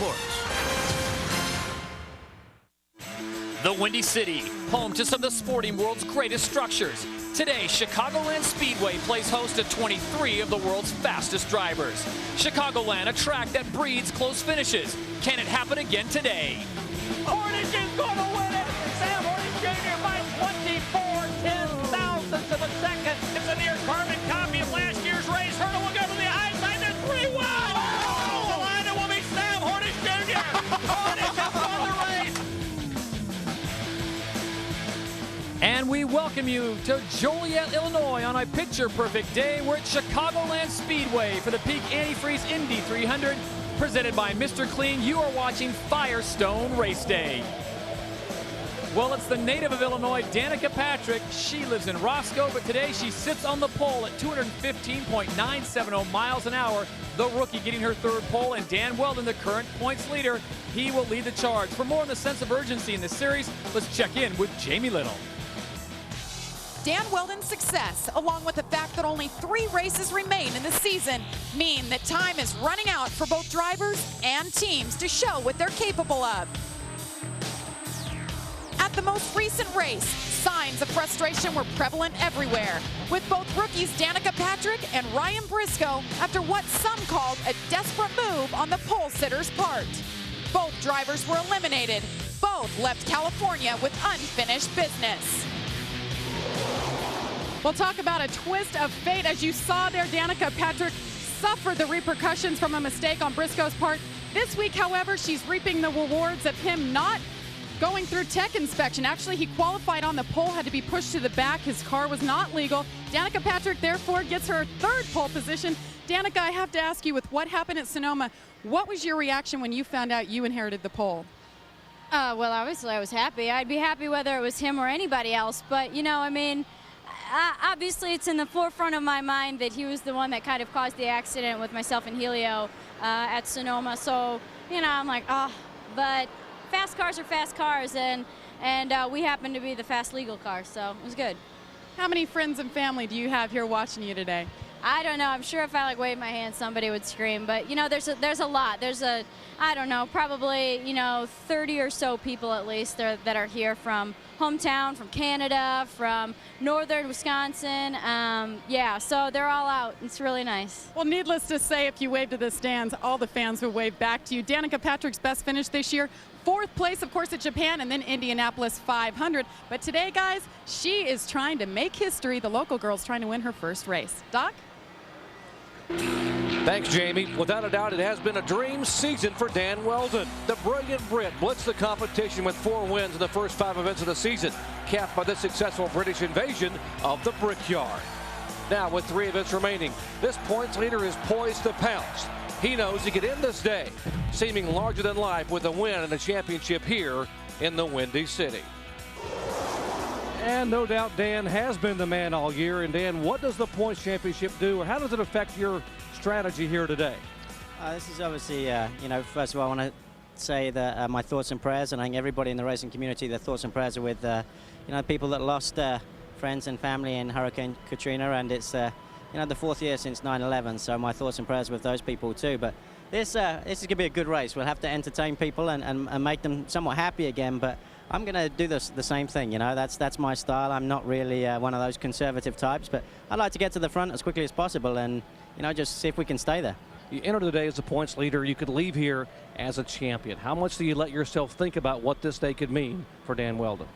Sports. The Windy City, home to some of the sporting world's greatest structures. Today, Chicagoland Speedway plays host to 23 of the world's fastest drivers. Chicagoland, a track that breeds close finishes. Can it happen again today? Hornish is going to win it. Sam Hornish Jr. by 24/10,000ths of a second. It's a near carbon copy of last year's race. Hurdle will go to the high side. There's 3 wide. Oh, the line, it will be Sam Hornish Jr. Hornish has won the race. And we welcome you to Joliet, Illinois on a picture-perfect day. We're at Chicagoland Speedway for the Peak Antifreeze Indy 300, presented by Mr. Clean. You are watching Firestone Race Day. Well, it's the native of Illinois, Danica Patrick. She lives in Roscoe, but today she sits on the pole at 215.970 miles an hour. The rookie getting her 3rd pole, and Dan Weldon, the current points leader, he will lead the charge. For more on the sense of urgency in this series, let's check in with Jamie Little. Dan Weldon's success, along with the fact that only 3 races remain in the season, mean that time is running out for both drivers and teams to show what they're capable of. At the most recent race, signs of frustration were prevalent everywhere, with both rookies Danica Patrick and Ryan Briscoe after what some called a desperate move on the pole sitter's part. Both drivers were eliminated. Both left California with unfinished business. We'll talk about a twist of fate. As you saw there, Danica Patrick suffered the repercussions from a mistake on Briscoe's part. This week, however, she's reaping the rewards of him not going through tech inspection. Actually, he qualified on the pole, had to be pushed to the back. His car was not legal. Danica Patrick, therefore, gets her 3rd pole position. Danica, I have to ask you, with what happened at Sonoma, what was your reaction when you found out you inherited the pole? Well, obviously, I was happy. I'd be happy whether it was him or anybody else. But, you know, I mean, obviously it's in the forefront of my mind that he was the one that kind of caused the accident with myself and Helio at Sonoma. So, you know, I'm like, oh, but fast cars are fast cars, and we happen to be the fast legal cars, so it was good. How many friends and family do you have here watching you today? I don't know. I'm sure if I waved my hand, somebody would scream. But you know, there's a lot. I don't know, probably 30 or so people at least that are here from hometown, from Canada, from northern Wisconsin. Yeah, so they're all out. It's really nice. Well, needless to say, if you wave to the stands, all the fans will wave back to you. Danica Patrick's best finish this year, 4th place, of course, at Japan, and then Indianapolis 500. But today, guys, she is trying to make history. The local girl's trying to win her 1st race. Doc? Thanks, Jamie. Without a doubt, it has been a dream season for Dan Weldon. The brilliant Brit blitzed the competition with 4 wins in the first 5 events of the season, capped by the successful British invasion of the Brickyard. Now, with 3 events remaining, this points leader is poised to pounce. He knows he could end this day, seeming larger than life, with a win and a championship here in the Windy City. And no doubt Dan has been the man all year. And Dan, what does the points championship do, or how does it affect your strategy here today? This is obviously, first of all, I want to say that my thoughts and prayers, and I think everybody in the racing community, their thoughts and prayers are with, people that lost friends and family in Hurricane Katrina, and it's, the 4th year since 9/11, so my thoughts and prayers with those people too. But this is going to be a good race. We'll have to entertain people and make them somewhat happy again, but I'm going to do the same thing. That's my style. I'm not really one of those conservative types, but I'd like to get to the front as quickly as possible and, just see if we can stay there. You enter the day as the points leader. You could leave here as a champion. How much do you let yourself think about what this day could mean for Dan Weldon?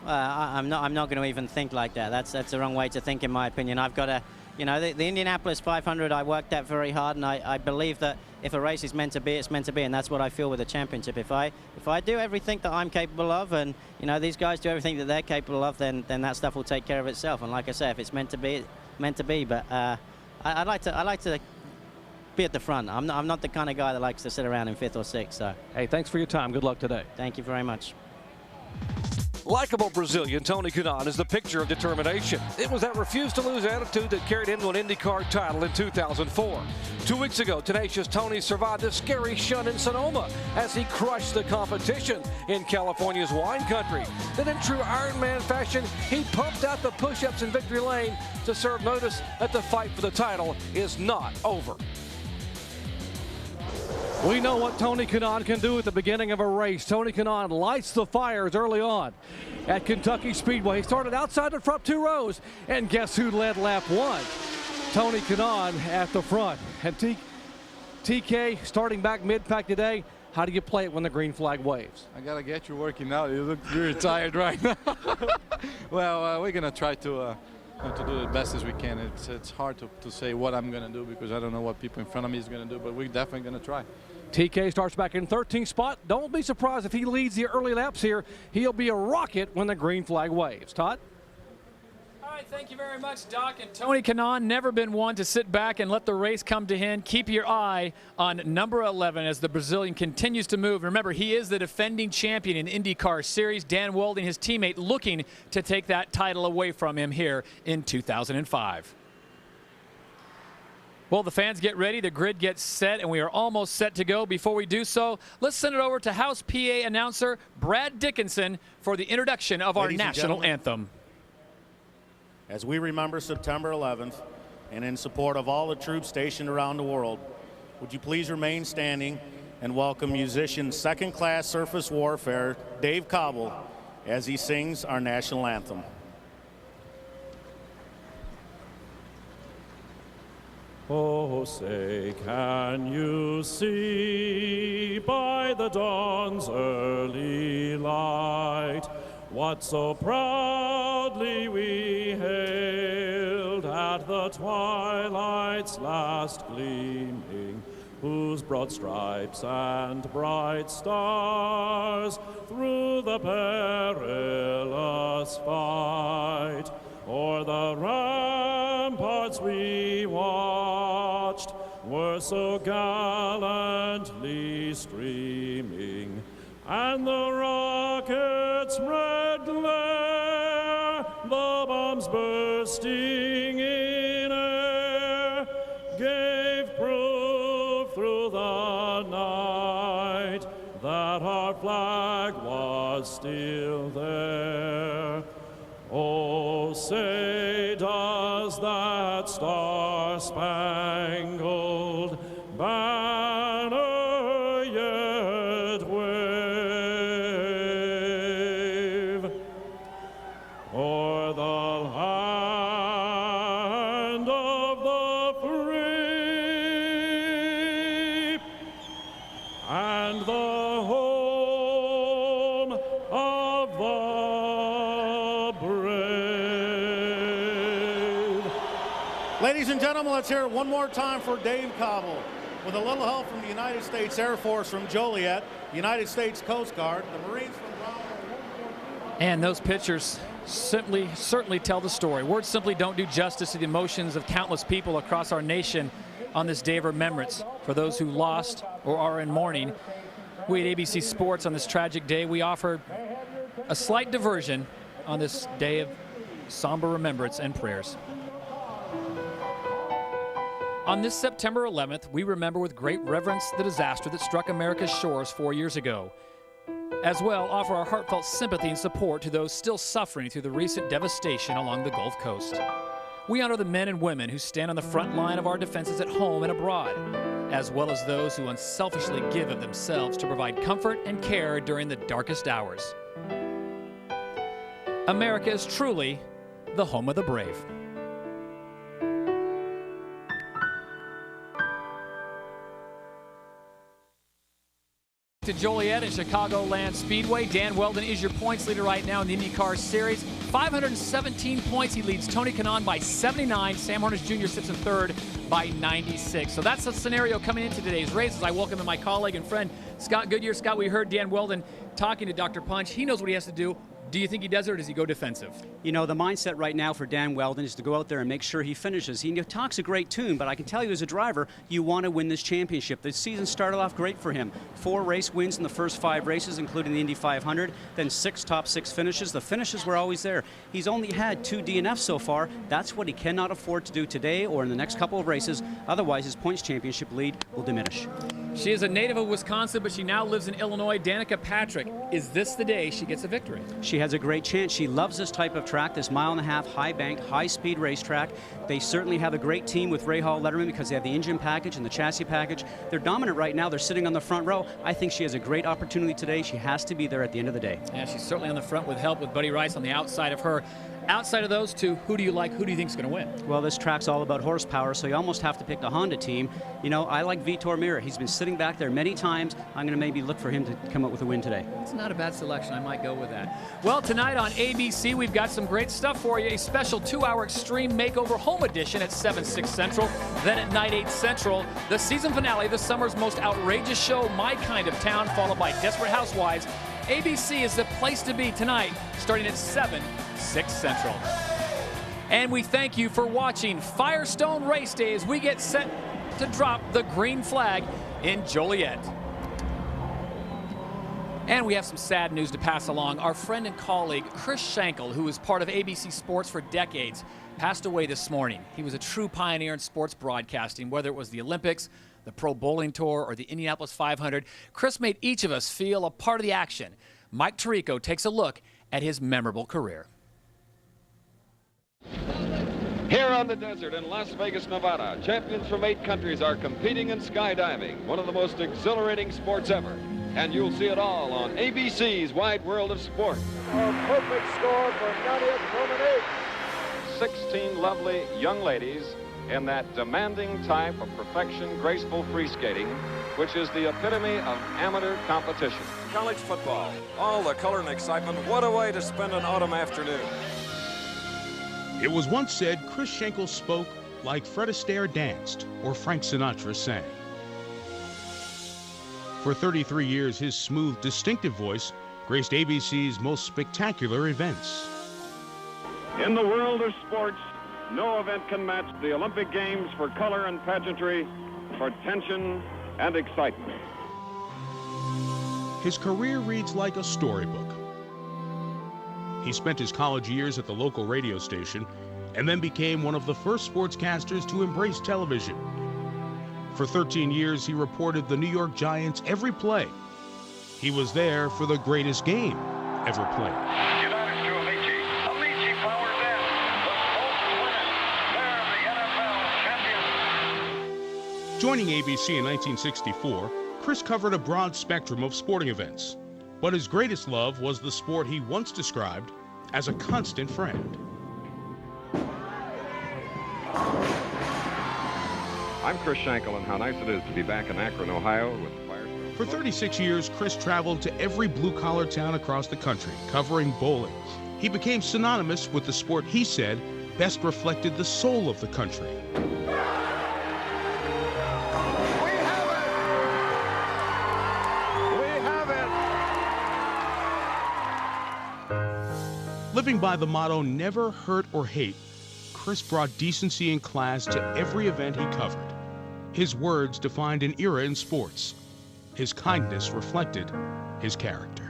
I'm not going to even think like that. That's the wrong way to think, in my opinion. I've got to, the Indianapolis 500, I worked at very hard, and I believe that if a race is meant to be, it's meant to be, and that's what I feel with the championship. If I do everything that I'm capable of, and these guys do everything that they're capable of, then that stuff will take care of itself. And like I say, if it's meant to be, it's meant to be. But I like to be at the front. I'm not the kind of guy that likes to sit around in 5th or 6th. So hey, thanks for your time. Good luck today. Thank you very much. Likeable Brazilian Tony Kanaan is the picture of determination. It was that refuse-to-lose attitude that carried him to an Indycar title in 2004. 2 weeks ago, tenacious Tony survived a scary shun in Sonoma as he crushed the competition in California's wine country. Then in true Ironman fashion, he pumped out the push-ups in victory lane to serve notice that the fight for the title is not over. We know what Tony Kanaan can do at the beginning of a race. Tony Kanaan lights the fires early on at Kentucky Speedway. He started outside the front 2 rows, and guess who led lap 1? Tony Kanaan at the front. And TK starting back mid-pack today. How do you play it when the green flag waves? I gotta get you working out. You look very tired right now. Well, we're gonna try to do the best as we can. It's hard to say what I'm gonna do because I don't know what people in front of me is gonna do, but we're definitely gonna try. TK starts back in 13th spot. Don't be surprised if he leads the early laps here. He'll be a rocket when the green flag waves. Todd? All right, thank you very much, Doc. And Tony Kanaan, never been one to sit back and let the race come to him. Keep your eye on number 11 as the Brazilian continues to move. Remember, he is the defending champion in IndyCar Series. Dan Welding, his teammate, looking to take that title away from him here in 2005. Well, the fans get ready, the grid gets set, and we are almost set to go. Before we do so, let's send it over to House PA announcer Brad Dickinson for the introduction of our national anthem. As we remember September 11th, and in support of all the troops stationed around the world, would you please remain standing and welcome musician second-class surface warfare Dave Cobble as he sings our national anthem. Oh, say, can you see by the dawn's early light what so proudly we hailed at the twilight's last gleaming, whose broad stripes and bright stars through the perilous fight o'er the ramparts we watched were so gallantly streaming, and the rockets' red glare, the bombs bursting in air, gave proof through the night that our flag was still there. Oh, say, does that star-spangled banner yet wave o'er the land of the free and the home of the brave? Ladies and gentlemen, let's hear it one more time for Dave Cobble. With a little help from the United States Air Force from Joliet, the United States Coast Guard, the Marines from Brown. And those pictures certainly tell the story. Words simply don't do justice to the emotions of countless people across our nation on this day of remembrance. For those who lost or are in mourning, we at ABC Sports on this tragic day, we offer a slight diversion on this day of somber remembrance and prayers. On this September 11th, we remember with great reverence the disaster that struck America's shores 4 years ago. As well, offer our heartfelt sympathy and support to those still suffering through the recent devastation along the Gulf Coast. We honor the men and women who stand on the front line of our defenses at home and abroad, as well as those who unselfishly give of themselves to provide comfort and care during the darkest hours. America is truly the home of the brave. To Joliet and Chicagoland Speedway. Dan Weldon is your points leader right now in the IndyCar Series. 517 points. He leads Tony Kanaan by 79. Sam Hornish Jr. sits in third by 96. So that's the scenario coming into today's race as I welcome in my colleague and friend, Scott Goodyear. Scott, we heard Dan Weldon talking to Dr. Punch. He knows what he has to do. Do you think he does it, or does he go defensive? You know, the mindset right now for Dan Weldon is to go out there and make sure he finishes. He talks a great tune, but I can tell you as a driver, you want to win this championship. The season started off great for him. 4 race wins in the first 5 races, including the Indy 500, then 6 top 6 finishes. The finishes were always there. He's only had 2 DNFs so far. That's what he cannot afford to do today or in the next couple of races. Otherwise, his points championship lead will diminish. She is a native of Wisconsin, but she now lives in Illinois. Danica Patrick, is this the day she gets a victory? She has a great chance. She loves this type of track, this mile-and-a-half, high-banked, high-speed racetrack. They certainly have a great team with Ray Hall Letterman because they have the engine package and the chassis package. They're dominant right now. They're sitting on the front row. I think she has a great opportunity today. She has to be there at the end of the day. Yeah, she's certainly on the front with help with Buddy Rice on the outside of her. Outside of those two, who do you like? Who do you think is going to win? Well, this track's all about horsepower, so you almost have to pick the Honda team. You know, I like Vitor Meira. He's been sitting back there many times. I'm going to maybe look for him to come up with a win today. It's not a bad selection. I might go with that. Well, tonight on ABC, we've got some great stuff for you. A special 2-hour Extreme Makeover Home Edition at 7, 6 Central. Then at night, 8 Central, the season finale, the summer's most outrageous show, My Kind of Town, followed by Desperate Housewives. ABC is the place to be tonight, starting at 7, 6 Central. And we thank you for watching Firestone Race Day as we get set to drop the green flag in Joliet. And we have some sad news to pass along. Our friend and colleague, Chris Schenkel, who was part of ABC Sports for decades, passed away this morning. He was a true pioneer in sports broadcasting, whether it was the Olympics, the Pro Bowling Tour, or the Indianapolis 500. Chris made each of us feel a part of the action. Mike Tirico takes a look at his memorable career. Here on the desert in Las Vegas, Nevada, champions from 8 countries are competing in skydiving, one of the most exhilarating sports ever. And you'll see it all on ABC's Wide World of Sport. A perfect score for Nadia Comaneci. 16 lovely young ladies in that demanding type of perfection, graceful free skating, which is the epitome of amateur competition. College football, all the color and excitement. What a way to spend an autumn afternoon. It was once said Chris Schenkel spoke like Fred Astaire danced or Frank Sinatra sang. For 33 years, his smooth, distinctive voice graced ABC's most spectacular events. In the world of sports, no event can match the Olympic Games for color and pageantry, for tension and excitement. His career reads like a storybook. He spent his college years at the local radio station and then became one of the first sportscasters to embrace television. For 13 years, he reported the New York Giants every play. He was there for the greatest game ever played. Joining ABC in 1964, Chris covered a broad spectrum of sporting events. But his greatest love was the sport he once described as a constant friend. I'm Chris Schenkel, and how nice it is to be back in Akron, Ohio with Firestone. For 36 years, Chris traveled to every blue-collar town across the country, covering bowling. He became synonymous with the sport he said best reflected the soul of the country. Living by the motto, never hurt or hate, Chris brought decency and class to every event he covered. His words defined an era in sports. His kindness reflected his character.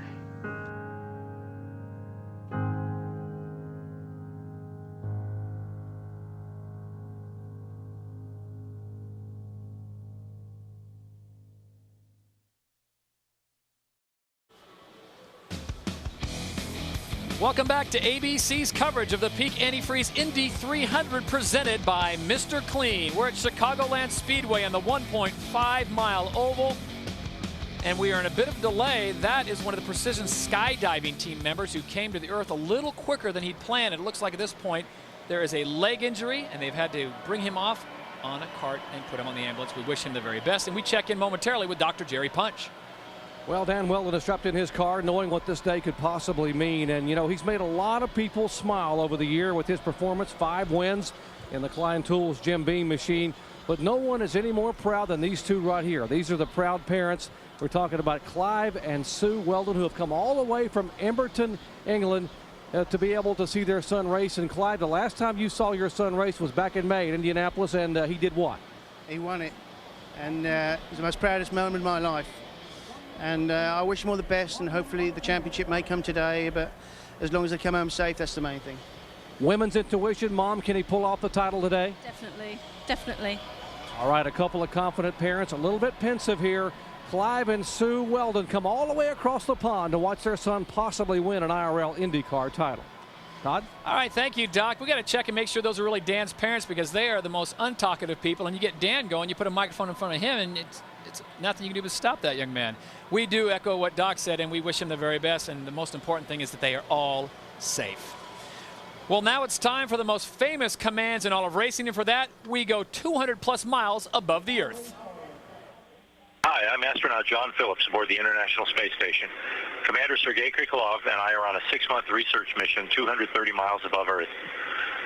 Welcome back to ABC's coverage of the Peak Antifreeze Indy 300 presented by Mr. Clean. We're at Chicagoland Speedway on the 1.5-mile oval, and we are in a bit of delay. That is one of the Precision Skydiving team members who came to the earth a little quicker than he'd planned. It looks like at this point there is a leg injury, and they've had to bring him off on a cart and put him on the ambulance. We wish him the very best, and we check in momentarily with Dr. Jerry Punch. Well, Dan Weldon has strapped in his car knowing what this day could possibly mean. And, you know, he's made a lot of people smile over the year with his performance. 5 wins in the Klein Tools Jim Beam machine. But no one is any more proud than these two right here. These are the proud parents. We're talking about Clive and Sue Weldon, who have come all the way from Emberton, England, to be able to see their son race. And, Clive, the last time you saw your son race was back in May in Indianapolis, and he did what? He won it. And it was the most proudest moment of my life. And I wish them all the best, and hopefully the championship may come today, but as long as they come home safe, that's the main thing. Women's intuition, Mom, can he pull off the title today? Definitely, definitely. All right, a couple of confident parents, a little bit pensive here. Clive and Sue Weldon come all the way across the pond to watch their son possibly win an IRL IndyCar title. Todd? All right, thank you, Doc. We got to check and make sure those are really Dan's parents, because they are the most untalkative people. And you get Dan going, you put a microphone in front of him, and it's nothing you can do but stop that young man. We do echo what Doc said, and we wish him the very best. And the most important thing is that they are all safe. Well, now it's time for the most famous commands in all of racing, and for that, we go 200+ miles above the Earth. Hi, I'm astronaut John Phillips aboard the International Space Station. Commander Sergei Krikalev and I are on a 6-month research mission 230 miles above Earth.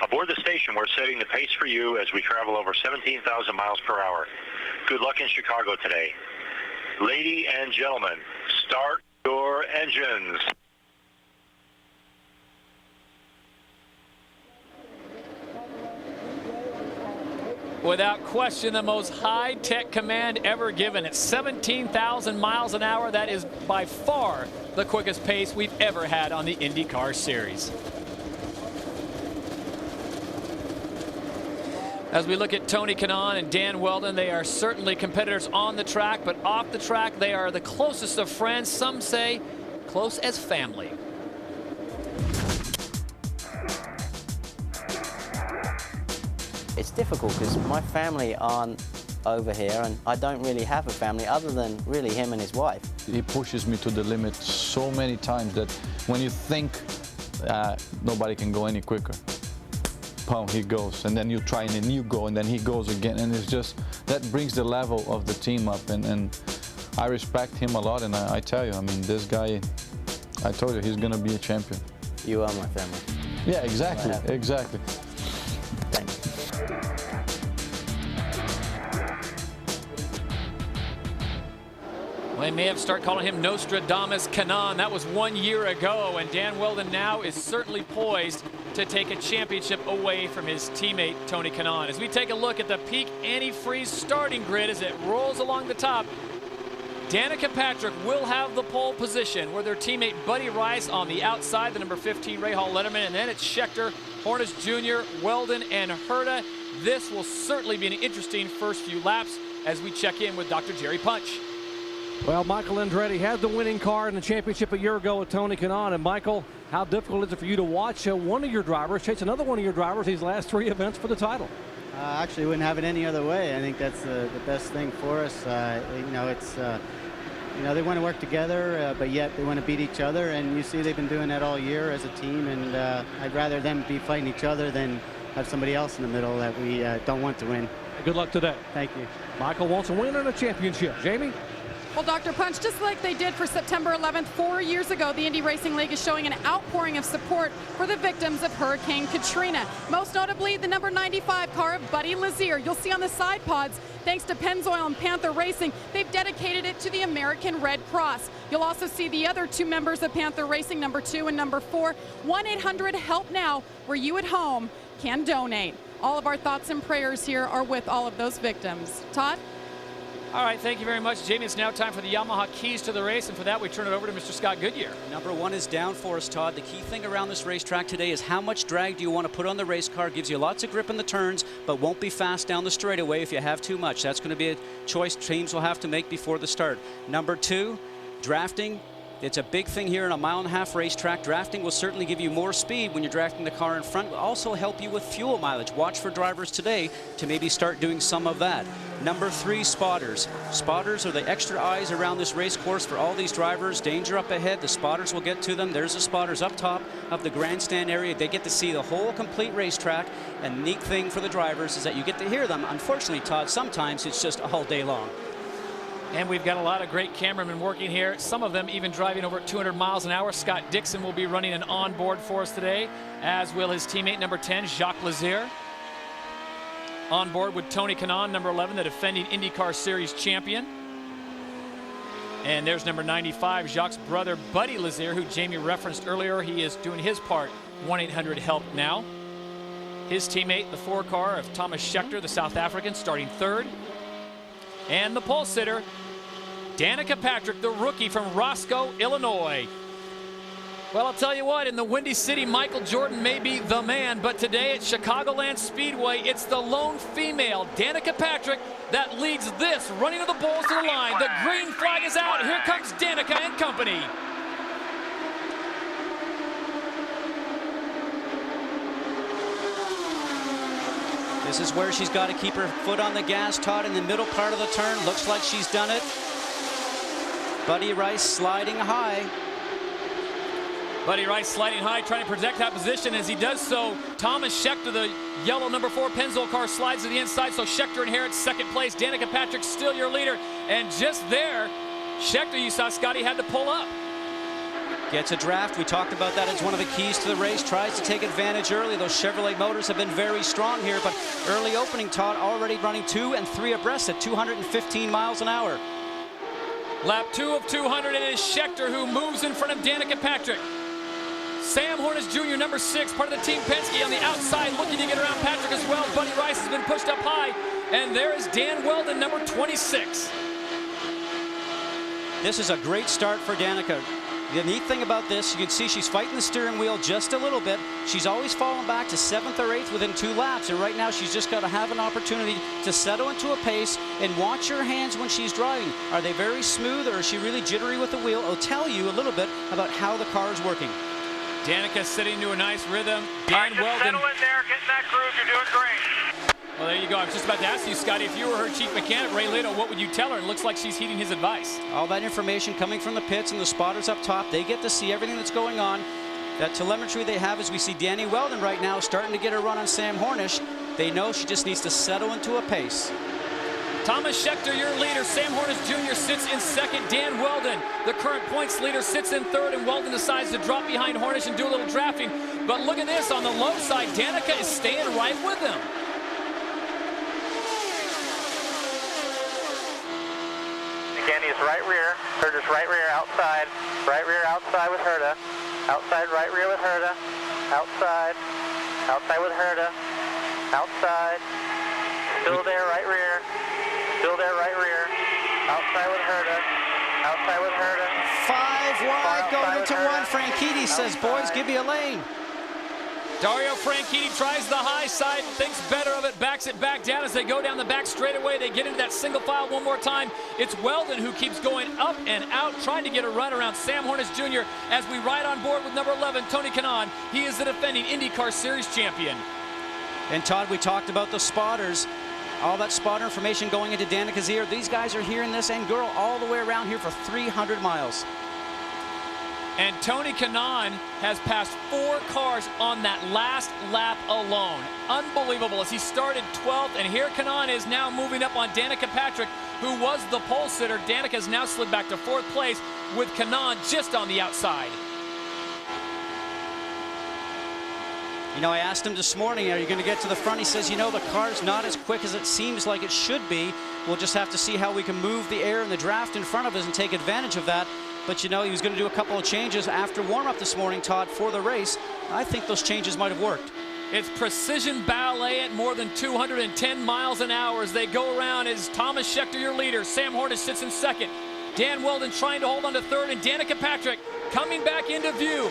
Aboard the station, we're setting the pace for you as we travel over 17,000 miles per hour. Good luck in Chicago today. Ladies and gentlemen, start your engines. Without question, the most high-tech command ever given. At 17,000 miles an hour, that is by far the quickest pace we've ever had on the IndyCar Series. As we look at Tony Kanaan and Dan Weldon, they are certainly competitors on the track, but off the track, they are the closest of friends. Some say close as family. It's difficult because my family aren't over here, and I don't really have a family other than really him and his wife. He pushes me to the limit so many times that when you think nobody can go any quicker, boom, he goes, and then you try and then you go, and then he goes again, and it's just, that brings the level of the team up, and I respect him a lot, and I tell you, I mean, this guy, I told you, he's going to be a champion. You are my family. Yeah, exactly, exactly. They may have started calling him Nostradamus Kanaan. That was 1 year ago, and Dan Weldon now is certainly poised to take a championship away from his teammate Tony Kanaan. As we take a look at the peak antifreeze starting grid as it rolls along the top, Danica Patrick will have the pole position, where their teammate Buddy Rice on the outside, the number 15 Rahal Letterman, and then it's Scheckter, Hornish Jr., Weldon, and Herta. This will certainly be an interesting first few laps as we check in with Dr. Jerry Punch. Well, Michael Andretti had the winning car in the championship a year ago with Tony Kanaan. And Michael, how difficult is it for you to watch one of your drivers chase another one of your drivers these last 3 events for the title? Actually, wouldn't have it any other way. I think that's the best thing for us. You know, it's you know, they want to work together, but yet they want to beat each other. And you see, they've been doing that all year as a team. And I'd rather them be fighting each other than have somebody else in the middle that we don't want to win. Good luck today. Thank you. Michael wants a win and a championship. Jamie? Well, Dr. Punch, just like they did for September 11th 4 years ago, the Indy Racing League is showing an outpouring of support for the victims of Hurricane Katrina. Most notably, the number 95 car of Buddy Lazier. You'll see on the side pods, thanks to Pennzoil and Panther Racing, they've dedicated it to the American Red Cross. You'll also see the other 2 members of Panther Racing, number 2 and number 4. 1-800-HELP-NOW, where you at home can donate. All of our thoughts and prayers here are with all of those victims. Todd? All right, thank you very much, Jamie. It's now time for the Yamaha keys to the race, and for that, we turn it over to Mr. Scott Goodyear. Number 1 is down for us, Todd. The key thing around this racetrack today is how much drag do you want to put on the race car. Gives you lots of grip in the turns, but won't be fast down the straightaway if you have too much. That's going to be a choice teams will have to make before the start. Number 2, drafting. It's a big thing here in a 1.5-mile racetrack. Drafting will certainly give you more speed when you're drafting the car in front. Will also help you with fuel mileage. Watch for drivers today to maybe start doing some of that. Number 3, spotters. Spotters are the extra eyes around this race course for all these drivers. Danger up ahead. The spotters will get to them. There's the spotters up top of the grandstand area. They get to see the whole complete racetrack. And the neat thing for the drivers is that you get to hear them. Unfortunately, Todd, sometimes it's just all day long. And we've got a lot of great cameramen working here, some of them even driving over 200 miles an hour. Scott Dixon will be running an onboard for us today, as will his teammate number 10, Jacques Lazier. On board with Tony Kanaan, number 11, the defending IndyCar Series champion. And there's number 95, Jacques' brother, Buddy Lazier, who Jamie referenced earlier. He is doing his part, 1-800-HELP now. His teammate, the 4 car of Thomas Scheckter, the South African, starting 3rd. And the pole sitter, Danica Patrick, the rookie from Roscoe, Illinois. Well, I'll tell you what, in the Windy City, Michael Jordan may be the man, but today at Chicagoland Speedway, it's the lone female, Danica Patrick, that leads this, running of the bulls to the line. The green flag is out. Here comes Danica and company. This is where she's got to keep her foot on the gas, Todd, in the middle part of the turn. Looks like she's done it. Buddy Rice sliding high. Buddy Rice sliding high, trying to protect that position. As he does so, Thomas Schechter, the yellow number 4 Pennzoil car, slides to the inside, so Schechter inherits second place. Danica Patrick still your leader. And just there, Schechter, you saw Scotty, had to pull up. Gets a draft. We talked about that as one of the keys to the race. Tries to take advantage early. Those Chevrolet motors have been very strong here, but early opening, Todd, already running 2 and 3 abreast at 215 miles an hour. Lap 2 of 200, and it is Schechter who moves in front of Danica Patrick. Sam Hornish Jr., number 6, part of the Team Penske on the outside, looking to get around Patrick as well. Buddy Rice has been pushed up high, and there is Dan Weldon, number 26. This is a great start for Danica. The neat thing about this, you can see she's fighting the steering wheel just a little bit. She's always fallen back to 7th or 8th within 2 laps, and right now she's just got to have an opportunity to settle into a pace and watch her hands when she's driving. Are they very smooth, or is she really jittery with the wheel? It'll tell you a little bit about how the car is working. Danica sitting to a nice rhythm. Dan Weldon. Settle in there, get in that groove, you're doing great. Well, there you go. I was just about to ask you, Scotty, if you were her chief mechanic, Ray Lito, what would you tell her? It looks like she's heeding his advice. All that information coming from the pits and the spotters up top, they get to see everything that's going on. That telemetry they have, as we see Danny Weldon right now starting to get a run on Sam Hornish. They know she just needs to settle into a pace. Thomas Schechter, your leader. Sam Hornish Jr. sits in second. Dan Weldon, the current points leader, sits in third, and Weldon decides to drop behind Hornish and do a little drafting. But look at this, on the low side, Danica is staying right with them. Kenny's right rear, Herta's right rear outside with Herta, outside right rear with Herta, outside with Herta, outside, still there right rear, outside with Herta, 5 wide going into 1. Franchitti says, boys, give me a lane. Dario Franchitti tries the high side, thinks better of it, backs it back down as they go down the back straightaway. They get into that single file one more time. It's Weldon who keeps going up and out, trying to get a run around Sam Hornish Jr. as we ride on board with number 11, Tony Kanaan. He is the defending IndyCar Series champion. And Todd, we talked about the spotters. All that spotter information going into Danica's ear. These guys are hearing this, and girl, all the way around here for 300 miles. And Tony Kanaan has passed 4 cars on that last lap alone. Unbelievable, as he started 12th, and here Kanaan is now moving up on Danica Patrick, who was the pole sitter. Danica has now slid back to 4th place with Kanaan just on the outside. You know, I asked him this morning, are you going to get to the front? He says, you know, the car's not as quick as it seems like it should be. We'll just have to see how we can move the air and the draft in front of us and take advantage of that. But, you know, he was going to do a couple of changes after warm-up this morning, Todd, for the race. I think those changes might have worked. It's precision ballet at more than 210 miles an hour as they go around. As Thomas Schechter, your leader. Sam Hornish sits in second. Dan Weldon trying to hold on to third, and Danica Patrick coming back into view.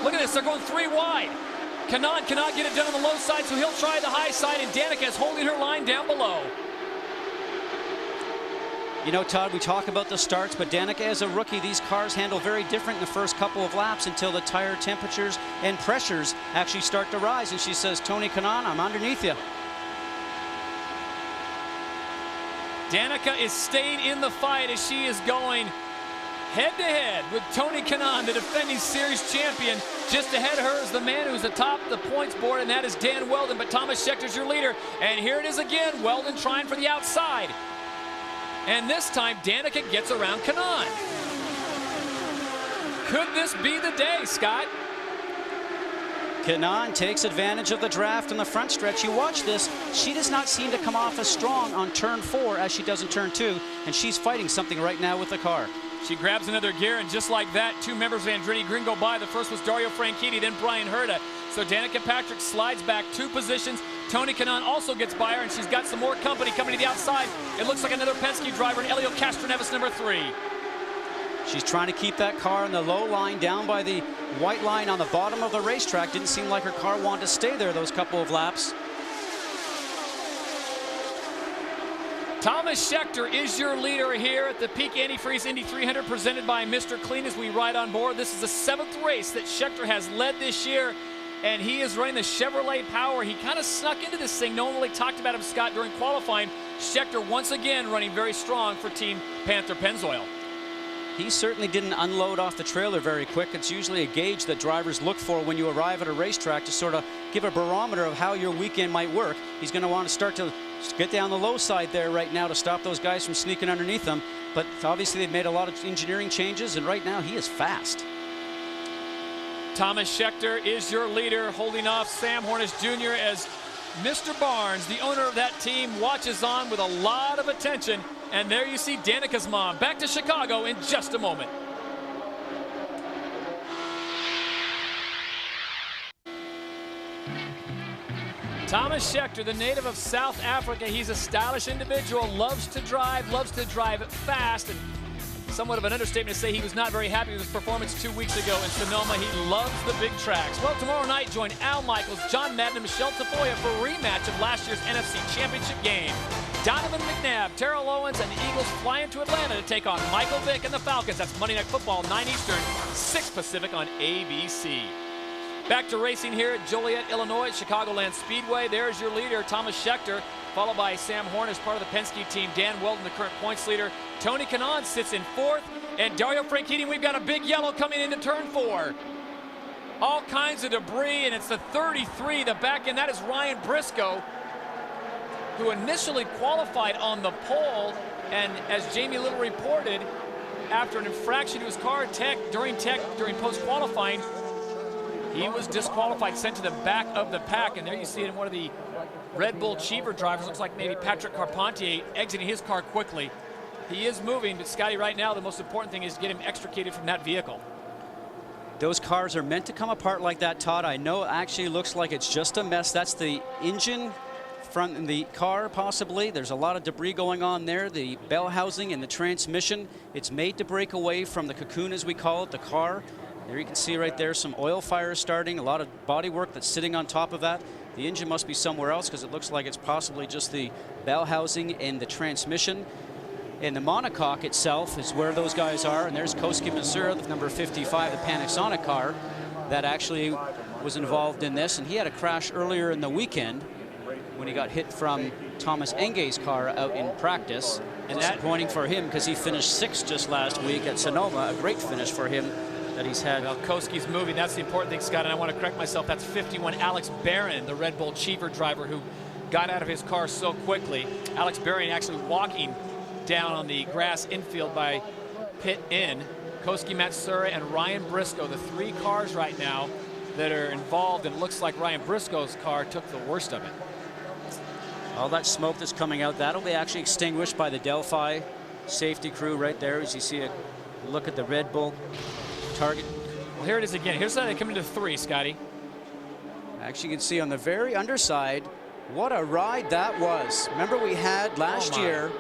Look at this, they're going 3 wide. Kanaan cannot get it done on the low side, so he'll try the high side, and Danica is holding her line down below. You know, Todd, we talk about the starts, but Danica, as a rookie, these cars handle very different in the first couple of laps until the tire temperatures and pressures actually start to rise. And she says, Tony Kanaan, I'm underneath you. Danica is staying in the fight as she is going head-to-head with Tony Kanaan, the defending series champion. Just ahead of her is the man who's atop the points board, and that is Dan Weldon, but Thomas Schechter's your leader. And here it is again, Weldon trying for the outside. And this time, Danica gets around Kanaan. Could this be the day, Scott? Kanaan takes advantage of the draft in the front stretch. You watch this, she does not seem to come off as strong on turn 4 as she does in turn 2, and she's fighting something right now with the car. She grabs another gear, and just like that, 2 members of Andretti Green go by. The first was Dario Franchitti, then Brian Herta. So Danica Patrick slides back 2 positions. Tony Kanaan also gets by her, and she's got some more company coming to the outside. It looks like another Penske driver, and Elio Castroneves, number 3. She's trying to keep that car on the low line down by the white line on the bottom of the racetrack. Didn't seem like her car wanted to stay there those couple of laps. Thomas Scheckter is your leader here at the Peak Antifreeze Indy 300 presented by Mr. Clean as we ride on board. This is the 7th race that Scheckter has led this year, and he is running the Chevrolet Power. He kind of snuck into this thing. No one really talked about him, Scott, during qualifying. Scheckter once again running very strong for Team Panther Pennzoil. He certainly didn't unload off the trailer very quick. It's usually a gauge that drivers look for when you arrive at a racetrack to sort of give a barometer of how your weekend might work. He's going to want to start to get down the low side there right now to stop those guys from sneaking underneath them. But obviously they've made a lot of engineering changes, and right now he is fast. Thomas Scheckter is your leader, holding off Sam Hornish Jr. as Mr. Barnes, the owner of that team, watches on with a lot of attention. And there you see Danica's mom. Back to Chicago in just a moment. Thomas Scheckter, the native of South Africa. He's a stylish individual, loves to drive fast. And somewhat of an understatement to say he was not very happy with his performance 2 weeks ago in Sonoma. He loves the big tracks. Well, tomorrow night, join Al Michaels, John Madden, and Michelle Tafoya for a rematch of last year's NFC Championship game. Donovan McNabb, Terrell Owens, and the Eagles fly into Atlanta to take on Michael Vick and the Falcons. That's Monday Night Football, 9 Eastern, 6 Pacific on ABC. Back to racing here at Joliet, Illinois, Chicagoland Speedway. There's your leader, Thomas Scheckter, followed by Sam Hornish, part of the Penske team. Dan Weldon, the current points leader. Tony Kanaan sits in 4th. And Dario Franchitti, we've got a big yellow coming into turn 4. All kinds of debris, and it's the 33, the back end. That is Ryan Briscoe, who initially qualified on the pole. And as Jamie Little reported, after an infraction to his car during post-qualifying, he was disqualified, sent to the back of the pack. And there you see it in one of the Red Bull Cheever drivers. Looks like maybe Patrick Carpentier exiting his car quickly. He is moving, but Scotty, right now, the most important thing is to get him extricated from that vehicle. Those cars are meant to come apart like that, Todd. I know it actually looks like it's just a mess. That's the engine front in the car, possibly. There's a lot of debris going on there. The bell housing and the transmission, it's made to break away from the cocoon, as we call it, the car. There you can see right there some oil fires starting, a lot of body work that's sitting on top of that. The engine must be somewhere else because it looks like it's possibly just the bell housing and the transmission. And the monocoque itself is where those guys are. And there's Koski Missouri, the number 55, the Panasonic car that actually was involved in this. And he had a crash earlier in the weekend when he got hit from Thomas Enge's car out in practice. And disappointing for him because he finished 6th just last week at Sonoma. A great finish for him that he's had. Well, Koski's moving. That's the important thing, Scott. And I want to correct myself. That's 51 Alex Barron, the Red Bull Cheever driver who got out of his car so quickly. Alex Barron actually walking down on the grass infield by pit in. Koski Matsura and Ryan Briscoe, the 3 cars right now that are involved, and it looks like Ryan Briscoe's car took the worst of it. All that smoke that's coming out, that'll be actually extinguished by the Delphi safety crew right there as you see a look at the Red Bull target. Well, here it is again. Here's how they come into 3, Scotty. Actually, you can see on the very underside what a ride that was. Remember we had last year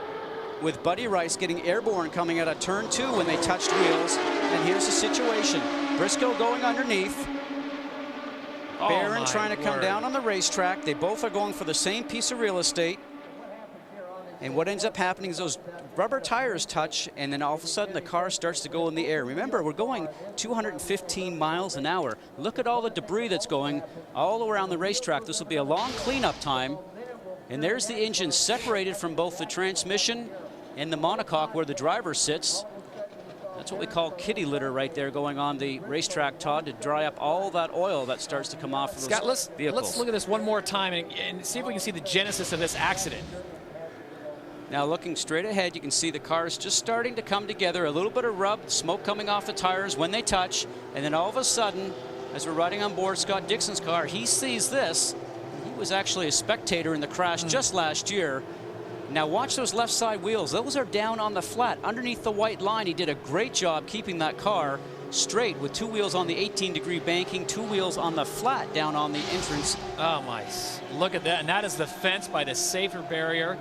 with Buddy Rice getting airborne coming out of turn 2 when they touched wheels. And here's the situation. Briscoe going underneath. Barron trying to come down on the racetrack. They both are going for the same piece of real estate. And what ends up happening is those rubber tires touch, and then all of a sudden the car starts to go in the air. Remember, we're going 215 miles an hour. Look at all the debris that's going all around the racetrack. This will be a long cleanup time. And there's the engine separated from both the transmission and the monocoque where the driver sits. That's what we call kitty litter right there going on the racetrack, Todd, to dry up all that oil that starts to come off of those vehicles. Let's look at this one more time and see if we can see the genesis of this accident. Now looking straight ahead, you can see the cars just starting to come together. A little bit of rub, smoke coming off the tires when they touch. And then all of a sudden, as we're riding on board Scott Dixon's car, he sees this. He was actually a spectator in the crash just last year. Now watch those left side wheels. Those are down on the flat underneath the white line. He did a great job keeping that car straight with 2 wheels on the 18-degree banking, 2 wheels on the flat down on the entrance. Oh my, look at that. And that is the fence by the safer barrier.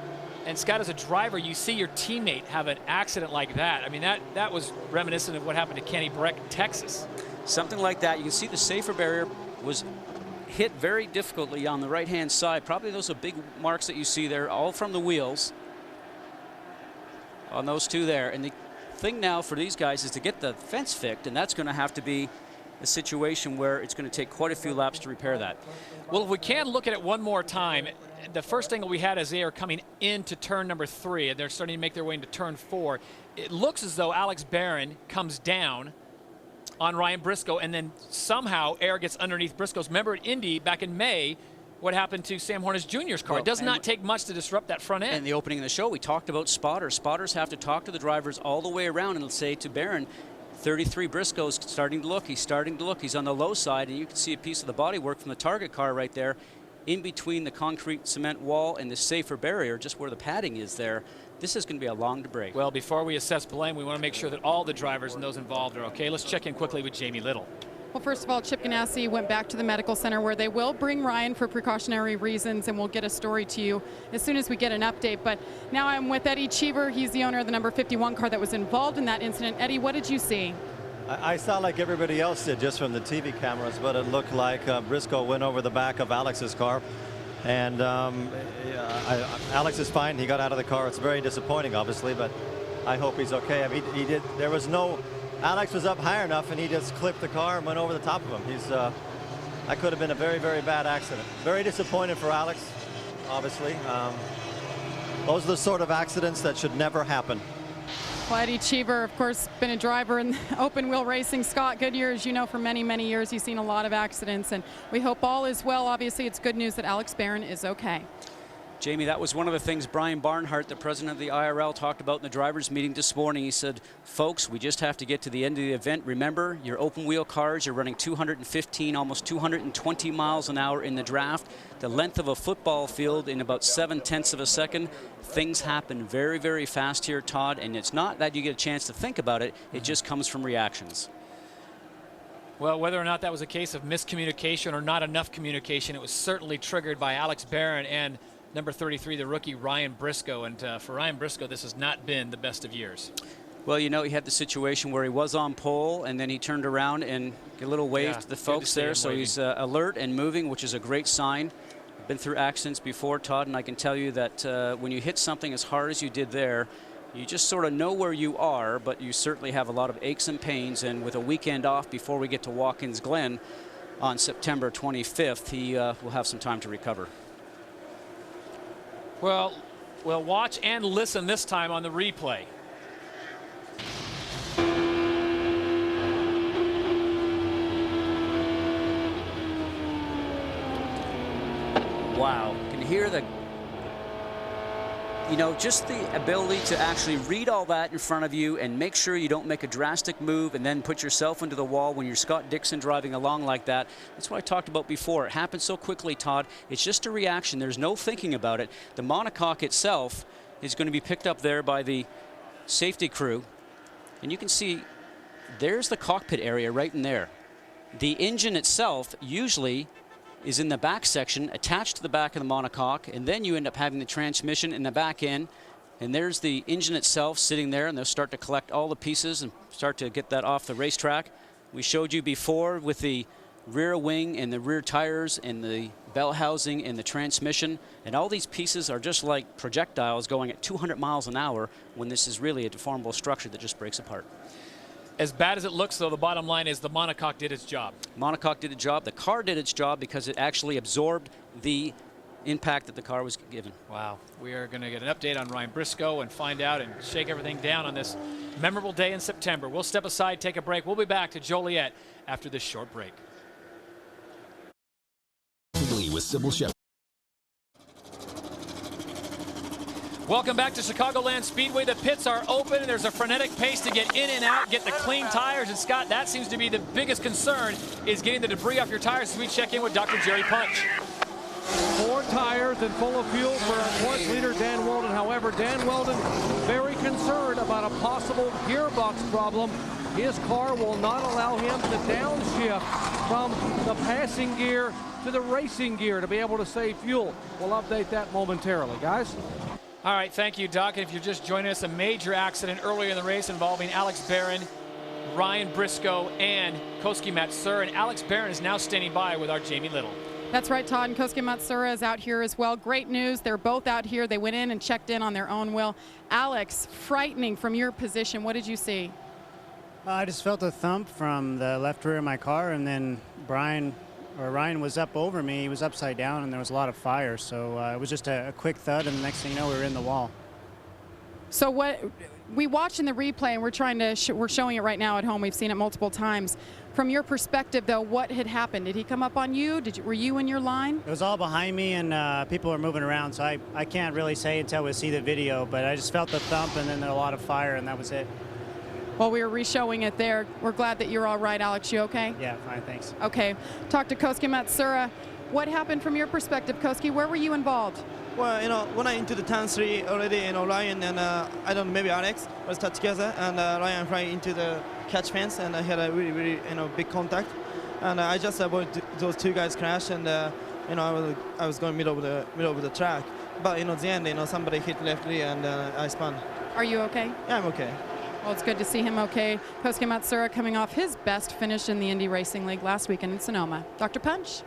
And Scott, as a driver, you see your teammate have an accident like that. I mean, that was reminiscent of what happened to Kenny Breck in Texas. Something like that. You can see the safer barrier was hit very difficultly on the right-hand side. Probably those are big marks that you see there, all from the wheels on those two there. And the thing now for these guys is to get the fence fixed, and that's going to have to be a situation where it's going to take quite a few laps to repair that. Well, if we can look at it one more time, the first angle we had as they are coming into turn number 3, and they're starting to make their way into turn 4. It looks as though Alex Barron comes down on Ryan Briscoe, and then somehow air gets underneath Briscoe's. Remember at Indy back in May, what happened to Sam Hornish Jr.'s car. Well, it does not take much to disrupt that front end. In the opening of the show, we talked about spotters. Spotters have to talk to the drivers all the way around and say to Barron, 33 Briscoe's starting to look. He's starting to look. He's on the low side, and you can see a piece of the bodywork from the target car right there in between the concrete cement wall and the safer barrier, just where the padding is there. This is going to be a long to break. Well, before we assess blame, we want to make sure that all the drivers and those involved are okay. Let's check in quickly with Jamie Little. Well, first of all, Chip Ganassi went back to the medical center where they will bring Ryan for precautionary reasons, and we'll get a story to you as soon as we get an update. But now I'm with Eddie Cheever. He's the owner of the number 51 car that was involved in that incident. Eddie, what did you see? I saw like everybody else did just from the TV cameras, but it looked like Briscoe went over the back of Alex's car. And Alex is fine. He got out of the car. It's very disappointing, obviously, but I hope he's okay. I mean, there was no, Alex was up high enough, and he just clipped the car and went over the top of him. That could have been a very, very bad accident. Very disappointed for Alex, obviously. Those are the sort of accidents that should never happen. Well, Eddie Cheever, of course, been a driver in open wheel racing. Scott Goodyear, as you know, for many, many years, he's seen a lot of accidents, and we hope all is well. Obviously, it's good news that Alex Barron is okay. Jamie, that was one of the things Brian Barnhart, the president of the IRL, talked about in the drivers' meeting this morning. He said, folks, we just have to get to the end of the event. Remember, your open wheel cars, you're running 215, almost 220 miles an hour in the draft. The length of a football field in about 7/10 of a second. Things happen very, very fast here, Todd, and it's not that you get a chance to think about it. It just comes from reactions. Well, whether or not that was a case of miscommunication or not enough communication, it was certainly triggered by Alex Barron and number 33, the rookie Ryan Briscoe. And for Ryan Briscoe, this has not been the best of years. Well, you know, he had the situation where he was on pole, and then he turned around and a little wave to the folks there. So he's alert and moving, which is a great sign. I've been through accidents before, Todd, and I can tell you that when you hit something as hard as you did there, you just sort of know where you are, but you certainly have a lot of aches and pains. And with a weekend off before we get to Watkins Glen on September 25th, he will have some time to recover. Well, we'll watch and listen this time on the replay. Wow, you can hear the, you know, just the ability to actually read all that in front of you and make sure you don't make a drastic move and then put yourself into the wall when you're Scott Dixon driving along like that. That's what I talked about before. It happens so quickly, Todd. It's just a reaction. There's no thinking about it. The monocoque itself is going to be picked up there by the safety crew. And you can see there's the cockpit area right in there. The engine itself usually is in the back section attached to the back of the monocoque, and then you end up having the transmission in the back end, and there's the engine itself sitting there, and they'll start to collect all the pieces and start to get that off the racetrack. We showed you before with the rear wing and the rear tires and the bell housing and the transmission, and all these pieces are just like projectiles going at 200 miles an hour when this is really a deformable structure that just breaks apart. As bad as it looks, though, the bottom line is the monocoque did its job. Monocoque did its job. The car did its job because it actually absorbed the impact that the car was given. Wow. We are going to get an update on Ryan Briscoe and find out and shake everything down on this memorable day in September. We'll step aside, take a break. We'll be back to Joliet after this short break. With Sybil Shepherd. Welcome back to Chicagoland Speedway. The pits are open, and there's a frenetic pace to get in and out, get the clean tires. And Scott, that seems to be the biggest concern, is getting the debris off your tires as we check in with Dr. Jerry Punch. 4 tires and full of fuel for our course leader, Dan Weldon. However, Dan Weldon very concerned about a possible gearbox problem. His car will not allow him to downshift from the passing gear to the racing gear to be able to save fuel. We'll update that momentarily, guys. All right, thank you, Doc. If you're just joining us, a major accident earlier in the race involving Alex Barron, Ryan Briscoe, and Koski Matsura. And Alex Barron is now standing by with our Jamie Little. That's right, Todd. And Koski Matsura is out here as well. Great news. They're both out here. They went in and checked in on their own will. Alex, frightening from your position. What did you see? I just felt a thump from the left rear of my car, and then Ryan was up over me. He was upside down, and there was a lot of fire. So it was just a quick thud, and the next thing you know, we were in the wall. So what we watched in the replay, and we're trying to we're showing it right now at home. We've seen it multiple times. From your perspective, though, what had happened? Did he come up on you? Were you in your line? It was all behind me, and people were moving around, so I can't really say until we see the video. But I just felt the thump, and then a lot of fire, and that was it. Well, we were re-showing it there. We're glad that you're all right, Alex. You okay? Yeah, fine, thanks. Okay. Talk to Koski Matsura. What happened from your perspective, Koski? Where were you involved? Well, when I into the turn 3 already, Ryan and I don't know, maybe Alex was touched together, and Ryan right into the catch fence, and I had a really, big contact, and I just avoided those two guys crash, and I was going middle of the track, but at the end, somebody hit left rear, and I spun. Are you okay? Yeah, I'm okay. Well, it's good to see him okay. Koski Matsura coming off his best finish in the Indy Racing League last weekend in Sonoma. Dr. Punch.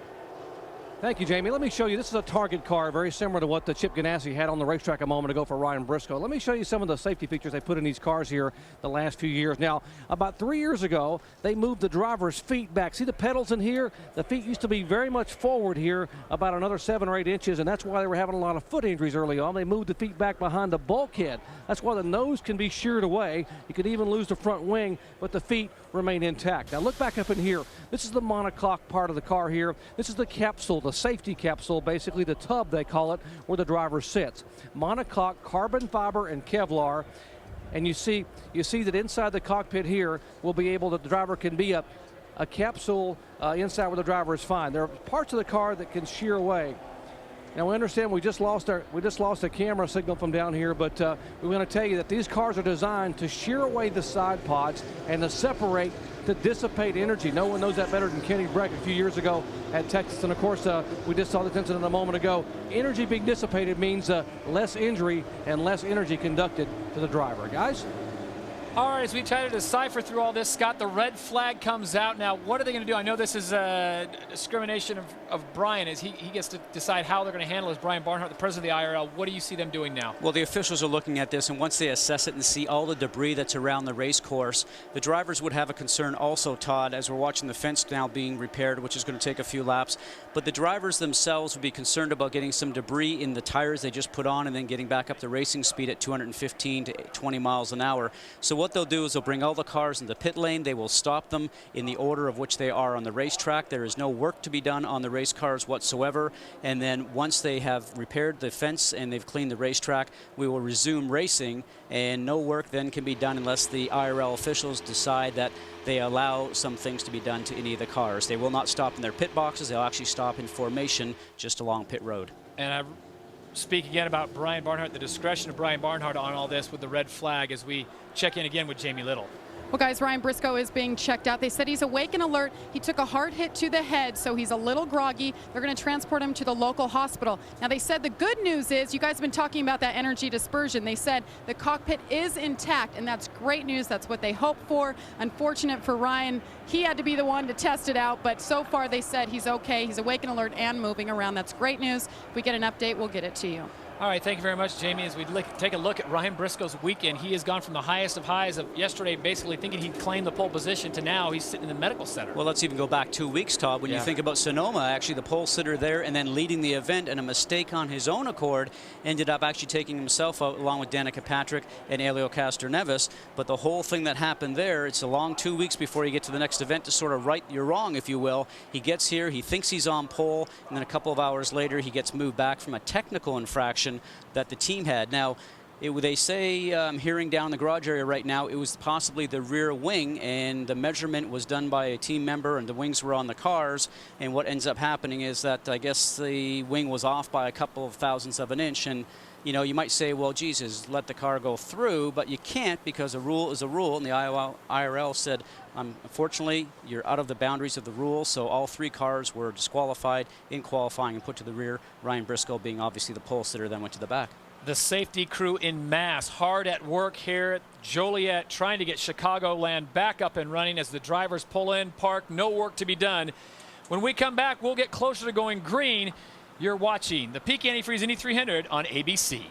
Thank you, Jamie. Let me show you. This is a target car, very similar to what the Chip Ganassi had on the racetrack a moment ago for Ryan Briscoe. Let me show you some of the safety features they put in these cars here the last few years. Now, about 3 years ago, they moved the driver's feet back. See the pedals in here? The feet used to be very much forward here, about another 7 or 8 inches, and that's why they were having a lot of foot injuries early on. They moved the feet back behind the bulkhead. That's why the nose can be sheared away. You could even lose the front wing, but the feet remain intact. Now, look back up in here. This is the monocoque part of the car here. This is the capsule, the safety capsule, basically the tub they call it, where the driver sits. Monocoque, carbon fiber, and Kevlar. And you see that inside the cockpit here will be able, the driver can be a capsule inside where the driver is fine. There are parts of the car that can shear away. Now we understand we just lost a camera signal from down here, but we're going to tell you that these cars are designed to shear away the side pods and to separate, to dissipate energy. No one knows that better than Kenny Breck a few years ago at Texas. And of course, we just saw this incident a moment ago. Energy being dissipated means less injury and less energy conducted to the driver. Guys? All right, as we try to decipher through all this, Scott, the red flag comes out. Now, what are they going to do? I know this is a discrimination of Brian, as he gets to decide how they're going to handle it as Brian Barnhart, the president of the IRL. What do you see them doing now? Well, the officials are looking at this, and once they assess it and see all the debris that's around the race course, the drivers would have a concern also, Todd, as we're watching the fence now being repaired, which is going to take a few laps. But the drivers themselves would be concerned about getting some debris in the tires they just put on and then getting back up to racing speed at 215 to 20 miles an hour. So what they'll do is they'll bring all the cars in the pit lane. They will stop them in the order of which they are on the racetrack. There is no work to be done on the race cars whatsoever. And then once they have repaired the fence and they've cleaned the racetrack, we will resume racing, and no work then can be done unless the IRL officials decide that they allow some things to be done to any of the cars. They will not stop in their pit boxes. They'll actually stop in formation just along pit road. And I speak again about Brian Barnhart, the discretion of Brian Barnhart on all this with the red flag as we check in again with Jamie Little. Well, guys, Ryan Briscoe is being checked out. They said he's awake and alert. He took a hard hit to the head, so he's a little groggy. They're going to transport him to the local hospital. Now, they said the good news is, you guys have been talking about that energy dispersion. They said the cockpit is intact, and that's great news. That's what they hoped for. Unfortunate for Ryan, he had to be the one to test it out, but so far they said he's okay. He's awake and alert and moving around. That's great news. If we get an update, we'll get it to you. All right, thank you very much, Jamie. As we take a look at Ryan Briscoe's weekend, he has gone from the highest of highs of yesterday, basically thinking he'd claim the pole position, to now he's sitting in the medical center. Well, let's even go back 2 weeks, Todd. When you think about Sonoma, actually the pole sitter there and then leading the event, and a mistake on his own accord ended up actually taking himself out along with Danica Patrick and Helio Castroneves. But the whole thing that happened there, it's a long 2 weeks before you get to the next event to sort of right your wrong, if you will. He gets here, he thinks he's on pole, and then a couple of hours later he gets moved back from a technical infraction that the team had. Now, they say, hearing down the garage area right now, it was possibly the rear wing, and the measurement was done by a team member, and the wings were on the cars. And what ends up happening is that I guess the wing was off by a couple of thousandths of an inch. And you know, you might say, well, Jesus, let the car go through, but you can't, because a rule is a rule, and the IRL said, unfortunately, you're out of the boundaries of the rule. So all 3 cars were disqualified in qualifying and put to the rear, Ryan Briscoe being obviously the pole sitter, then went to the back. The safety crew in mass, hard at work here at Joliet, trying to get Chicagoland back up and running as the drivers pull in, park, no work to be done. When we come back, we'll get closer to going green. You're watching the Peak Antifreeze Indy 300 on ABC.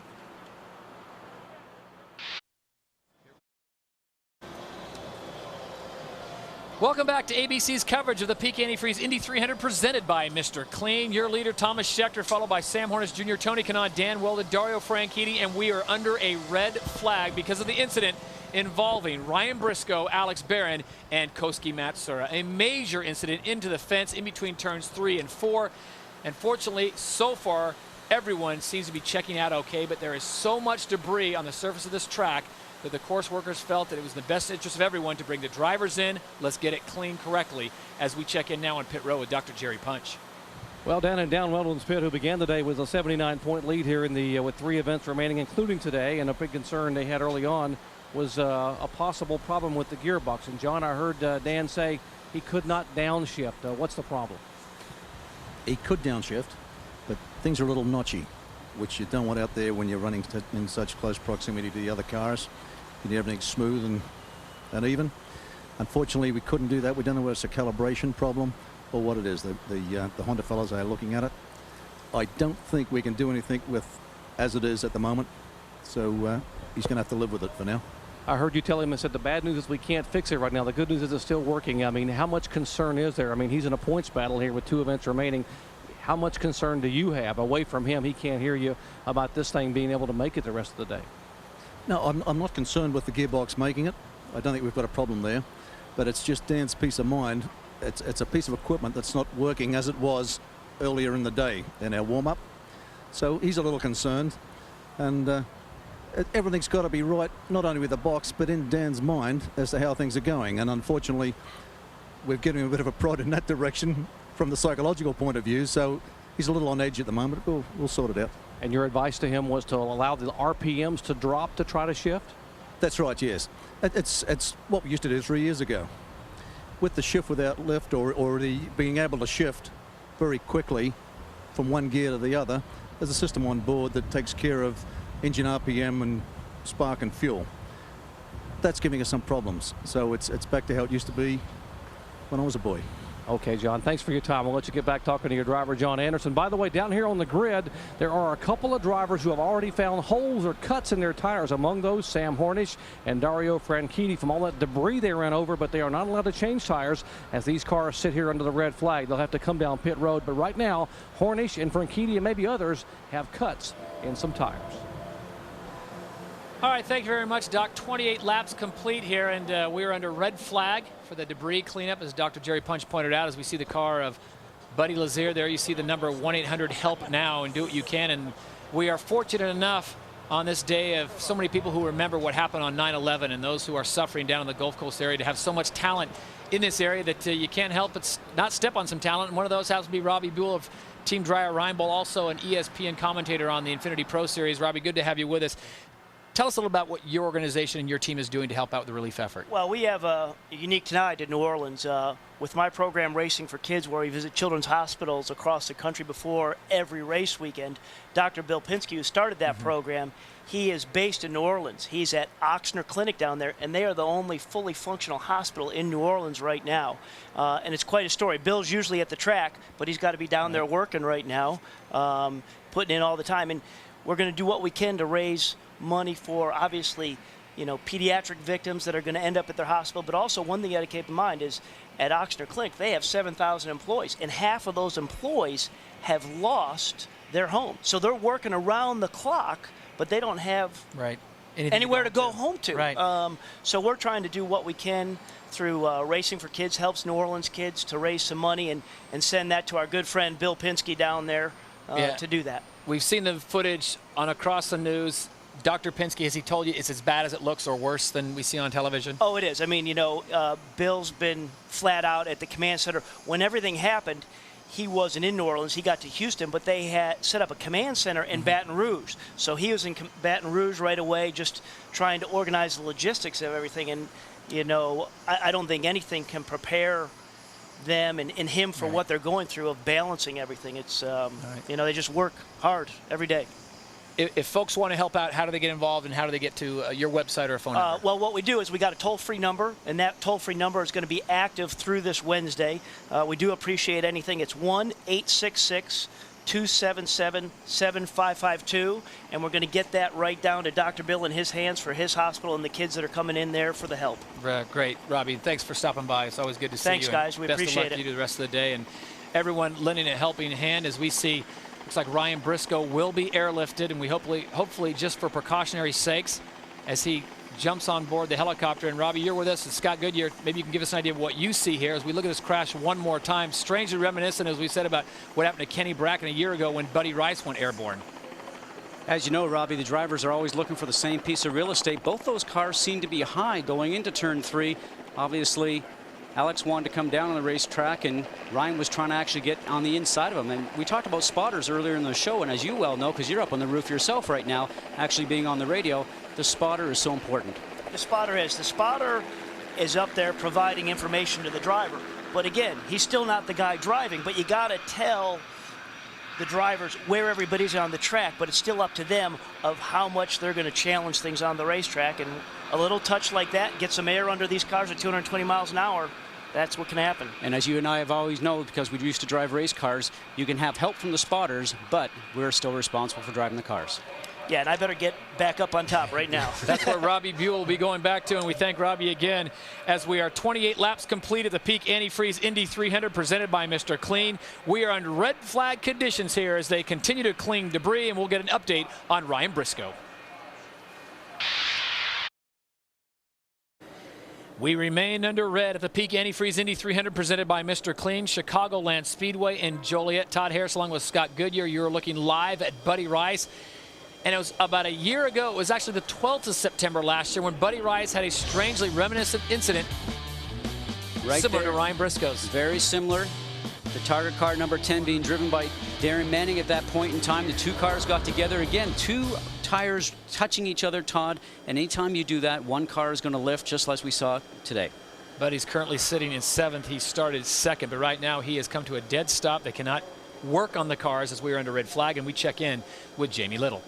Welcome back to ABC's coverage of the Peak Antifreeze Indy 300 presented by Mr. Clean. Your leader, Thomas Schechter, followed by Sam Hornish Jr., Tony Kanaan, Dan Weldon, Dario Franchitti, and we are under a red flag because of the incident involving Ryan Briscoe, Alex Barron, and Koski Matsura. A major incident into the fence in between turns 3 and 4. And fortunately, so far, everyone seems to be checking out okay, but there is so much debris on the surface of this track that the course workers felt that it was in the best interest of everyone to bring the drivers in. Let's get it cleaned correctly as we check in now on pit row with Dr. Jerry Punch. Well, down in Dan Weldon's pit, who began the day with a 79-point lead here in the with 3 events remaining, including today, and a big concern they had early on was a possible problem with the gearbox. And John, I heard Dan say he could not downshift. What's the problem? He could downshift, but things are a little notchy, which you don't want out there when you're running in such close proximity to the other cars. You need everything smooth and even. Unfortunately, we couldn't do that. We don't know whether it's a calibration problem or what it is. The Honda fellows are looking at it. I don't think we can do anything with as it is at the moment. So he's going to have to live with it for now. I heard you tell him, I said, the bad news is we can't fix it right now. The good news is it's still working. I mean, how much concern is there? I mean, he's in a points battle here with 2 events remaining. How much concern do you have away from him? He can't hear you about this thing being able to make it the rest of the day. No, I'm not concerned with the gearbox making it. I don't think we've got a problem there. But it's just Dan's peace of mind. It's a piece of equipment that's not working as it was earlier in the day in our warm-up. So he's a little concerned. And everything's got to be right, not only with the box, but in Dan's mind as to how things are going. And unfortunately, we're getting a bit of a prod in that direction from the psychological point of view. So he's a little on edge at the moment. We'll sort it out. And your advice to him was to allow the RPMs to drop to try to shift? That's right, yes. It's what we used to do 3 years ago. With the shift without lift or the being able to shift very quickly from one gear to the other, there's a system on board that takes care of engine RPM and spark and fuel. That's giving us some problems. So it's back to how it used to be when I was a boy. Okay, John, thanks for your time. We'll let you get back talking to your driver, John Anderson. By the way, down here on the grid, there are a couple of drivers who have already found holes or cuts in their tires. Among those, Sam Hornish and Dario Franchitti from all that debris they ran over, but they are not allowed to change tires as these cars sit here under the red flag. They'll have to come down pit road, but right now, Hornish and Franchitti and maybe others have cuts in some tires. All right, thank you very much, Doc. 28 laps complete here, and we're under red flag for the debris cleanup, as Dr. Jerry Punch pointed out, as we see the car of Buddy Lazier there. You see the number 1-800-HELP now, and do what you can. And we are fortunate enough on this day of so many people who remember what happened on 9/11 and those who are suffering down in the Gulf Coast area to have so much talent in this area that you can't help but not step on some talent. And one of those happens to be Robbie Buell of Team Dreyer Reinbold, also an ESPN commentator on the Infinity Pro Series. Robbie, good to have you with us. Tell us a little about what your organization and your team is doing to help out with the relief effort. Well, we have a unique tonight in New Orleans with my program Racing for Kids, where we visit children's hospitals across the country before every race weekend. Dr. Bill Pinsky, who started that program, he is based in New Orleans. He's at Ochsner Clinic down there, and they are the only fully functional hospital in New Orleans right now. And it's quite a story. Bill's usually at the track, but he's got to be down there working right now, putting in all the time. And we're going to do what we can to raise money for, obviously, you know, pediatric victims that are going to end up at their hospital. But also, one thing you got to keep in mind is at Ochsner Clinic, they have 7,000 employees, and half of those employees have lost their home. So they're working around the clock, but they don't have anywhere to go home to. Right. So we're trying to do what we can through Racing for Kids, helps New Orleans kids to raise some money and send that to our good friend Bill Pinsky down there to do that. We've seen the footage on Across the News. Dr. Pinsky, has he told you it's as bad as it looks or worse than we see on television? Oh, it is. I mean, you know, Bill's been flat out at the command center. When everything happened, he wasn't in New Orleans. He got to Houston, but they had set up a command center in Baton Rouge. So he was in Baton Rouge right away, just trying to organize the logistics of everything. And, you know, I don't think anything can prepare them and him for what they're going through of balancing everything. It's, you know, they just work hard every day. if folks want to help out, how do they get involved, and how do they get to your website or a phone number? Well, what we do is we got a toll-free number, and that toll-free number is going to be active through this Wednesday. We do appreciate anything. It's 1-866-277-7552, and we're going to get that right down to Dr. Bill in his hands for his hospital and the kids that are coming in there for the help. Great, Robbie. Thanks for stopping by. It's always good to see you. Thanks, guys. We appreciate Best of luck it. to you the rest of the day, and everyone lending a helping hand as we see. Looks like Ryan Briscoe will be airlifted, and we hopefully just for precautionary sakes, as he jumps on board the helicopter. And Robbie, you're with us, and Scott Goodyear, maybe you can give us an idea of what you see here as we look at this crash one more time. Strangely reminiscent, as we said, about what happened to Kenny Bracken a year ago when Buddy Rice went airborne. As you know, Robbie, the drivers are always looking for the same piece of real estate. Both those cars seem to be high going into turn 3. Obviously, Alex wanted to come down on the racetrack, and Ryan was trying to actually get on the inside of him. And we talked about spotters earlier in the show, and as you well know, because you're up on the roof yourself right now, actually being on the radio, the spotter is so important. The spotter is up there providing information to the driver. But again, he's still not the guy driving, but you got to tell the drivers where everybody's on the track, but it's still up to them of how much they're going to challenge things on the racetrack. And a little touch like that gets some air under these cars at 220 miles an hour. That's what can happen. And as you and I have always known, because we used to drive race cars, you can have help from the spotters, but we're still responsible for driving the cars. Yeah, and I better get back up on top right now. That's where Robbie Buell will be going back to, and we thank Robbie again as we are 28 laps complete at the Peak Antifreeze Indy 300 presented by Mr. Clean. We are under red flag conditions here as they continue to clean debris, and we'll get an update on Ryan Briscoe. We remain under red at the Peak Antifreeze Indy 300 presented by Mr. Clean, Chicagoland Speedway in Joliet. Todd Harris along with Scott Goodyear. You were looking live at Buddy Rice. And it was about a year ago, it was actually the 12th of September last year when Buddy Rice had a strangely reminiscent incident similar to Ryan Briscoe's. Very similar. The target car number 10 being driven by Darren Manning at that point in time. The two cars got together. Again, two tires touching each other, Todd. And anytime you do that, one car is going to lift, just like we saw today. Buddy's currently sitting in 7th. He started 2nd, but right now he has come to a dead stop. They cannot work on the cars as we are under red flag, and we check in with Jamie Little.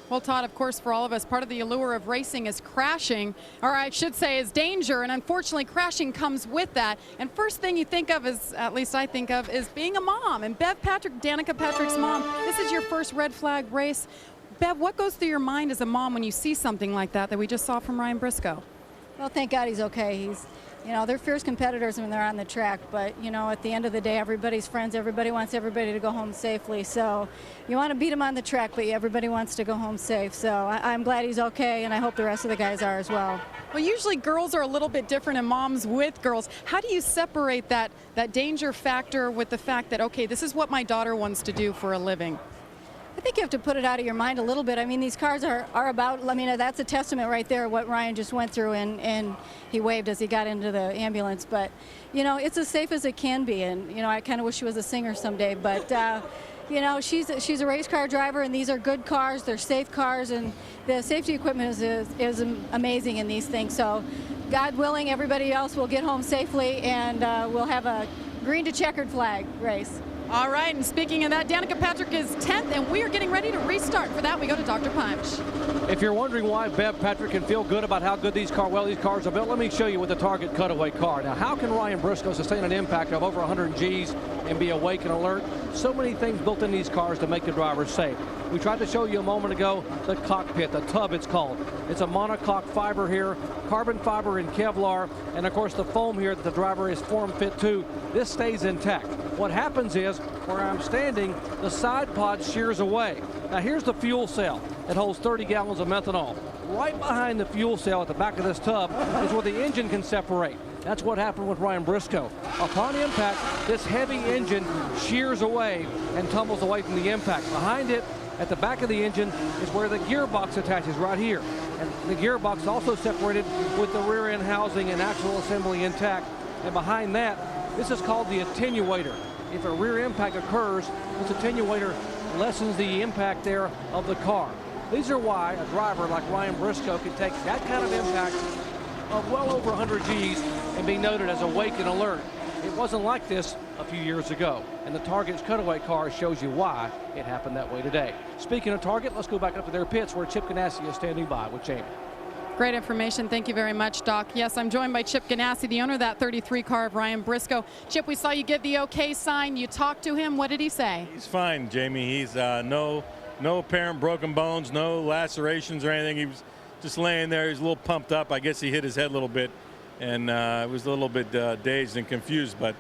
Well, Todd, of course, for all of us, part of the allure of racing is crashing, or I should say is danger, and unfortunately crashing comes with that. And first thing you think of is, at least I think of, is being a mom. And Bev Patrick, Danica Patrick's mom, this is your first red flag race. Bev, what goes through your mind as a mom when you see something like that we just saw from Ryan Briscoe? Well, thank God he's okay. He's, you know, they're fierce competitors when they're on the track, but, you know, at the end of the day, everybody's friends. Everybody wants everybody to go home safely. So you want to beat him on the track, but everybody wants to go home safe. So I'm glad he's okay, and I hope the rest of the guys are as well. Well, usually girls are a little bit different and moms with girls. How do you separate that danger factor with the fact that, okay, this is what my daughter wants to do for a living? I think you have to put it out of your mind a little bit. I mean, these cars are about, I mean, that's a testament right there, what Ryan just went through, and he waved as he got into the ambulance. But, you know, it's as safe as it can be. And, you know, I kind of wish she was a singer someday. But, you know, she's a race car driver, and these are good cars. They're safe cars, and the safety equipment is amazing in these things. So, God willing, everybody else will get home safely, and we'll have a green to checkered flag race. All right, and speaking of that, Danica Patrick is 10th, and we are getting ready to restart. For that, we go to Dr. Punch. If you're wondering why Bev Patrick can feel good about how good these cars are built, let me show you with the Target cutaway car. Now, how can Ryan Briscoe sustain an impact of over 100 Gs and be awake and alert? So many things built in these cars to make the driver safe. We tried to show you a moment ago the cockpit, the tub it's called. It's a monocoque fiber here, carbon fiber and Kevlar, and of course the foam here that the driver is form fit to. This stays intact. What happens is, where I'm standing, the side pod shears away. Now here's the fuel cell. It holds 30 gallons of methanol. Right behind the fuel cell at the back of this tub is where the engine can separate. That's what happened with Ryan Briscoe. Upon impact, this heavy engine shears away and tumbles away from the impact. Behind it, at the back of the engine, is where the gearbox attaches right here. And the gearbox also separated with the rear end housing and axle assembly intact. And behind that, this is called the attenuator. If a rear impact occurs, this attenuator lessens the impact there of the car. These are why a driver like Ryan Briscoe can take that kind of impact of well over 100 Gs and be noted as awake and alert. It wasn't like this a few years ago, and the Target's cutaway car shows you why it happened that way today. Speaking of Target, let's go back up to their pits where Chip Ganassi is standing by with Jamie. Great information. Thank you very much, Doc. Yes, I'm joined by Chip Ganassi, the owner of that 33 car of Ryan Briscoe. Chip, we saw you give the okay sign. You talked to him. What did he say? He's fine, Jamie. He's no apparent broken bones, no lacerations or anything. He was just laying there. He was a little pumped up. I guess he hit his head a little bit, and was a little bit dazed and confused. But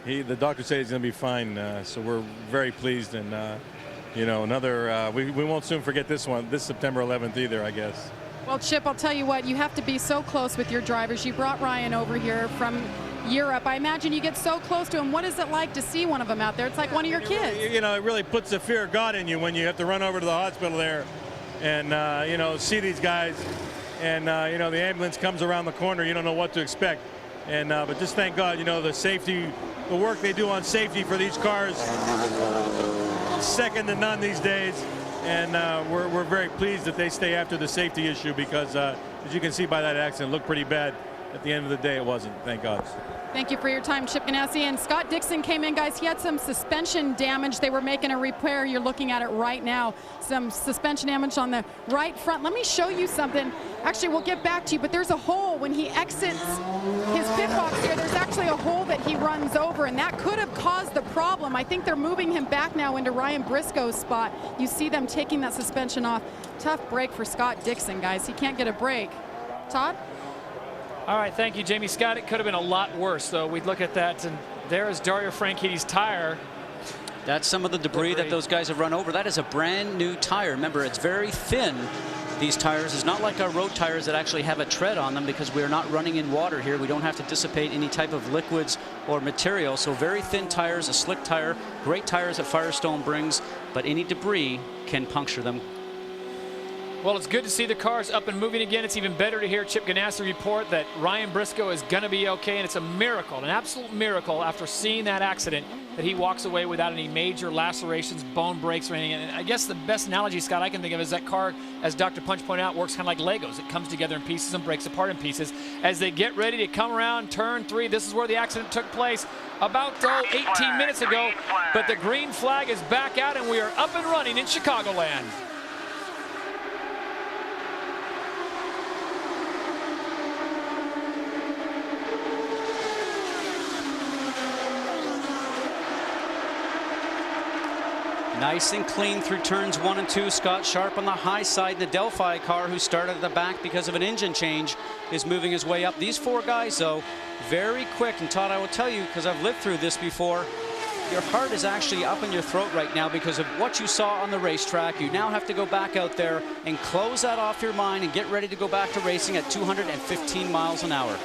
the doctor said he's going to be fine. So we're very pleased. And you know, we won't soon forget this September 11th either, I guess. Well, Chip, I'll tell you what, you have to be so close with your drivers. You brought Ryan over here from Europe. I imagine you get so close to him. What is it like to see one of them out there? It's like one of your kids. Really, you know, it really puts the fear of God in you when you have to run over to the hospital there and, you know, see these guys. And, you know, the ambulance comes around the corner. You don't know what to expect. And, but just thank God, you know, the work they do on safety for these cars, second to none these days. And we're very pleased that they stay after the safety issue because, as you can see by that accident, it looked pretty bad. At the end of the day, it wasn't. Thank God. Thank you for your time, Chip Ganassi. And Scott Dixon came in, guys. He had some suspension damage. They were making a repair. You're looking at it right now. Some suspension damage on the right front. Let me show you something. Actually, we'll get back to you, but there's a hole when he exits his pit box here. There's actually a hole that he runs over, and that could have caused the problem. I think they're moving him back now into Ryan Briscoe's spot. You see them taking that suspension off. Tough break for Scott Dixon, guys. He can't get a break. Todd? All right, thank you, Jamie Scott. It could have been a lot worse, though. We'd look at that, and there is Dario Franchitti's tire. That's some of the debris that those guys have run over. That is a brand new tire. Remember, it's very thin. These tires is not like our road tires that actually have a tread on them because we're not running in water here. We don't have to dissipate any type of liquids or material. So very thin tires, a slick tire, great tires that Firestone brings, but any debris can puncture them. Well, it's good to see the cars up and moving again. It's even better to hear Chip Ganassi report that Ryan Briscoe is going to be okay, and it's a miracle, an absolute miracle after seeing that accident that he walks away without any major lacerations, bone breaks, or anything. And I guess the best analogy, Scott, I can think of is that car, as Dr. Punch pointed out, works kind of like Legos. It comes together in pieces and breaks apart in pieces. As they get ready to come around turn 3, this is where the accident took place about 18 minutes ago. But the green flag is back out, and we are up and running in Chicagoland. Nice and clean through turns 1 and 2. Scott Sharp on the high side. The Delphi car, who started at the back because of an engine change, is moving his way up. These 4 guys, though, very quick. And Todd, I will tell you, because I've lived through this before, your heart is actually up in your throat right now because of what you saw on the racetrack. You now have to go back out there and close that off your mind and get ready to go back to racing at 215 miles an hour.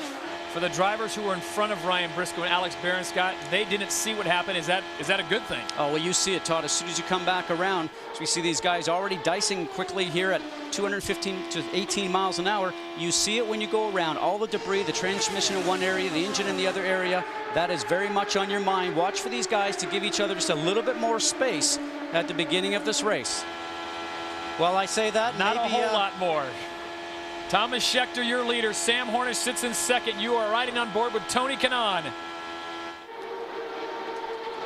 For the drivers who were in front of Ryan Briscoe and Alex Barron, Scott, they didn't see what happened. Is that a good thing? Oh, well, you see it, Todd. As soon as you come back around, so we see these guys already dicing quickly here at 215 to 18 miles an hour. You see it when you go around. All the debris, the transmission in one area, the engine in the other area, that is very much on your mind. Watch for these guys to give each other just a little bit more space at the beginning of this race. Well, I say that. Not maybe, a whole lot more. Thomas Schechter, your leader. Sam Hornish sits in second. You are riding on board with Tony Kanaan.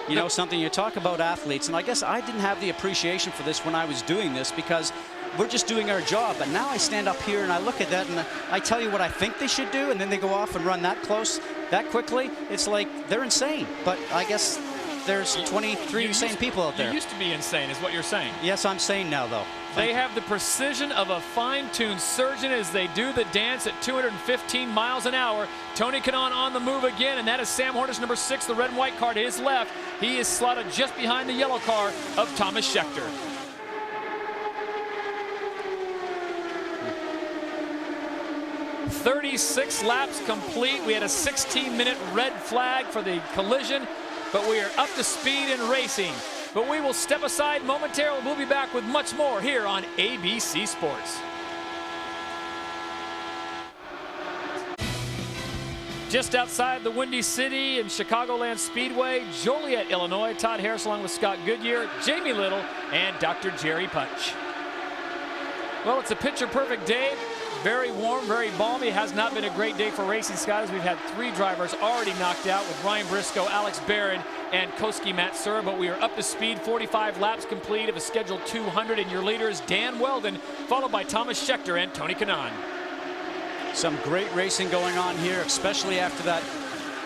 You know something, you talk about athletes, and I guess I didn't have the appreciation for this when I was doing this because we're just doing our job. But now I stand up here and I look at that and I tell you what I think they should do, and then they go off and run that close, that quickly. It's like they're insane. But I guess there's 23 insane people out there. You used to be insane, is what you're saying. Yes, I'm sane now, though. They have the precision of a fine-tuned surgeon as they do the dance at 215 miles an hour. Tony Kanaan on the move again, and that is Sam Hornish, number 6, the red and white car to his left. He is slotted just behind the yellow car of Thomas Schechter. "36 laps complete." We had a 16-minute red flag for the collision, but we are up to speed in racing. But we will step aside momentarily. We'll be back with much more here on ABC Sports. Just outside the Windy City in Chicagoland Speedway, Joliet, Illinois. Todd Harris along with Scott Goodyear, Jamie Little, and Dr. Jerry Punch. Well, it's a picture-perfect day. Very warm, very balmy. Has not been a great day for racing, Scott, as we've had 3 drivers already knocked out with Ryan Briscoe, Alex Barron, and Koski Matsura, but we are up to speed. 45 laps complete of a scheduled 200, and your leader is Dan Weldon, followed by Thomas Schechter and Tony Kanaan. Some great racing going on here, especially after that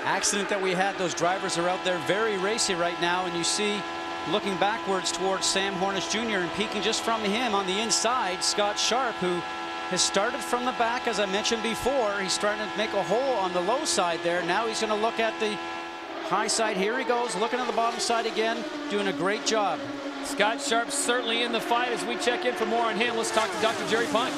accident that we had. Those drivers are out there very racy right now, and you see, looking backwards towards Sam Hornish Jr. and peeking just from him on the inside, Scott Sharp, who has started from the back, as I mentioned before. He's starting to make a hole on the low side there. Now he's going to look at the high side. Here he goes, looking at the bottom side again, doing a great job. Scott Sharp certainly in the fight. As we check in for more on him, let's talk to Dr. Jerry Punch.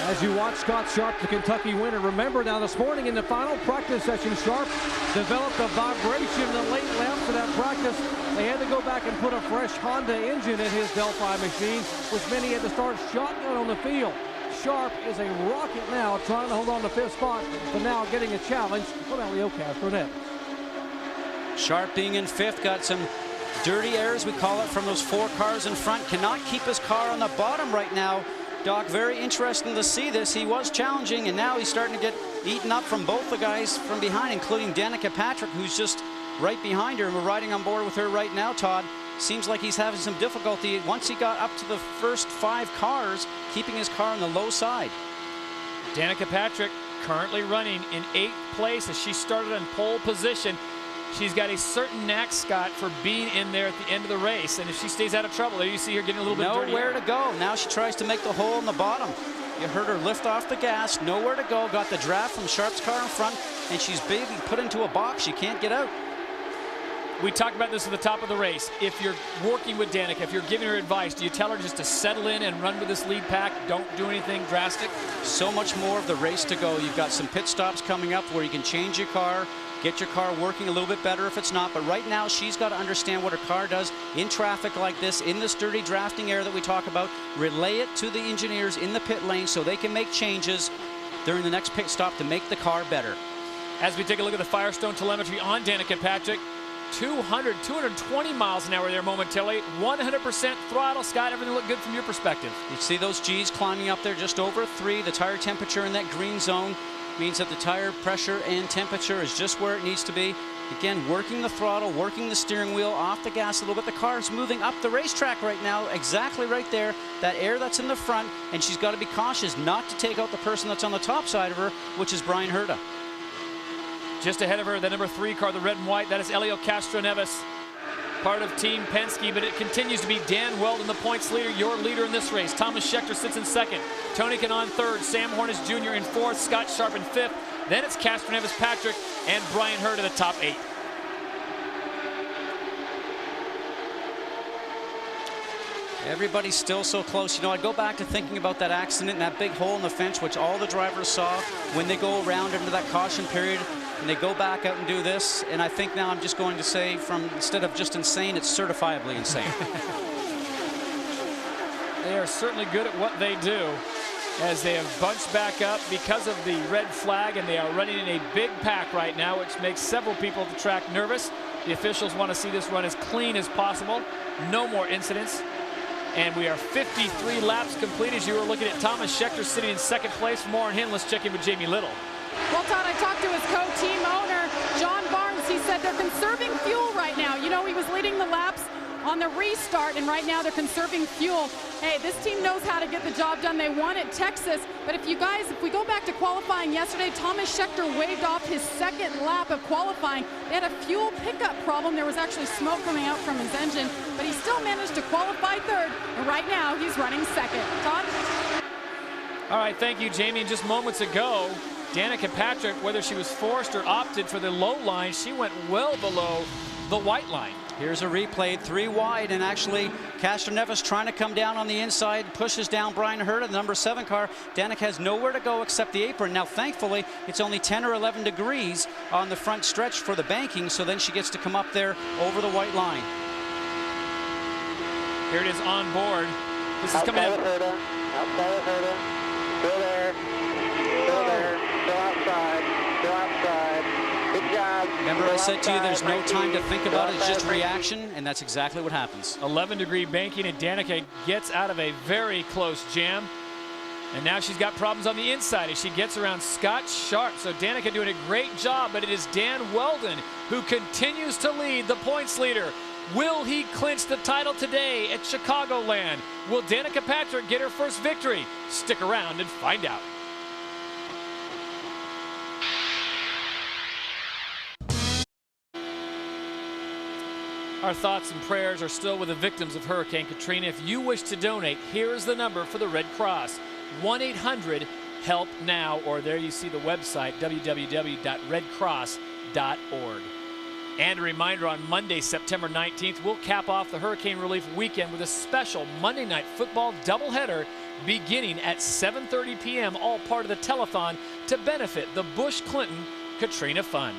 As you watch Scott Sharp, the Kentucky winner, remember now this morning in the final practice session, Sharp developed a vibration in the late laps of that practice. They had to go back and put a fresh Honda engine in his Delphi machine, which meant he had to start shotgun on the field. Sharp is a rocket now, trying to hold on to 5th spot, but now getting a challenge from Elio Castroneves. Sharp being in 5th, got some dirty airs, we call it, from those 4 cars in front. Cannot keep his car on the bottom right now. Doc, very interesting to see this. He was challenging, and now he's starting to get eaten up from both the guys from behind, including Danica Patrick, who's just right behind her, and we're riding on board with her right now, Todd. Seems like he's having some difficulty once he got up to the first 5 cars, keeping his car on the low side. Danica Patrick currently running in 8th place as she started in pole position. She's got a certain knack, Scott, for being in there at the end of the race. And if she stays out of trouble, there you see her getting a little bit dirty. Nowhere to go. Now she tries to make the hole in the bottom. You heard her lift off the gas. Nowhere to go. Got the draft from Sharp's car in front, and she's being put into a box. She can't get out. We talked about this at the top of the race. If you're working with Danica, if you're giving her advice, do you tell her just to settle in and run with this lead pack? Don't do anything drastic? So much more of the race to go. You've got some pit stops coming up where you can change your car, get your car working a little bit better if it's not. But right now, she's got to understand what her car does in traffic like this, in this dirty drafting air that we talk about. Relay it to the engineers in the pit lane so they can make changes during the next pit stop to make the car better. As we take a look at the Firestone telemetry on Danica Patrick, 220 miles an hour there momentarily, 100% throttle. Scott, everything looked good from your perspective. You see those G's climbing up there just over 3. The tire temperature in that green zone means that the tire pressure and temperature is just where it needs to be. Again, working the throttle, working the steering wheel, off the gas a little bit. The car is moving up the racetrack right now, exactly right there. That air that's in the front, and she's got to be cautious not to take out the person that's on the top side of her, which is Brian Herta. Just ahead of her, the number 3 car, the red and white, that is Elio Castroneves, part of Team Penske, but it continues to be Dan Weldon, the points leader, your leader in this race. Thomas Schechter sits in 2nd, Tony Kanaan 3rd, Sam Hornish Jr. in 4th, Scott Sharp in 5th. Then it's Castroneves, Patrick, and Brian Herta, the top 8. Everybody's still so close. You know, I go back to thinking about that accident and that big hole in the fence, which all the drivers saw when they go around into that caution period, and they go back out and do this. And I think now I'm just going to say, from instead of just insane, it's certifiably insane. They are certainly good at what they do, as they have bunched back up because of the red flag, and they are running in a big pack right now, which makes several people at the track nervous. The officials want to see this run as clean as possible. No more incidents. And we are 53 laps complete as you were looking at Thomas Schechter sitting in 2nd place. For more on him, let's check in with Jamie Little. Well, Todd, I talked to his co-team owner, John Barnes. He said they're conserving fuel right now. You know, he was leading the laps on the restart, and right now they're conserving fuel. Hey, this team knows how to get the job done. They won at Texas, but if we go back to qualifying yesterday, Thomas Schechter waved off his 2nd lap of qualifying. They had a fuel pickup problem. There was actually smoke coming out from his engine, but he still managed to qualify 3rd, and right now he's running 2nd. Todd? All right, thank you, Jamie. And just moments ago, Danica Patrick, whether she was forced or opted for the low line, she went well below the white line. Here's a replay, 3 wide, and actually Castroneves trying to come down on the inside, pushes down Brian Herta, the number 7 car. Danica has nowhere to go except the apron. Now, thankfully, it's only 10 or 11 degrees on the front stretch for the banking, so then she gets to come up there over the white line. Here it is on board. This is coming up. Outside of Herta, still there, still there, still outside, still outside. Good job. Remember I said to you there's no time to think about it, it's just reaction, and that's exactly what happens. 11-degree banking, and Danica gets out of a very close jam. And now she's got problems on the inside as she gets around Scott Sharp. So Danica doing a great job, but it is Dan Weldon who continues to lead the points leader. Will he clinch the title today at Chicagoland? Will Danica Patrick get her first victory? Stick around and find out. Our thoughts and prayers are still with the victims of Hurricane Katrina. If you wish to donate, here is the number for the Red Cross. 1-800-HELP-NOW, or there you see the website, www.redcross.org. And a reminder, on Monday, September 19th, we'll cap off the Hurricane Relief Weekend with a special Monday Night Football doubleheader beginning at 7:30 p.m., all part of the telethon to benefit the Bush-Clinton Katrina Fund.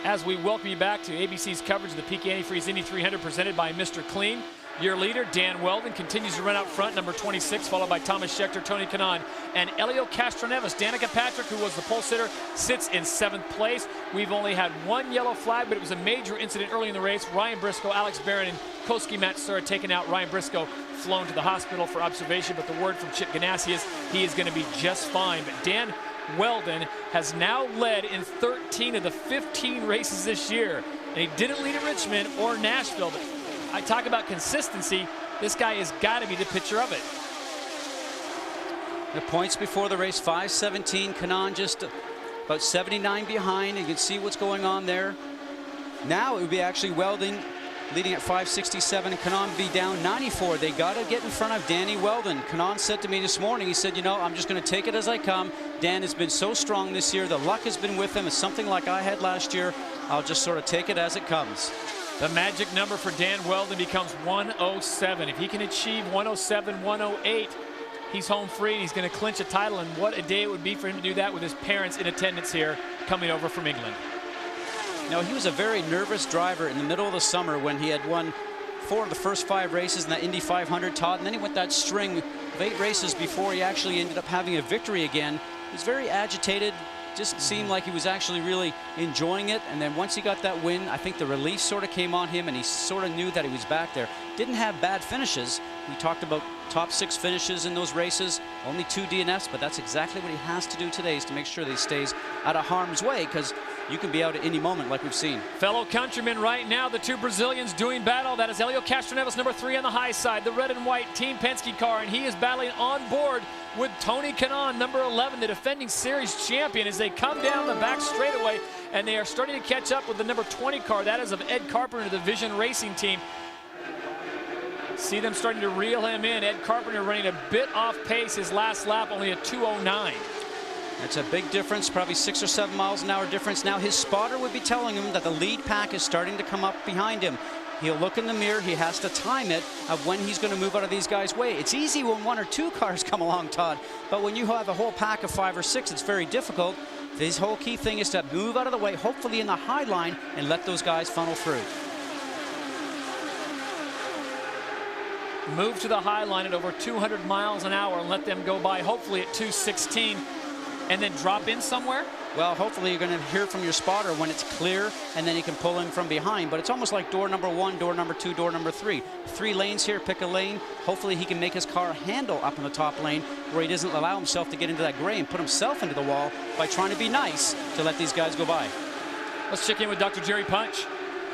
As we welcome you back to ABC's coverage of the Peak Antifreeze Indy 300 presented by Mr. Clean. Your leader, Dan Weldon, continues to run out front, number 26, followed by Thomas Schechter, Tony Kanaan, and Elio Castroneves. Danica Patrick, who was the pole sitter, sits in 7th place. We've only had one yellow flag, but it was a major incident early in the race. Ryan Briscoe, Alex Barron, and Koski Matsura taken out. Ryan Briscoe flown to the hospital for observation, but the word from Chip Ganassi is he is going to be just fine. But Dan Weldon has now led in 13 of the 15 races this year, and he didn't lead at Richmond or Nashville. But I talk about consistency. This guy has got to be the picture of it. The points before the race, 5:17. Kanaan just about 79 behind. You can see what's going on there. Now it would be actually Weldon leading at 5:67. Kanaan be down 94. They got to get in front of Danny Weldon. Kanaan said to me this morning, he said, you know, I'm just going to take it as I come. Dan has been so strong this year. The luck has been with him. It's something like I had last year. I'll just sort of take it as it comes. The magic number for Dan Weldon becomes 107. If he can achieve 107, 108, he's home free and he's going to clinch a title. And what a day it would be for him to do that with his parents in attendance here coming over from England. Now, he was a very nervous driver in the middle of the summer when he had won 4 of the first 5 races in that Indy 500, Todd, and then he went that string of 8 races before he actually ended up having a victory again. He was very agitated. Just seemed like he was actually really enjoying it. And then once he got that win, I think the relief sort of came on him and he sort of knew that he was back there. Didn't have bad finishes. We talked about top 6 finishes in those races, only 2 DNFs, but that's exactly what he has to do today, is to make sure that he stays out of harm's way, because you can be out at any moment like we've seen. Fellow countrymen right now, the 2 Brazilians doing battle. That is Elio Castroneves, number 3 on the high side, the red and white Team Penske car, and he is battling on board with Tony Kanaan, number 11, the defending series champion, as they come down the back straightaway, and they are starting to catch up with the number 20 car. That is of Ed Carpenter, the Vision Racing team. See them starting to reel him in. Ed Carpenter running a bit off pace his last lap, only a 2:09. It's a big difference, probably 6 or 7 miles an hour difference. Now his spotter would be telling him that the lead pack is starting to come up behind him. He'll look in the mirror. He has to time it of when he's going to move out of these guys' way. It's easy when 1 or 2 cars come along, Todd, but when you have a whole pack of 5 or 6, it's very difficult. His whole key thing is to move out of the way, hopefully in the high line, and let those guys funnel through. Move to the high line at over 200 miles an hour and let them go by, hopefully at 216, and then drop in somewhere? Well, hopefully you're going to hear from your spotter when it's clear, and then he can pull in from behind. But it's almost like door number 1, door number 2, door number 3. 3 lanes here, pick a lane. Hopefully he can make his car handle up in the top lane where he doesn't allow himself to get into that gray and put himself into the wall by trying to be nice to let these guys go by. Let's check in with Dr. Jerry Punch.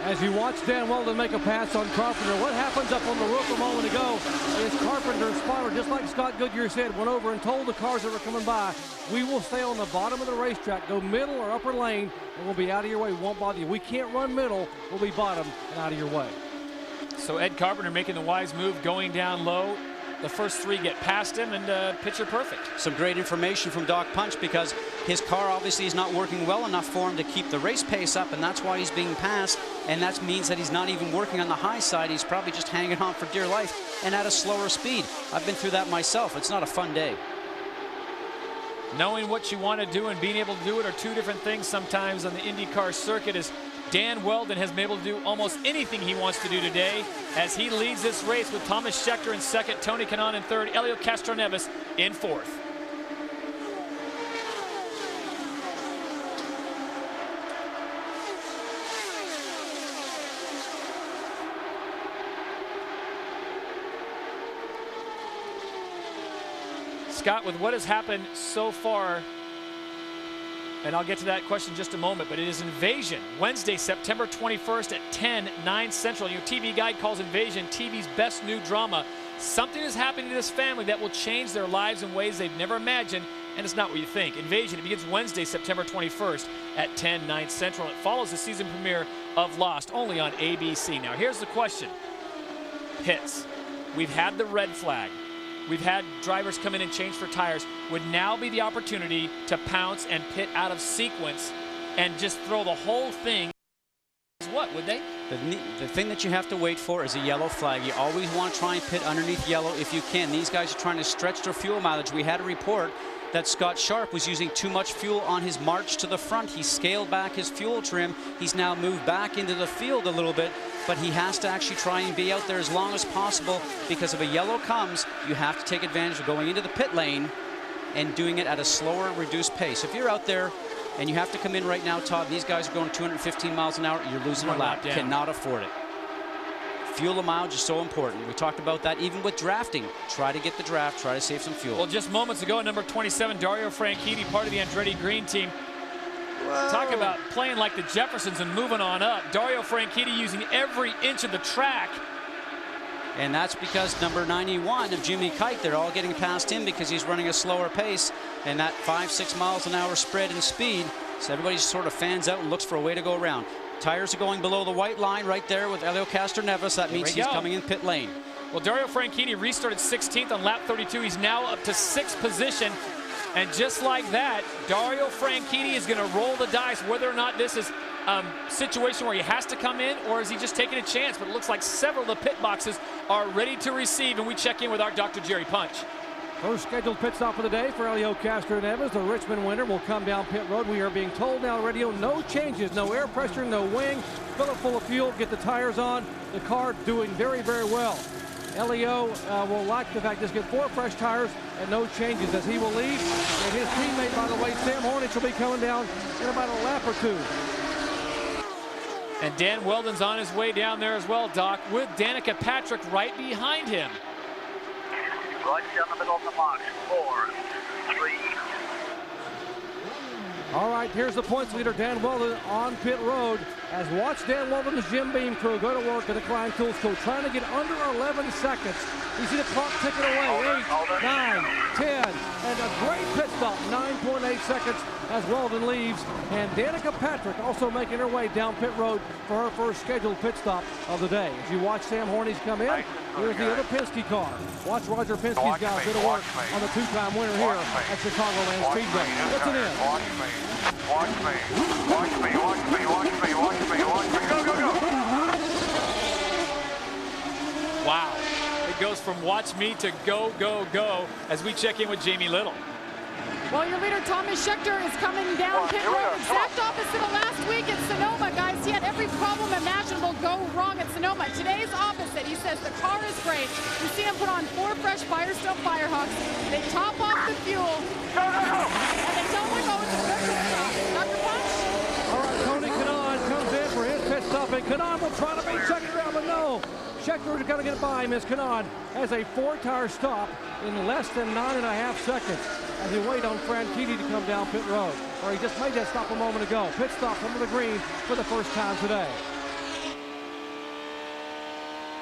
As you watch Dan Weldon make a pass on Carpenter, what happens up on the roof a moment ago is Carpenter's spotter, just like Scott Goodyear said, went over and told the cars that were coming by, we will stay on the bottom of the racetrack, go middle or upper lane, and we'll be out of your way, we won't bother you. We can't run middle, we'll be bottom and out of your way. So Ed Carpenter making the wise move, going down low. The first 3 get past him, and picture perfect. Some great information from Doc Punch, because his car obviously is not working well enough for him to keep the race pace up, and that's why he's being passed, and that means that he's not even working on the high side. He's probably just hanging on for dear life and at a slower speed. I've been through that myself. It's not a fun day. Knowing what you want to do and being able to do it are 2 different things sometimes on the IndyCar circuit. As Dan Weldon has been able to do almost anything he wants to do today, as he leads this race with Thomas Schechter in 2nd, Tony Kanaan in 3rd, Elio Castroneves in 4th. Scott, with what has happened so far, and I'll get to that question in just a moment, but it is Invasion, Wednesday, September 21st at 10, 9 Central. Your TV Guide calls Invasion TV's best new drama. Something is happening to this family that will change their lives in ways they've never imagined, and it's not what you think. Invasion, it begins Wednesday, September 21st at 10, 9 Central. It follows the season premiere of Lost, only on ABC. Now, here's the question. Pits. We've had the red flag. We've had drivers come in and change for tires. Would now be the opportunity to pounce and pit out of sequence and just throw the whole thing. What would they? The thing that you have to wait for is a yellow flag. You always want to try and pit underneath yellow if you can. These guys are trying to stretch their fuel mileage. We had a report that Scott Sharp was using too much fuel on his march to the front. He scaled back his fuel trim. He's now moved back into the field a little bit, but he has to actually try and be out there as long as possible, because if a yellow comes, you have to take advantage of going into the pit lane and doing it at a slower, reduced pace. If you're out there and you have to come in right now, Todd, these guys are going 215 miles an hour, you're losing a lap. Cannot afford it. Fuel mileage is so important. We talked about that even with drafting. Try to get the draft, try to save some fuel. Well, just moments ago, number 27, Dario Franchitti, part of the Andretti Green team. Whoa. Talk about playing like the Jeffersons and moving on up. Dario Franchitti using every inch of the track. And that's because number 91 of Jimmy Kite, they're all getting past him because he's running a slower pace. And that 5-6 miles an hour spread in speed, so everybody sort of fans out and looks for a way to go around. Tires are going below the white line right there with Elio Castroneves. That means he's coming in pit lane. Well, Dario Franchitti restarted 16th on lap 32. He's now up to 6th position. And just like that, Dario Franchitti is going to roll the dice whether or not this is a situation where he has to come in, or is he just taking a chance. But it looks like several of the pit boxes are ready to receive, and we check in with our Dr. Jerry Punch. First scheduled pit stop of the day for Elio Castroneves. The Richmond winner will come down pit road. We are being told now, radio, no changes, no air pressure, no wing. Fill it full of fuel, get the tires on. The car doing very, very well. Elio will like the fact just get 4 fresh tires and no changes as he will leave. And his teammate, by the way, Sam Hornich, will be coming down in about a lap or 2. And Dan Weldon's on his way down there as well, Doc, with Danica Patrick right behind him. Right down the middle of the box. 4, 3. All right, here's the points leader, Dan Weldon, on pit road. As watch Dan Weldon's Jim Beam crew go to work in the Klein Tools Co. trying to get under 11 seconds. You see the clock ticking away. 8, 9, 10, and a great pit stop. 9.8 seconds as Weldon leaves. And Danica Patrick also making her way down pit road for her first scheduled pit stop of the day. As you watch Sam Hornich come in, here's the other Penske car. Watch Roger Penske's guys go to work on the 2-time winner here at Chicagoland Speedway. Listen in. Watch me. Watch me. Watch me. Watch me. Watch me. Watch me. Watch me. Go, go, go. Wow. It goes from watch me to go, go, go as we check in with Jamie Little. Well, your leader, Thomas Schechter, is coming down pit road. Exact opposite of last week at Sonoma, guys. He had every problem imaginable go wrong at Sonoma. Today's opposite. He says the car is great. You see him put on 4 fresh Firestone Firehawks. They top off the fuel. And they tell him, oh, it's a good pit stop. Dr. Punch? All right, Tony Kanaan comes in for his pit stop, and Kanaan will try to beat Schechter out, but no. Schechter is going to get by. Miss Kanaan has a 4-tire stop in less than 9.5 seconds as he wait on Franchitti to come down pit road. Or he just made that stop a moment ago. Pit stop under the green for the first time today.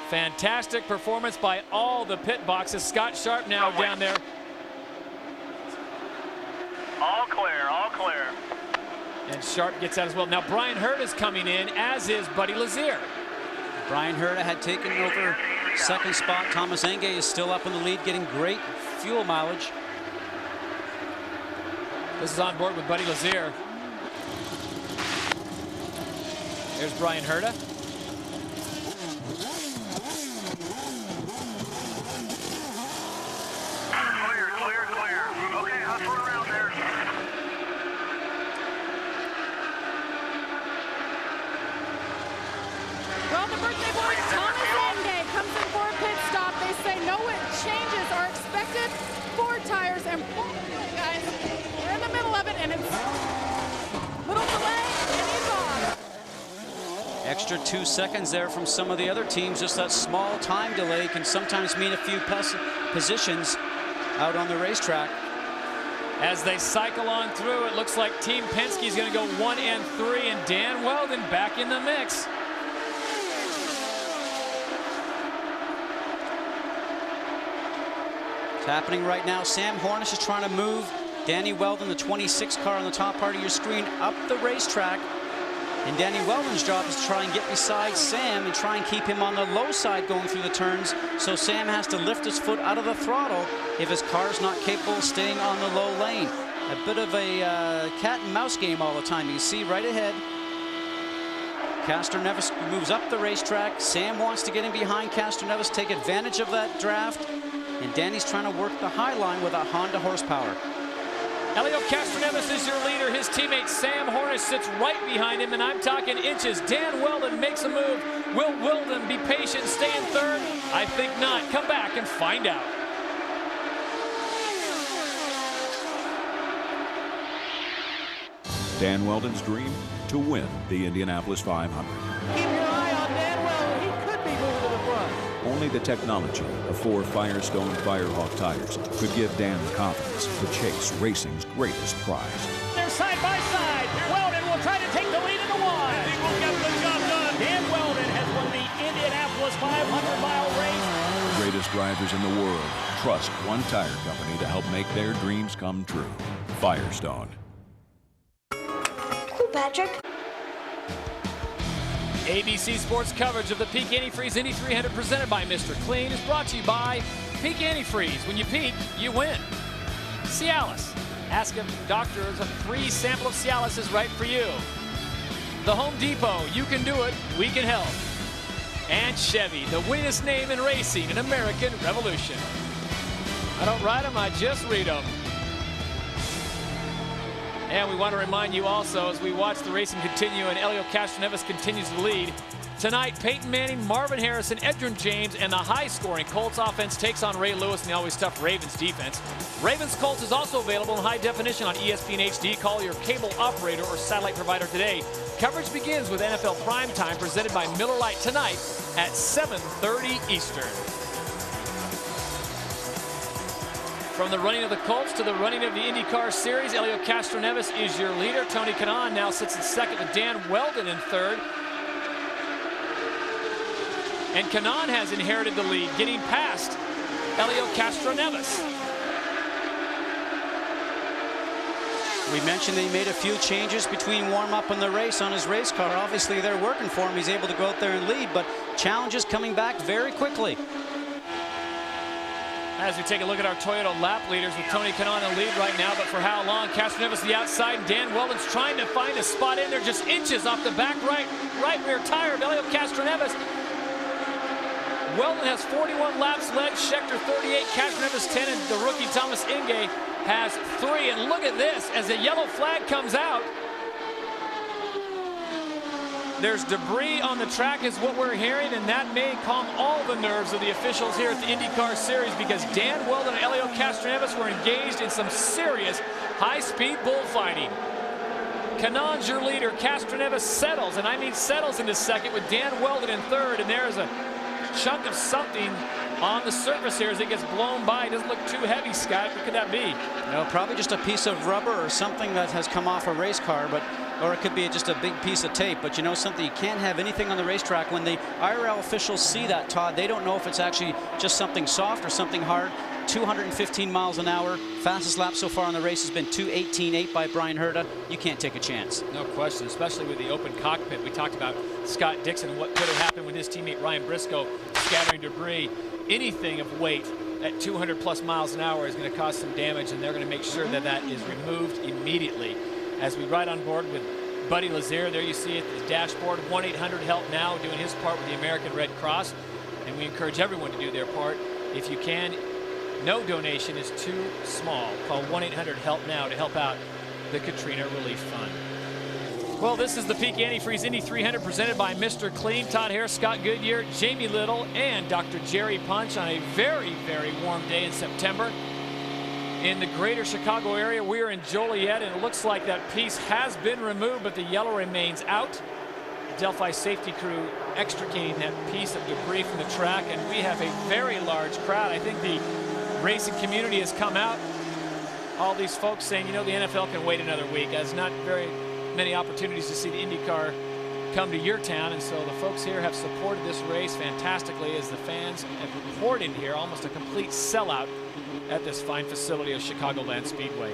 Fantastic performance by all the pit boxes. Scott Sharp now down there. All clear, all clear. And Sharp gets out as well. Now Brian Hurd is coming in, as is Buddy Lazier. Brian Herta had taken over second spot. Thomas Enge is still up in the lead, getting great fuel mileage. This is on board with Buddy Lazier. There's Brian Herta. Clear, clear, clear. Okay, hustle around there. Well, the birthday boy, Thomas Enge, comes in for a pit stop. They say no changes are expected. 4 tires and 4 fuel, guys. We're in the middle of it, and it's a little delay, and he's on. Extra 2 seconds there from some of the other teams. Just that small time delay can sometimes mean a few positions. out on the racetrack. As they cycle on through, it looks like Team Penske is going to go 1 and 3, and Dan Weldon back in the mix. It's happening right now. Sam Hornish is trying to move Danny Weldon, the 26 car on the top part of your screen, up the racetrack. And Danny Weldon's job is to try and get beside Sam and try and keep him on the low side going through the turns. So Sam has to lift his foot out of the throttle if his car's not capable of staying on the low lane. A bit of a cat and mouse game all the time. You can see right ahead. Castroneves moves up the racetrack. Sam wants to get in behind Castroneves, take advantage of that draft. And Danny's trying to work the high line with a Honda horsepower. Elio Castroneves is your leader. His teammate Sam Hornish sits right behind him, and I'm talking inches. Dan Weldon makes a move. Will Weldon be patient, stay in third? I think not. Come back and find out. Dan Weldon's dream to win the Indianapolis 500. Keep your eye on Dan Weldon. He could be moving to the front. Only the technology of 4 Firestone Firehawk tires could give Dan the confidence to chase racing's greatest prize. They're side by side. Weldon will try to take the lead in the one. He will get the job done. Dan Weldon has won the Indianapolis 500-mile race. The greatest drivers in the world trust one tire company to help make their dreams come true. Firestone. Patrick. ABC Sports coverage of the Peak Antifreeze Indy 300 presented by Mr. Clean is brought to you by Peak Antifreeze. When you peak, you win. Cialis. Ask a doctor if a free sample of Cialis is right for you. The Home Depot. You can do it. We can help. And Chevy, the winningest name in racing, an American revolution. I don't ride them, I just read them. And we want to remind you also, as we watch the racing continue and Elio Castroneves continues to lead, tonight Peyton Manning, Marvin Harrison, Edgerrin James, and the high-scoring Colts offense takes on Ray Lewis and the always tough Ravens defense. Ravens Colts is also available in high definition on ESPN HD. Call your cable operator or satellite provider today. Coverage begins with NFL Primetime presented by Miller Lite tonight at 7:30 Eastern. From the running of the Colts to the running of the IndyCar Series, Elio Castroneves is your leader. Tony Kanaan now sits in second with Dan Weldon in third. And Kanaan has inherited the lead, getting past Elio Castroneves. We mentioned that he made a few changes between warm-up and the race on his race car. Obviously, they're working for him. He's able to go out there and lead, but challenges coming back very quickly. As we take a look at our Toyota lap leaders with Tony Kanaan in the lead right now, but for how long? Castroneves the outside, and Dan Weldon's trying to find a spot in there, just inches off the back right rear tire of Elio Castroneves. Weldon has 41 laps led, Schechter 38, Castroneves 10, and the rookie Thomas Inge has 3. And look at this, as the yellow flag comes out, there's debris on the track is what we're hearing, and that may calm all the nerves of the officials here at the IndyCar Series, because Dan Weldon and Elio Castroneves were engaged in some serious high-speed bullfighting. Kanaan's your leader. Castroneves settles, and I mean settles into second with Dan Weldon in third, and there's a chunk of something on the surface here as it gets blown by. It doesn't look too heavy, Scott. What could that be? No, probably just a piece of rubber or something that has come off a race car, or it could be just a big piece of tape. But you know something, you can't have anything on the racetrack. When the IRL officials see that, Todd, they don't know if it's actually just something soft or something hard. 215 miles an hour. Fastest lap so far in the race has been 2:18.8 by Brian Herta. You can't take a chance. No question, especially with the open cockpit. We talked about Scott Dixon and what could have happened with his teammate Ryan Briscoe scattering debris. Anything of weight at 200 plus miles an hour is going to cause some damage, and they're going to make sure that that is removed immediately. As we ride on board with Buddy Lazier, there you see it, the dashboard, 1-800-HELP-NOW, doing his part with the American Red Cross. And we encourage everyone to do their part. If you can, no donation is too small. Call 1-800-HELP-NOW to help out the Katrina Relief Fund. Well, this is the Peak Antifreeze Indy 300 presented by Mr. Clean. Todd Harris, Scott Goodyear, Jamie Little, and Dr. Jerry Punch on a very, very warm day in September. In the greater Chicago area, we're in Joliet, and it looks like that piece has been removed, but the yellow remains out. The Delphi safety crew extricating that piece of debris from the track, and we have a very large crowd. I think the racing community has come out. All these folks saying, you know, the NFL can wait another week. There's not very many opportunities to see the IndyCar come to your town, and so the folks here have supported this race fantastically as the fans have reported here almost a complete sellout at this fine facility of Chicagoland Speedway.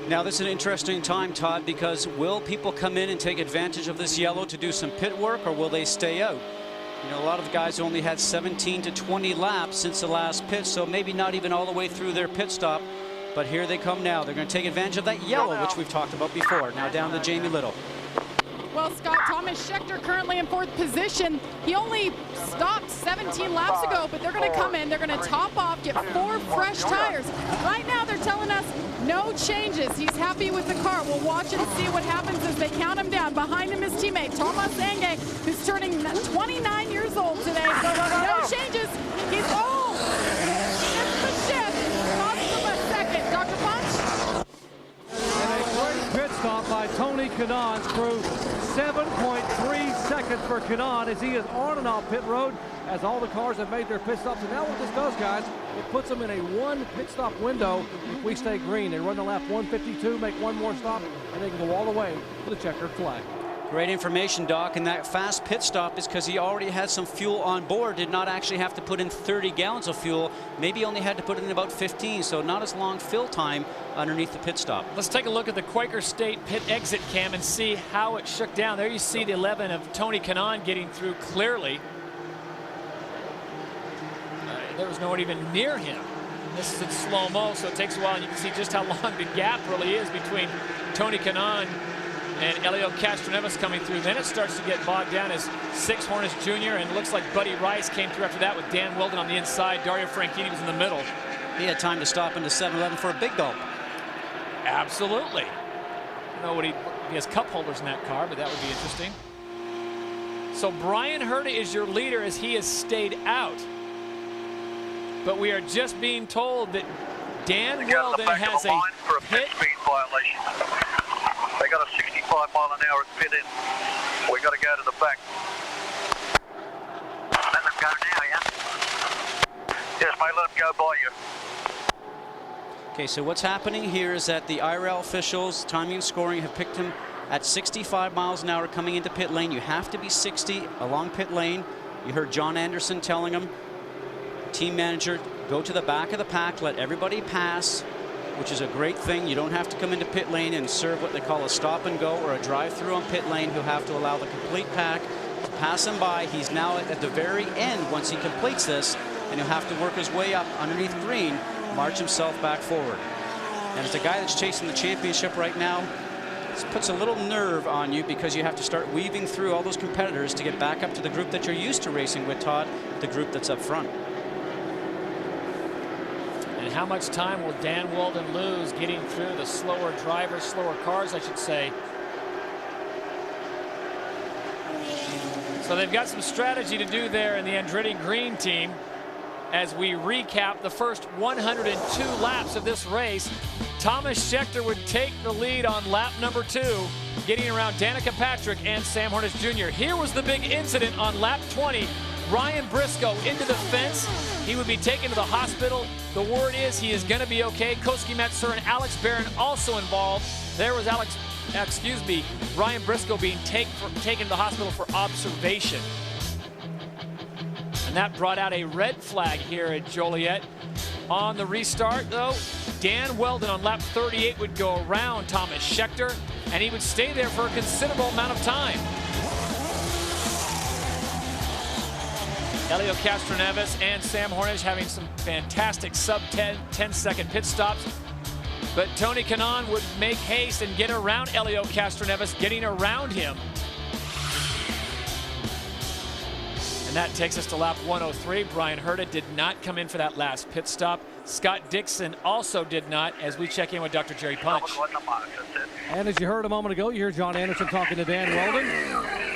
Now this is an interesting time, Todd, because will people come in and take advantage of this yellow to do some pit work, or will they stay out? You know, a lot of the guys only had 17 to 20 laps since the last pit, so maybe not even all the way through their pit stop. But here they come now. They're going to take advantage of that yellow, which we've talked about before. Now down to Jamie Little. Well, Scott, Thomas Scheckter currently in 4th position. He only stopped 17 laps ago, but they're going to come in. They're going to top off, get 4 fresh tires. Right now, they're telling us no changes. He's happy with the car. We'll watch and see what happens as they count him down. Behind him, his teammate, Thomas Enge, who's turning 29 years old today. No changes. He's old. It's the shift. Cost him a second. Dr. Punch? And a great pit stop by Tony Kanaan's crew. 7.3 seconds for Kanaan as he is on and off pit road as all the cars have made their pit stops. And now what this does, guys, it puts them in a 1 pit stop window if we stay green. They run the lap 152, make 1 more stop, and they can go all the way to the checkered flag. Great information, Doc, and that fast pit stop is because he already had some fuel on board, did not actually have to put in 30 gallons of fuel, maybe only had to put in about 15, so not as long fill time underneath the pit stop. Let's take a look at the Quaker State pit exit cam and see how it shook down. There you see the 11 of Tony Kanaan getting through clearly. There was no one even near him. This is in slow-mo, so it takes a while, and you can see just how long the gap really is between Tony Kanaan and Elio Castroneves coming through. Then it starts to get bogged down as Six Hornish Jr. and it looks like Buddy Rice came through after that with Dan Weldon on the inside. Dario Franchitti was in the middle. He had time to stop into 7-Eleven for a big gulp. Absolutely. I don't know what he has cup holders in that car, but that would be interesting. So Brian Herta is your leader as he has stayed out. But we are just being told that Dan Weldon has a pit speed violation. They got a 65 mile an hour pit in. We got to go to the back. Let them go now, yeah? Yes, mate, let them go by you. Okay, so what's happening here is that the IRL officials, timing and scoring, have picked him at 65 miles an hour coming into pit lane. You have to be 60 along pit lane. You heard John Anderson telling him, team manager, go to the back of the pack, let everybody pass, which is a great thing. You don't have to come into pit lane and serve what they call a stop and go or a drive through on pit lane, who have to allow the complete pack to pass him by. He's now at the very end once he completes this, and he'll have to work his way up underneath green, march himself back forward. And as a guy that's chasing the championship right now, this puts a little nerve on you because you have to start weaving through all those competitors to get back up to the group that you're used to racing with, Todd, the group that's up front. And how much time will Dan Weldon lose getting through the slower drivers, slower cars, I should say. So they've got some strategy to do there in the Andretti Green team as we recap the first 102 laps of this race. Thomas Scheckter would take the lead on lap number 2, getting around Danica Patrick and Sam Hornish Jr. Here was the big incident on lap 20. Ryan Briscoe into the fence. He would be taken to the hospital. The word is he is going to be okay. Koski Metzer and Alex Barron also involved. There was Ryan Briscoe being taken to the hospital for observation. And that brought out a red flag here at Joliet. On the restart, though, Dan Weldon on lap 38 would go around Thomas Scheckter, and he would stay there for a considerable amount of time. Elio Castroneves and Sam Hornish having some fantastic sub-10-second pit stops. But Tony Kanaan would make haste and get around Elio Castroneves, getting around him. And that takes us to lap 103. Brian Herta did not come in for that last pit stop. Scott Dixon also did not, as we check in with Dr. Jerry Punch. And as you heard a moment ago, you hear John Anderson talking to Dan Weldon.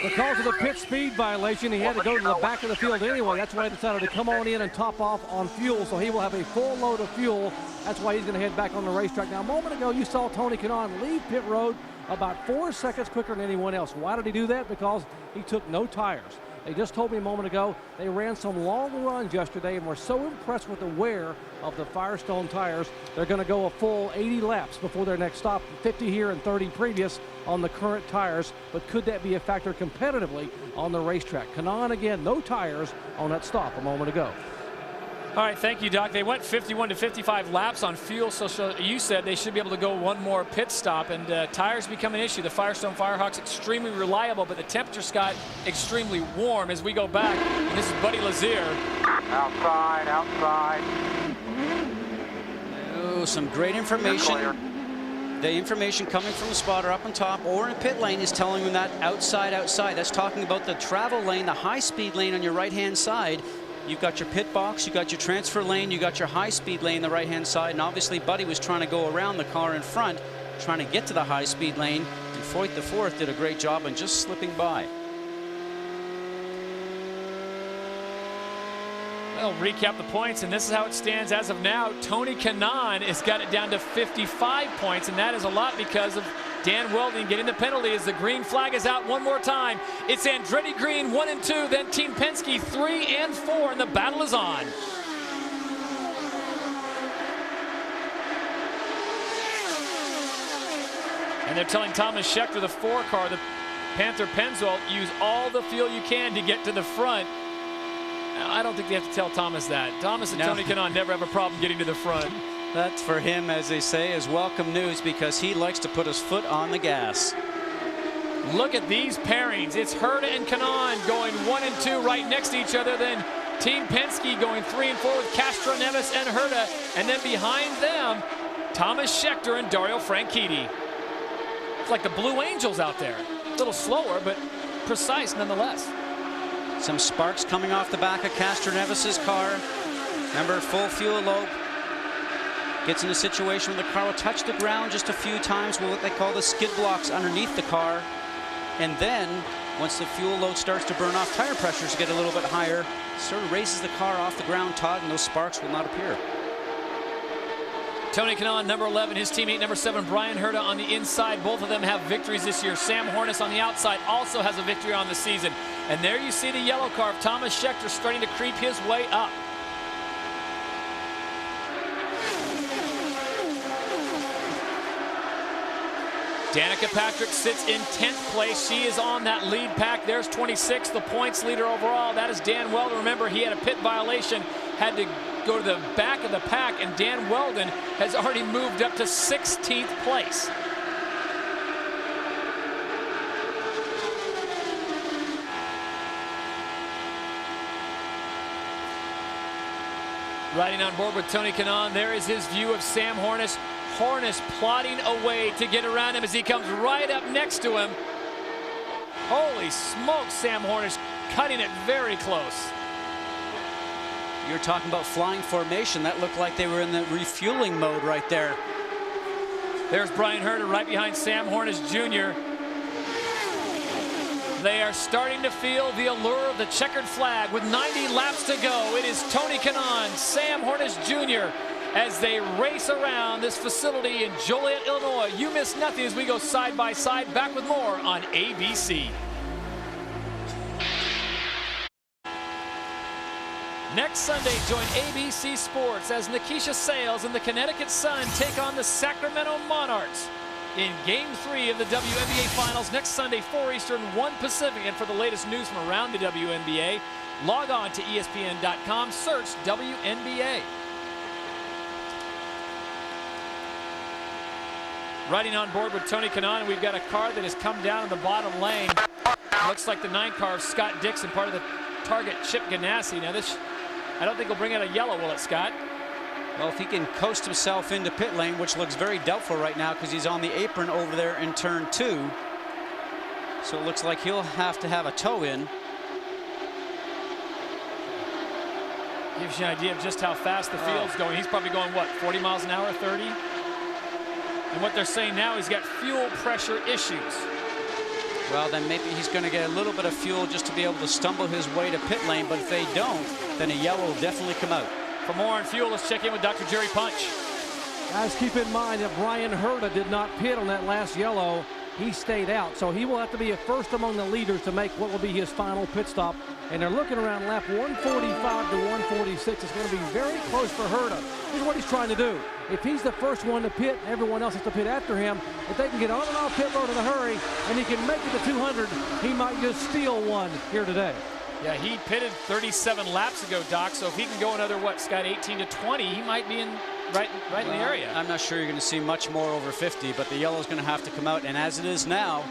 Because of the pit speed violation, he had to go to the back of the field anyway. That's why he decided to come on in and top off on fuel, so he will have a full load of fuel. That's why he's going to head back on the racetrack. Now, a moment ago, you saw Tony Kanaan leave pit road about 4 seconds quicker than anyone else. Why did he do that? Because he took no tires. They just told me a moment ago they ran some long runs yesterday and were so impressed with the wear of the Firestone tires. They're going to go a full 80 laps before their next stop, 50 here and 30 previous on the current tires. But could that be a factor competitively on the racetrack? Kanaan, again, no tires on that stop a moment ago. All right, thank you, Doc. They went 51 to 55 laps on fuel, so you said they should be able to go one more pit stop, and tires become an issue. The Firestone Firehawks extremely reliable, but the temperature, Scott, extremely warm as we go back. And this is Buddy Lazier. Outside, outside. Oh, some great information. The information coming from the spotter up on top or in pit lane is telling them that outside. That's talking about the travel lane, the high-speed lane on your right-hand side. You've got your pit box, you've got your transfer lane, you got your high-speed lane the right-hand side, and obviously Buddy was trying to go around the car in front, trying to get to the high-speed lane, and Foyt the fourth did a great job on just slipping by. Well, recap the points, and this is how it stands as of now. Tony Kanaan has got it down to 55 points, and that is a lot because of Dan Weldon getting the penalty as the green flag is out one more time. It's Andretti Green 1 and 2, then Team Penske 3 and 4, and the battle is on. And they're telling Thomas Schechter, the 4 car, the Panther Pennzoil, use all the fuel you can to get to the front. Now, I don't think they have to tell Thomas that. Thomas and Tony Kanaan never have a problem getting to the front. That, for him, as they say, is welcome news because he likes to put his foot on the gas. Look at these pairings. It's Herta and Kanaan going 1 and 2 right next to each other. Then Team Penske going 3 and 4 with Castro Neves and Herta. And then behind them, Thomas Schechter and Dario Franchitti. It's like the Blue Angels out there. A little slower, but precise nonetheless. Some sparks coming off the back of Castro Neves's car. Remember, full fuel load. Gets in a situation where the car will touch the ground just a few times with what they call the skid blocks underneath the car. And then, once the fuel load starts to burn off, tire pressures get a little bit higher. Sort of raises the car off the ground, Todd, and those sparks will not appear. Tony Kanaan, number 11, his teammate, number 7, Brian Herta on the inside. Both of them have victories this year. Sam Hornish on the outside also has a victory on the season. And there you see the yellow car of Thomas Schechter starting to creep his way up. Danica Patrick sits in 10th place. She is on that lead pack. There's 26, the points leader overall. That is Dan Weldon. Remember, he had a pit violation, had to go to the back of the pack, and Dan Weldon has already moved up to 16th place. Riding on board with Tony Kanaan, there is his view of Sam Hornish. Hornish plodding away to get around him as he comes right up next to him. Holy smokes, Sam Hornish cutting it very close. You're talking about flying formation. That looked like they were in the refueling mode right there. There's Brian Herta right behind Sam Hornish Jr. They are starting to feel the allure of the checkered flag with 90 laps to go. It is Tony Kanaan, Sam Hornish Jr. as they race around this facility in Joliet, Illinois. You miss nothing as we go side by side. Back with more on ABC. Next Sunday, join ABC Sports as Nikisha Sales and the Connecticut Sun take on the Sacramento Monarchs in Game 3 of the WNBA Finals next Sunday, 4 Eastern, 1 Pacific. And for the latest news from around the WNBA, log on to ESPN.com, search WNBA. Riding on board with Tony Kanaan, and we've got a car that has come down in the bottom lane. Looks like the 9 car of Scott Dixon, part of the target Chip Ganassi. Now this, I don't think he'll bring out a yellow, will it, Scott? Well, if he can coast himself into pit lane, which looks very doubtful right now because he's on the apron over there in turn 2. So it looks like he'll have to have a toe in. Gives you an idea of just how fast the field's going. He's probably going, what, 40 miles an hour, 30? And what they're saying now, he's got fuel pressure issues. Well, then maybe he's going to get a little bit of fuel just to be able to stumble his way to pit lane. But if they don't, then a yellow will definitely come out. For more on fuel, let's check in with Dr. Jerry Punch. Guys, keep in mind that Brian Herta did not pit on that last yellow. he stayed out. So he will have to be a first among the leaders to make what will be his final pit stop. And they're looking around lap 145 to 146. It's going to be very close for Herta. Here's what he's trying to do. If he's the first one to pit, everyone else has to pit after him. If they can get on and off pit road in a hurry, and he can make it to 200, he might just steal one here today. Yeah, he pitted 37 laps ago, Doc, so if he can go another, what, Scott, 18 to 20, he might be in right in the area. I'm not sure you're going to see much more over 50, but the yellow's going to have to come out, and as it is now,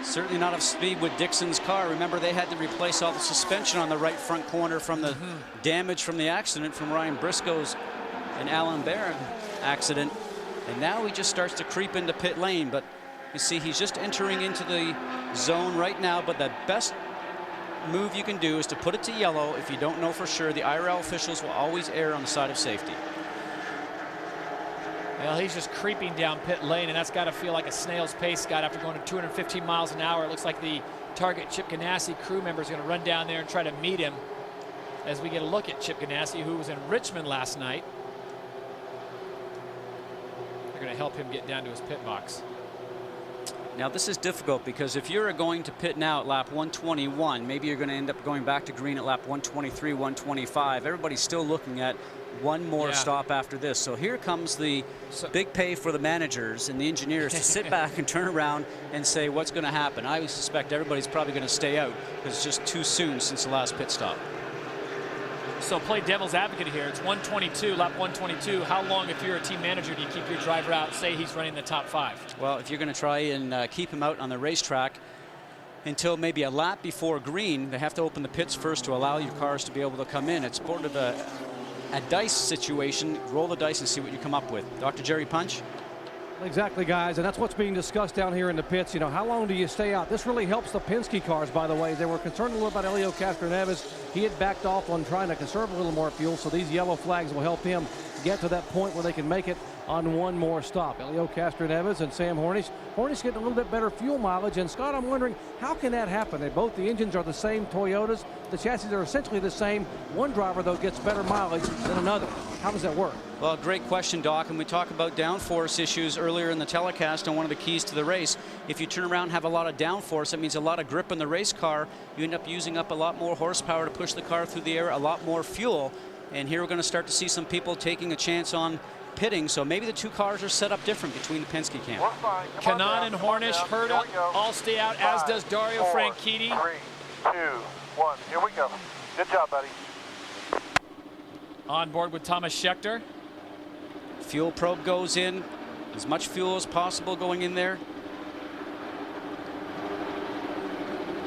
certainly not of speed with Dixon's car. Remember, they had to replace all the suspension on the right front corner from the damage from the accident from Ryan Briscoe's and Alan Barron accident, and now he just starts to creep into pit lane, but you see he's just entering into the zone right now, but the best move you can do is to put it to yellow. If you don't know for sure, the IRL officials will always err on the side of safety. Well, he's just creeping down pit lane, and that's got to feel like a snail's pace, Scott, after going to 215 miles an hour. It looks like the Target Chip Ganassi crew member is going to run down there and try to meet him as we get a look at Chip Ganassi, who was in Richmond last night. They're going to help him get down to his pit box. Now this is difficult because if you're going to pit now at lap 121, maybe you're going to end up going back to green at lap 123, 125. Everybody's still looking at one more stop after this. So here comes the big pay for the managers and the engineers to sit back and turn around and say what's going to happen. I suspect everybody's probably going to stay out because it's just too soon since the last pit stop. So play devil's advocate here. It's 122, lap 122. How long, if you're a team manager, do you keep your driver out, say he's running the top 5? Well, if you're going to try and keep him out on the racetrack until maybe a lap before green, they have to open the pits first to allow your cars to be able to come in. It's sort of a dice situation. Roll the dice and see what you come up with. Dr. Jerry Punch? Exactly, guys, and that's what's being discussed down here in the pits. You know, how long do you stay out? This really helps the Penske cars, by the way. They were concerned a little about Helio Castroneves. He had backed off on trying to conserve a little more fuel, so these yellow flags will help him get to that point where they can make it on one more stop. Helio Castroneves and Sam Hornish. Hornish getting a little bit better fuel mileage, and Scott, I'm wondering, how can that happen? The engines are the same Toyotas. The chassis are essentially the same. One driver, though, gets better mileage than another. How does that work? Well, great question, Doc. And we talked about downforce issues earlier in the telecast on one of the keys to the race. If you turn around and have a lot of downforce, that means a lot of grip in the race car. You end up using up a lot more horsepower to push the car through the air, a lot more fuel. And here we're going to start to see some people taking a chance on pitting. So maybe the two cars are set up different between the Penske camp. Kanan and Hornish, Herta, all stay out, as does Dario Franchitti. 3, 2, 1, here we go. Good job, buddy. On board with Thomas Schechter. Fuel probe goes in. As much fuel as possible going in there.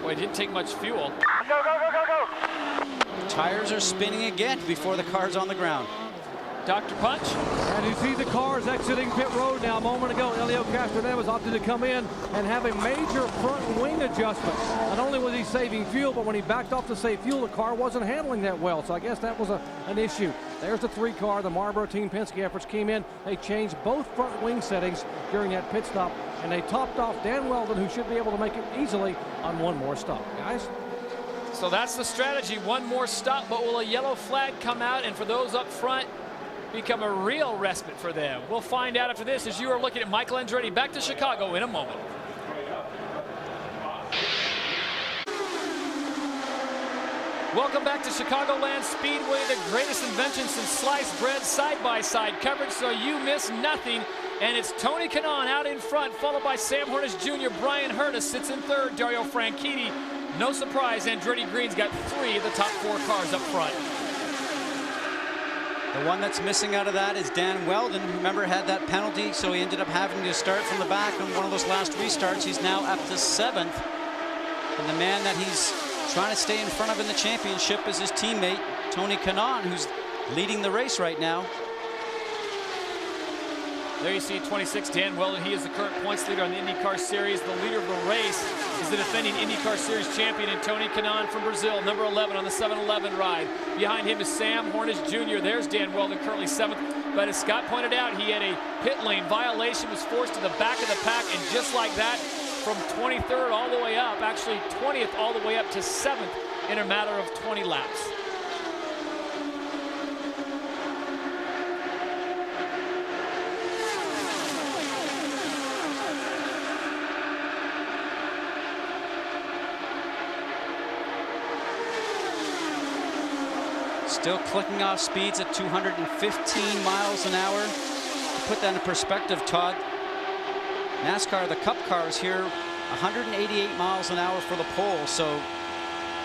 Boy, it didn't take much fuel. Go, go, go, go, go. Tires are spinning again before the car's on the ground. Dr. Punch. And you see the cars exiting pit road now. A moment ago, Helio Castroneves opted to come in and have a major front wing adjustment. Not only was he saving fuel, but when he backed off to save fuel, the car wasn't handling that well. So I guess that was an issue. There's the 3 car. The Marlboro Team Penske efforts came in. They changed both front wing settings during that pit stop, and they topped off Dan Weldon, who should be able to make it easily on one more stop. Guys? So that's the strategy. One more stop, but will a yellow flag come out? And for those up front, become a real respite for them. We'll find out after this as you are looking at Michael Andretti. Back to Chicago in a moment. Welcome back to Chicagoland Speedway, the greatest invention since sliced bread, side-by-side coverage, so you miss nothing. And it's Tony Kanaan out in front, followed by Sam Hornish Jr. Brian Herta sits in third. Dario Franchitti, no surprise, Andretti Green's got 3 of the top 4 cars up front. The one that's missing out of that is Dan Weldon. Remember, had that penalty, so he ended up having to start from the back on one of those last restarts. He's now up to 7th. And the man that he's trying to stay in front of in the championship is his teammate, Tony Kanaan, who's leading the race right now. There you see 26, Dan Weldon. He is the current points leader on the IndyCar Series. The leader of the race is the defending IndyCar Series champion, and Tony Kanaan from Brazil, number 11 on the 7-11 ride. Behind him is Sam Hornish Jr. There's Dan Weldon, currently 7th. But as Scott pointed out, he had a pit lane violation, was forced to the back of the pack, and just like that, from 23rd all the way up, actually 20th all the way up to 7th in a matter of 20 laps. Still clicking off speeds at 215 miles an hour. To put that in perspective, Todd, NASCAR, the Cup cars here, 188 miles an hour for the pole. So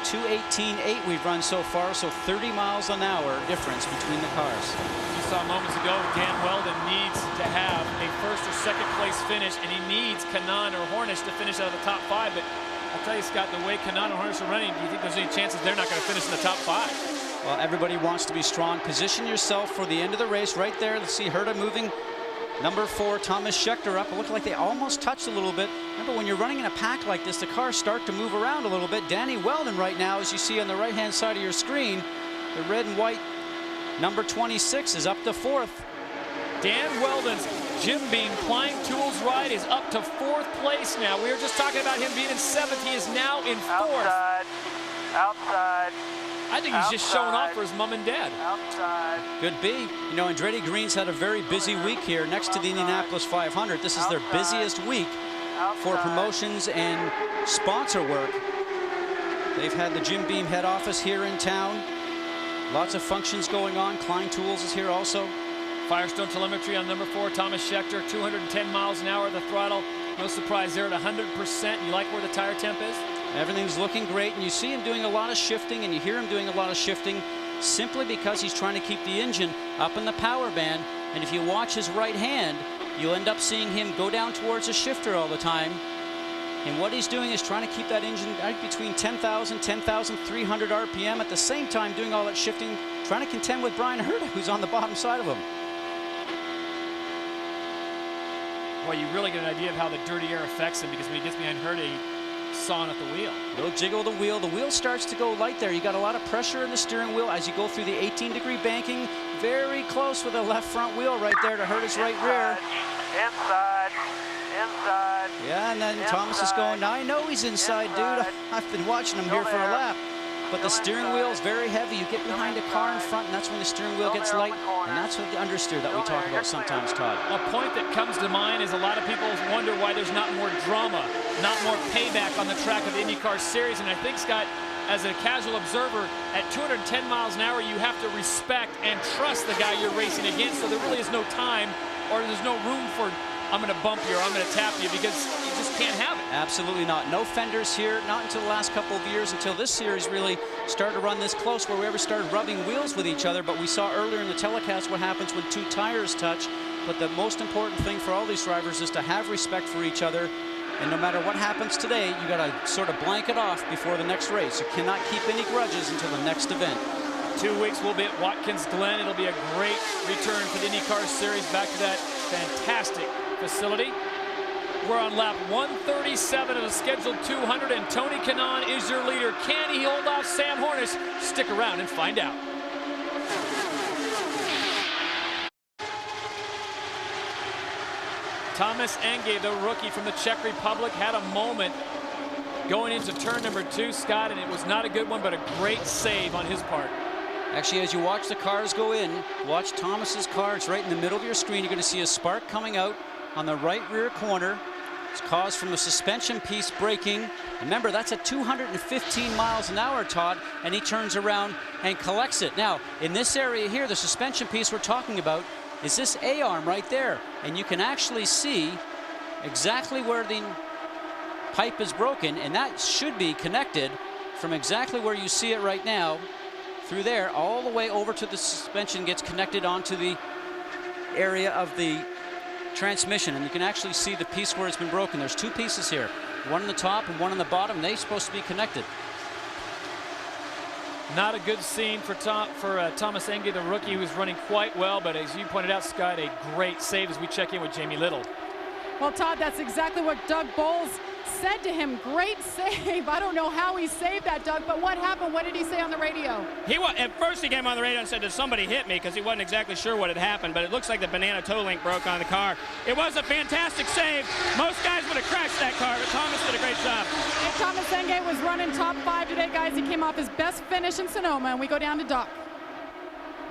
218.8 we've run so far, so 30 miles an hour difference between the cars. You saw moments ago, Dan Weldon needs to have a first or second place finish, and he needs Kanaan or Hornish to finish out of the top 5. But I'll tell you, Scott, the way Kanaan and Hornish are running, do you think there's any chances they're not going to finish in the top 5? Well, everybody wants to be strong. Position yourself for the end of the race right there. Let's see Herta moving. Number 4, Thomas Scheckter up. It looked like they almost touched a little bit. Remember, when you're running in a pack like this, the cars start to move around a little bit. Danny Weldon right now, as you see on the right-hand side of your screen, the red and white number 26 is up to 4th. Dan Weldon's Jim Beam Klein Tools ride is up to 4th place now. We were just talking about him being in 7th. He is now in 4th. Outside. Outside. I think he's just showing off for his mom and dad. Outside. Could be. You know, Andretti Green's had a very busy week here next to the Indianapolis 500. This is their busiest week for promotions and sponsor work. They've had the Jim Beam head office here in town. Lots of functions going on. Klein Tools is here also. Firestone telemetry on number 4, Thomas Scheckter, 210 miles an hour at the throttle. No surprise there at 100%. You like where the tire temp is? Everything's looking great, and you see him doing a lot of shifting, and you hear him doing a lot of shifting simply because he's trying to keep the engine up in the power band. And if you watch his right hand, you'll end up seeing him go down towards a shifter all the time. And what he's doing is trying to keep that engine right between 10,000, 10,300 RPM, at the same time doing all that shifting, trying to contend with Brian Herta, who's on the bottom side of him. Well, you really get an idea of how the dirty air affects him, because when he gets behind Herta, he's sawing at the wheel. Little jiggle of the wheel. The wheel starts to go light there. You got a lot of pressure in the steering wheel as you go through the 18-degree banking. Very close with the left front wheel right there to Herta's right rear. Inside. Inside. Yeah, and then Thomas is going, now I know he's inside, dude. I've been watching him here for a lap. But the steering wheel is very heavy. You get behind a car in front, and that's when the steering wheel gets light. And that's what the understeer that we talk about sometimes, Todd. A point that comes to mind is a lot of people wonder why there's not more drama, not more payback on the track of the Indycar series. And I think, Scott, as a casual observer, at 210 miles an hour, you have to respect and trust the guy you're racing against. So there really is no time, or there's no room for, I'm going to bump you or I'm going to tap you, because you just can't have it. Absolutely not. No fenders here, not until the last couple of years, until this series really started to run this close where we ever started rubbing wheels with each other. But we saw earlier in the telecast what happens when 2 tires touch. But the most important thing for all these drivers is to have respect for each other. And no matter what happens today, you got to sort of blank it off before the next race. You cannot keep any grudges until the next event. 2 weeks we'll be at Watkins Glen. It'll be a great return for the IndyCar series, back to that fantastic facility. We're on lap 137 of the scheduled 200, and Tony Kanaan is your leader. Can he hold off Sam Hornish? Stick around and find out. Thomas Enge, the rookie from the Czech Republic, had a moment going into turn number 2, Scott, and it was not a good one, but a great save on his part. Actually, as you watch the cars go in, watch Thomas's car. It's right in the middle of your screen. You're going to see a spark coming out on the right rear corner. It's caused from the suspension piece breaking. Remember, that's at 215 miles an hour, Todd, and he turns around and collects it. Now, in this area here, the suspension piece we're talking about is this A-arm right there, and you can actually see exactly where the pipe is broken, and that should be connected from exactly where you see it right now, through there, all the way over to the suspension, gets connected onto the area of the transmission, and you can actually see the piece where it's been broken. There's 2 pieces here, one on the top and one on the bottom. They're supposed to be connected. Not a good scene for Thomas Enge, the rookie, who's running quite well, but as you pointed out, Scott, a great save as we check in with Jamie Little. Well, Todd, that's exactly what Doug Bowles said to him. Great save. I don't know how he saved that, Doug, but what happened? What did he say on the radio? At first he came on the radio and said, did somebody hit me? Because he wasn't exactly sure what had happened, but it looks like the banana toe link broke on the car. It was a fantastic save. Most guys would have crashed that car, but Thomas did a great job. And Thomas Enge was running top 5 today, guys. He came off his best finish in Sonoma, and we go down to Doc.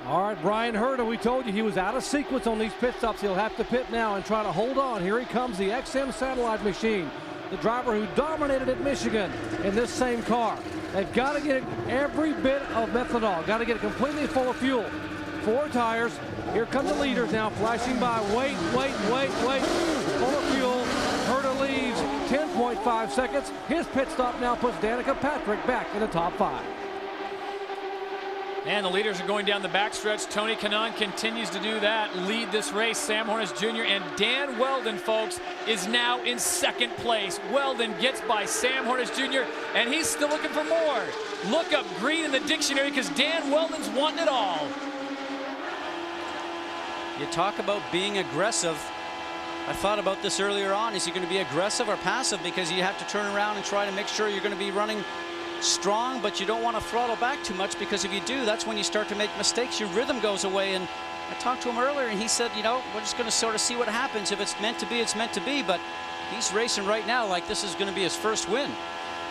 All right, Brian Herta, we told you he was out of sequence on these pit stops. He'll have to pit now and try to hold on. Here he comes, the XM satellite machine. the driver who dominated at Michigan in this same car. They've got to get every bit of methanol. Got to get it completely full of fuel. 4 tires. Here come the leaders now flashing by. Wait. Full of fuel. Herta leads 10.5 seconds. His pit stop now puts Danica Patrick back in the top 5. And the leaders are going down the backstretch. Tony Kanaan continues to do that, lead this race. Sam Hornish Jr. and Dan Weldon, folks, is now in 2nd place. Weldon gets by Sam Hornish Jr., and he's still looking for more. Look up green in the dictionary because Dan Weldon's wanting it all. You talk about being aggressive. I thought about this earlier on. Is he going to be aggressive or passive? Because you have to turn around and try to make sure you're going to be running strong, but you don't want to throttle back too much, because if you do, that's when you start to make mistakes. Your rhythm goes away. And I talked to him earlier, and he said, you know, we're just going to sort of see what happens. If it's meant to be, it's meant to be. But he's racing right now like this is going to be his first win.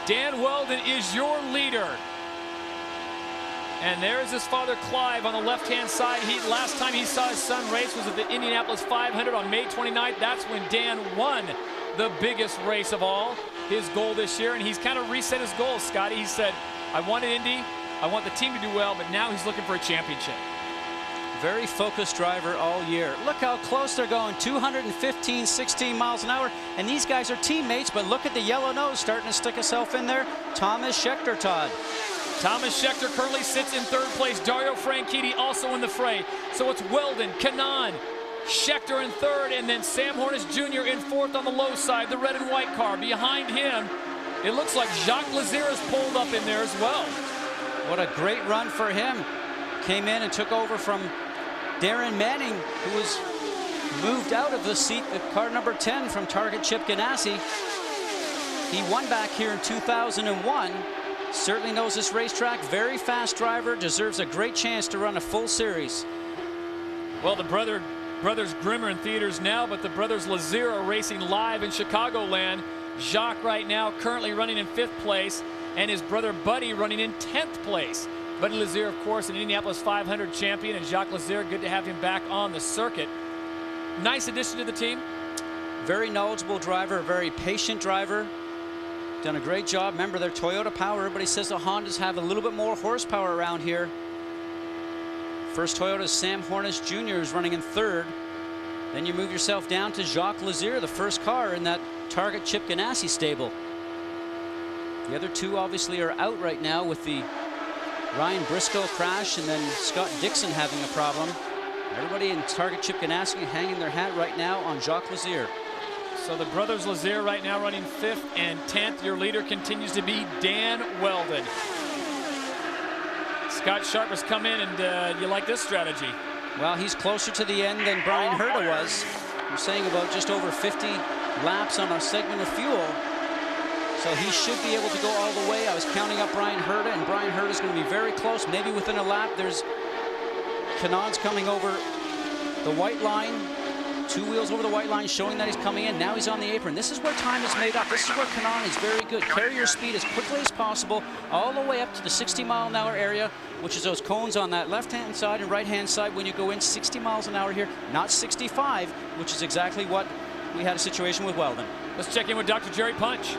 Dan Weldon is your leader. And there's his father Clive on the left-hand side. Last time he saw his son race was at the Indianapolis 500 on May 29th. That's when Dan won the biggest race of all, his goal this year. And he's kind of reset his goals, Scotty. He said, I wanted Indy, I want the team to do well, but now he's looking for a championship. Very focused driver all year. Look how close they're going, 215, 16 miles an hour. And these guys are teammates, but look at the yellow nose starting to stick itself in there. Thomas Scheckter, Todd. Thomas Scheckter currently sits in 3rd place. Dario Franchitti also in the fray. So it's Weldon, Kanaan, Scheckter in 3rd, and then Sam Hornish Jr. in 4th on the low side, the red and white car. Behind him, it looks like Jacques Lazier is pulled up in there as well. What a great run for him. Came in and took over from Darren Manning, who was moved out of the seat, the car number 10 from Target Chip Ganassi. He won back here in 2001. Certainly knows this racetrack. Very fast driver. Deserves a great chance to run a full series. Well, the brothers Grimm are in theaters now, but the brothers Lazier are racing live in Chicagoland. Jacques right now currently running in 5th place, and his brother Buddy running in 10th place. Buddy Lazier, of course, an Indianapolis 500 champion, and Jacques Lazier, good to have him back on the circuit. Nice addition to the team. Very knowledgeable driver, a very patient driver. Done a great job. Remember, they're Toyota power. Everybody says the Hondas have a little bit more horsepower around here. First Toyota is Sam Hornish Jr. is running in 3rd. Then you move yourself down to Jacques Lazier, the first car in that Target Chip Ganassi stable. The other 2 obviously are out right now with the Ryan Briscoe crash and then Scott Dixon having a problem. Everybody in Target Chip Ganassi hanging their hat right now on Jacques Lazier. So the brothers Lazier right now running 5th and 10th. Your leader continues to be Dan Weldon. Scott Sharp has come in, and you like this strategy? Well, he's closer to the end than Brian Herta was. We're saying about just over 50 laps on a segment of fuel. So he should be able to go all the way. I was counting up Brian Herta, and Brian Herta is going to be very close, maybe within a lap. There's Kanaan's coming over the white line. 2 wheels over the white line showing that he's coming in. Now he's on the apron. This is where time is made up. This is where Kanaan is very good. Carry your speed as quickly as possible all the way up to the 60-mile-an-hour area, which is those cones on that left-hand side and right-hand side when you go in 60 miles an hour here, not 65, which is exactly what we had a situation with Weldon. Let's check in with Dr. Jerry Punch.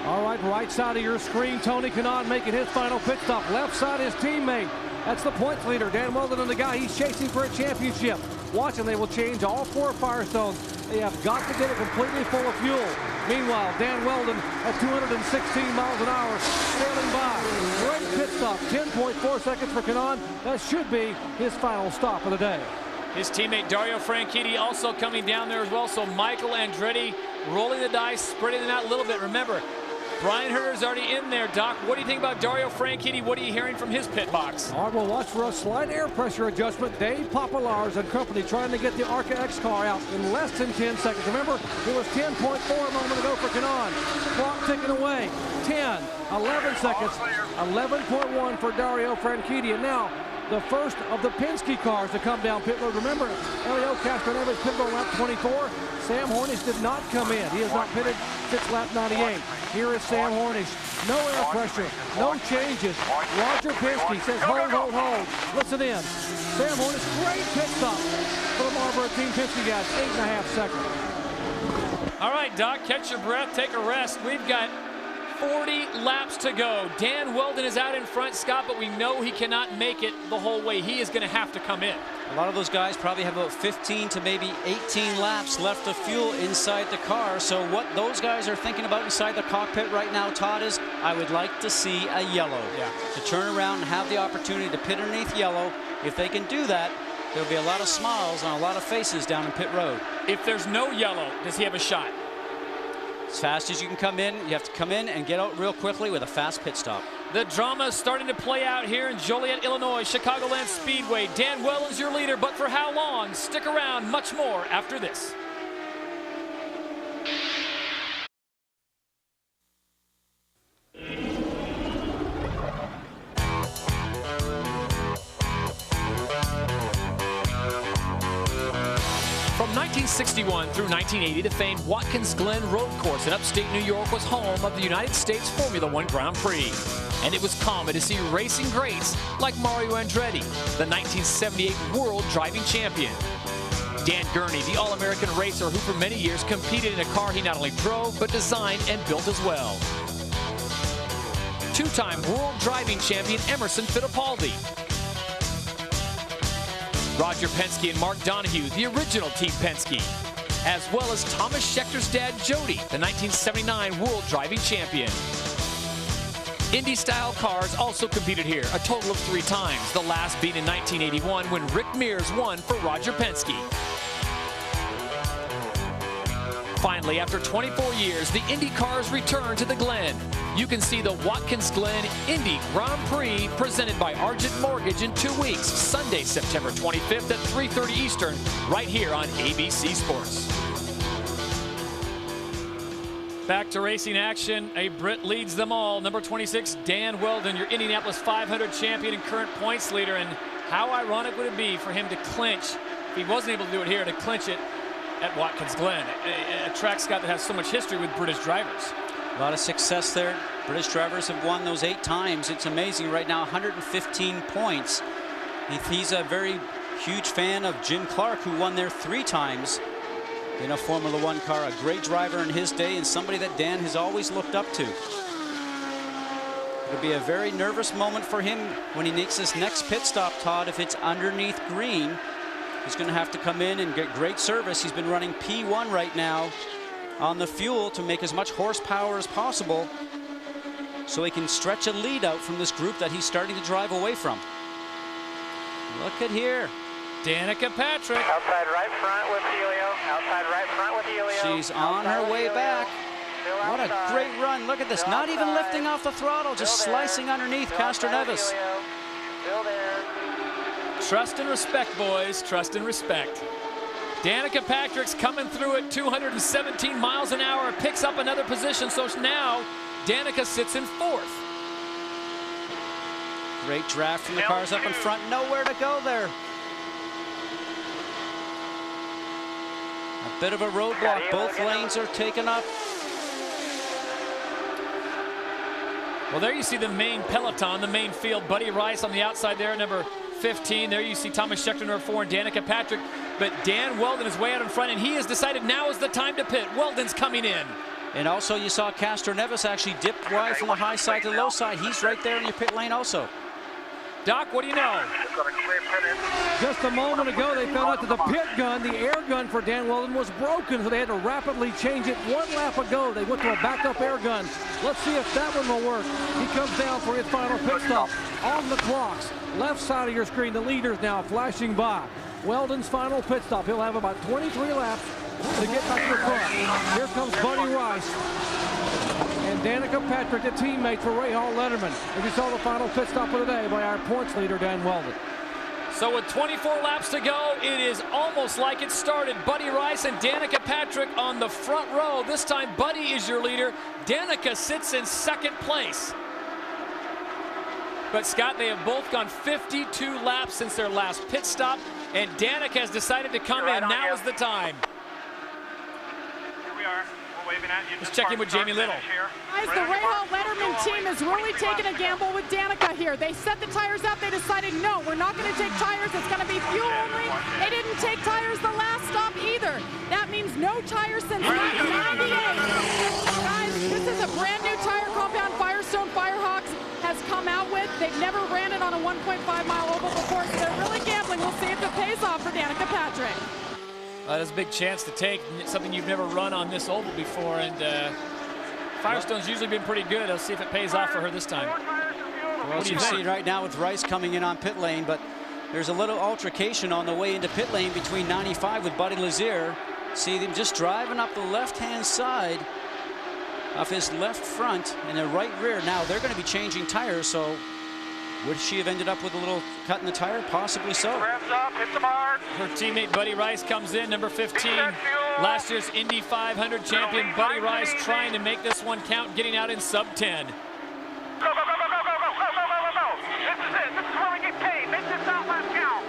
All right side of your screen, Tony Kanaan making his final pit stop. Left side, his teammate. That's the points leader, Dan Weldon, and the guy he's chasing for a championship. Watch, and they will change all 4 Firestones. They have got to get it completely full of fuel. Meanwhile, Dan Weldon at 216 miles an hour, sailing by. Great pit stop, 10.4 seconds for Kanaan. That should be his final stop of the day. His teammate Dario Franchitti also coming down there as well. So Michael Andretti rolling the dice, spreading it out a little bit. Remember, Brian Herter's already in there, Doc. What do you think about Dario Franchitti? What are you hearing from his pit box? All right, we'll watch for a slight air pressure adjustment. Dave Popolars and company trying to get the ARCA X car out in less than 10 seconds. Remember, it was 10.4 a moment ago for Kanaan. Clock ticking away. 10, 11 seconds, 11.1 for Dario Franchitti. And now, the first of the Penske cars to come down pit road. Remember, Elio Castroneves pit road lap 24. Sam Hornish did not come in. He has not pitted since lap 98. Here is Sam Hornish. No air pressure, no changes. Roger Penske says, hold, hold, hold. Listen in. Sam Hornish, great pit stop for the Marlboro Team Penske guys, 8.5 seconds. All right, Doc, catch your breath, take a rest. We've got 40 laps to go. Dan Weldon is out in front, Scott, but we know he cannot make it the whole way. He is going to have to come in. A lot of those guys probably have about 15 to maybe 18 laps left of fuel inside the car. So what those guys are thinking about inside the cockpit right now, Todd, is I would like to see a yellow. Yeah. To turn around and have the opportunity to pit underneath yellow. If they can do that, there'll be a lot of smiles on a lot of faces down in pit road. If there's no yellow, does he have a shot? As fast as you can come in, you have to come in and get out real quickly with a fast pit stop. The drama is starting to play out here in Joliet, Illinois, Chicagoland Speedway. Dan Weldon's your leader, but for how long? Stick around, much more after this. From 1961 through 1980, the famed Watkins Glen Road Course in upstate New York was home of the United States Formula One Grand Prix. And it was common to see racing greats like Mario Andretti, the 1978 World Driving Champion. Dan Gurney, the All-American racer who for many years competed in a car he not only drove, but designed and built as well. Two-time World Driving Champion Emerson Fittipaldi. Roger Penske and Mark Donohue, the original Team Penske, as well as Thomas Schechter's dad, Jody, the 1979 World Driving Champion. Indy-style cars also competed here a total of 3 times, the last being in 1981 when Rick Mears won for Roger Penske. Finally, after 24 years, the Indy cars return to the Glen. You can see the Watkins Glen Indy Grand Prix presented by Argent Mortgage in 2 weeks, Sunday, September 25th at 3:30 Eastern, right here on ABC Sports. Back to racing action. A Brit leads them all. Number 26, Dan Weldon, your Indianapolis 500 champion and current points leader. And how ironic would it be for him to clinch, if he wasn't able to do it here, to clinch it at Watkins Glen, a track, Scott, that has so much history with British drivers. A lot of success there. British drivers have won those 8 times. It's amazing right now, 115 points. He's a very huge fan of Jim Clark, who won there 3 times in a Formula One car. A great driver in his day and somebody that Dan has always looked up to. It'll be a very nervous moment for him when he makes this next pit stop, Todd. If it's underneath green, he's going to have to come in and get great service. He's been running P1 right now on the fuel to make as much horsepower as possible so he can stretch a lead out from this group that he's starting to drive away from. Look at here. Danica Patrick. Outside right front with Helio. Outside right front with Helio. She's on her way back. What a great run. Look at this. Not even lifting off the throttle, just slicing underneath Castroneves. Still there. Trust and respect, boys. Trust and respect. Danica Patrick's coming through at 217 miles an hour, picks up another position, so now Danica sits in 4th. Great draft from the cars up in front. Nowhere to go there. A bit of a roadblock. Both lanes are taken up. Well, there you see the main peloton, the main field. Buddy Rice on the outside there, number 15. There you see Thomas Schechter, number 4, and Danica Patrick. But Dan Weldon is way out in front, and he has decided now is the time to pit. Weldon's coming in. And also you saw Castroneves actually dip wide from the high side to the low side. He's right there in your pit lane also. Doc, what do you know? Just a moment ago, they found out that the pit gun, the air gun for Dan Weldon, was broken, so they had to rapidly change it. 1 lap ago, they went to a backup air gun. Let's see if that one will work. He comes down for his final pit stop. On the clocks, left side of your screen, the leaders now flashing by. Weldon's final pit stop. He'll have about 23 laps to get back to the front. Here comes Buddy Rice and Danica Patrick, the teammates for Ray Hall Letterman. As you saw the final pit stop of the day by our points leader, Dan Weldon. So with 24 laps to go, it is almost like it started. Buddy Rice and Danica Patrick on the front row. This time, Buddy is your leader. Danica sits in 2nd place. But Scott, they have both gone 52 laps since their last pit stop, and Danica has decided to come in. Now is the time. Here we are. Let's check in with Jamie Little. Guys, the Rahal Letterman team is really taking a gamble with Danica here. They set the tires out. They decided, no, we're not going to take tires. It's going to be fuel only. They didn't take tires the last stop either. That means no tires since 1998. Guys, this is a brand new tire compound Firestone Firehawks has come out with. They've never ran it on a 1.5-mile oval before, so they're really gambling. We'll see if it pays off for Danica Patrick. That's a big chance to take something you've never run on this oval before, and Firestone's usually been pretty good. Let's see if it pays off for her this time. Well, as you see right now with Rice coming in on pit lane, but there's a little altercation on the way into pit lane between 95 with Buddy Lazier. See them just driving up the left-hand side of his left front and the right rear. Now they're going to be changing tires, so would she have ended up with a little cut in the tire? Possibly so. Her teammate Buddy Rice comes in, number 15. Last year's Indy 500 champion Buddy Rice trying to make this one count, getting out in sub 10. Go, go, go, go, go, go, go, go, go, go, go, go. This is it. This is where we get paid. Make this outlap count.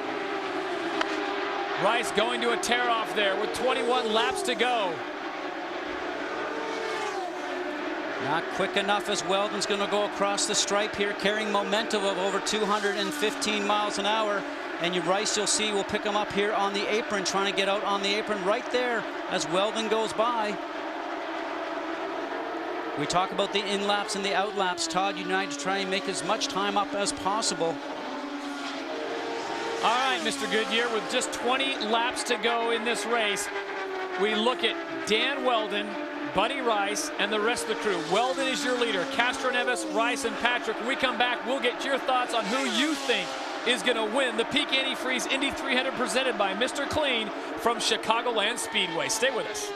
Rice going to a tear-off there with 21 laps to go. Not quick enough as Weldon's going to go across the stripe here, carrying momentum of over 215 miles an hour. And Rice, you'll see, will pick him up here on the apron, trying to get out on the apron right there as Weldon goes by. We talk about the in-laps and the out-laps. Todd United to try and make as much time up as possible. All right, Mr. Goodyear, with just 20 laps to go in this race, we look at Dan Weldon, Buddy Rice, and the rest of the crew. Weldon is your leader. Castroneves, Rice, and Patrick. When we come back, we'll get your thoughts on who you think is going to win the Peak Antifreeze Indy 300 presented by Mr. Clean from Chicagoland Speedway. Stay with us.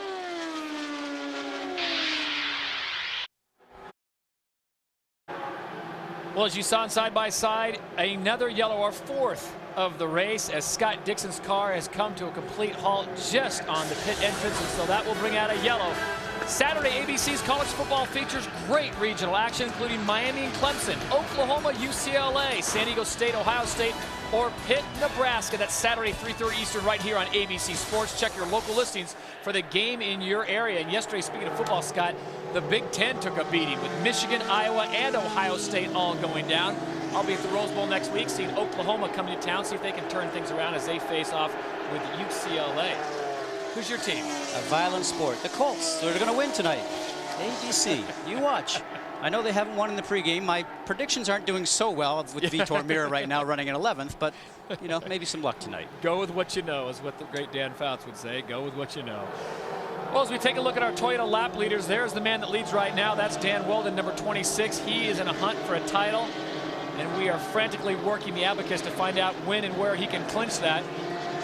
Well, as you saw in side-by-side, another yellow, our fourth of the race, as Scott Dixon's car has come to a complete halt just on the pit entrance, and so that will bring out a yellow. Saturday, ABC's college football features great regional action, including Miami and Clemson, Oklahoma, UCLA, San Diego State, Ohio State, or Pitt, Nebraska. That's Saturday, 3:30 Eastern, right here on ABC Sports. Check your local listings for the game in your area. And yesterday, speaking of football, Scott, the Big Ten took a beating with Michigan, Iowa, and Ohio State all going down. I'll be at the Rose Bowl next week, seeing Oklahoma coming to town, see if they can turn things around as they face off with UCLA. Who's your team? A violent sport. The Colts. They're going to win tonight. ABC. You watch. I know they haven't won in the pregame. My predictions aren't doing so well with Vitor Mira right now running in 11th, but, you know, maybe some luck tonight. Go with what you know is what the great Dan Fouts would say. Go with what you know. Well, as we take a look at our Toyota lap leaders, there's the man that leads right now. That's Dan Weldon, number 26. He is in a hunt for a title, and we are frantically working the abacus to find out when and where he can clinch that.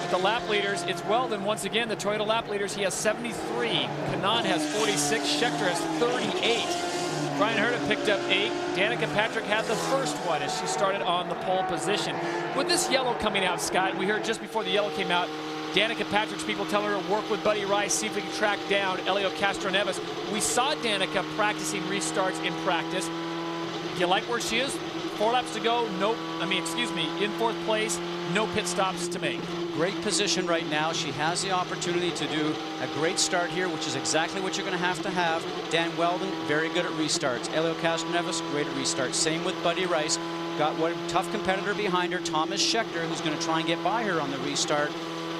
With the lap leaders, it's Weldon once again, the Toyota lap leaders. He has 73. Kanaan has 46. Schechter has 38. Brian Herta picked up 8. Danica Patrick had the first one as she started on the pole position. With this yellow coming out, Scott, we heard just before the yellow came out, Danica Patrick's people tell her to work with Buddy Rice, see if we can track down Elio Castroneves. We saw Danica practicing restarts in practice. Do you like where she is? 4 laps to go, in fourth place, no pit stops to make. Great position right now. She has the opportunity to do a great start here, which is exactly what you're going to have. Dan Weldon, very good at restarts. Elio Castroneves, great at restarts. Same with Buddy Rice. Got one tough competitor behind her, Thomas Schechter, who's going to try and get by her on the restart.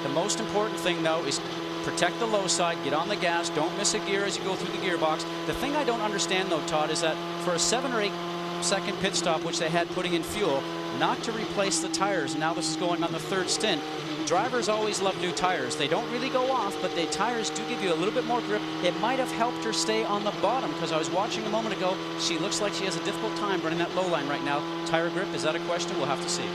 The most important thing, though, is protect the low side, get on the gas, don't miss a gear as you go through the gearbox. The thing I don't understand, though, Todd, is that for a 7 or 8 second pit stop, which they had putting in fuel, not to replace the tires. Now this is going on the 3rd stint. Drivers always love new tires. They don't really go off, but the tires do give you a little bit more grip. It might have helped her stay on the bottom, because I was watching a moment ago. She looks like she has a difficult time running that low line right now. Tire grip, is that a question? We'll have to see.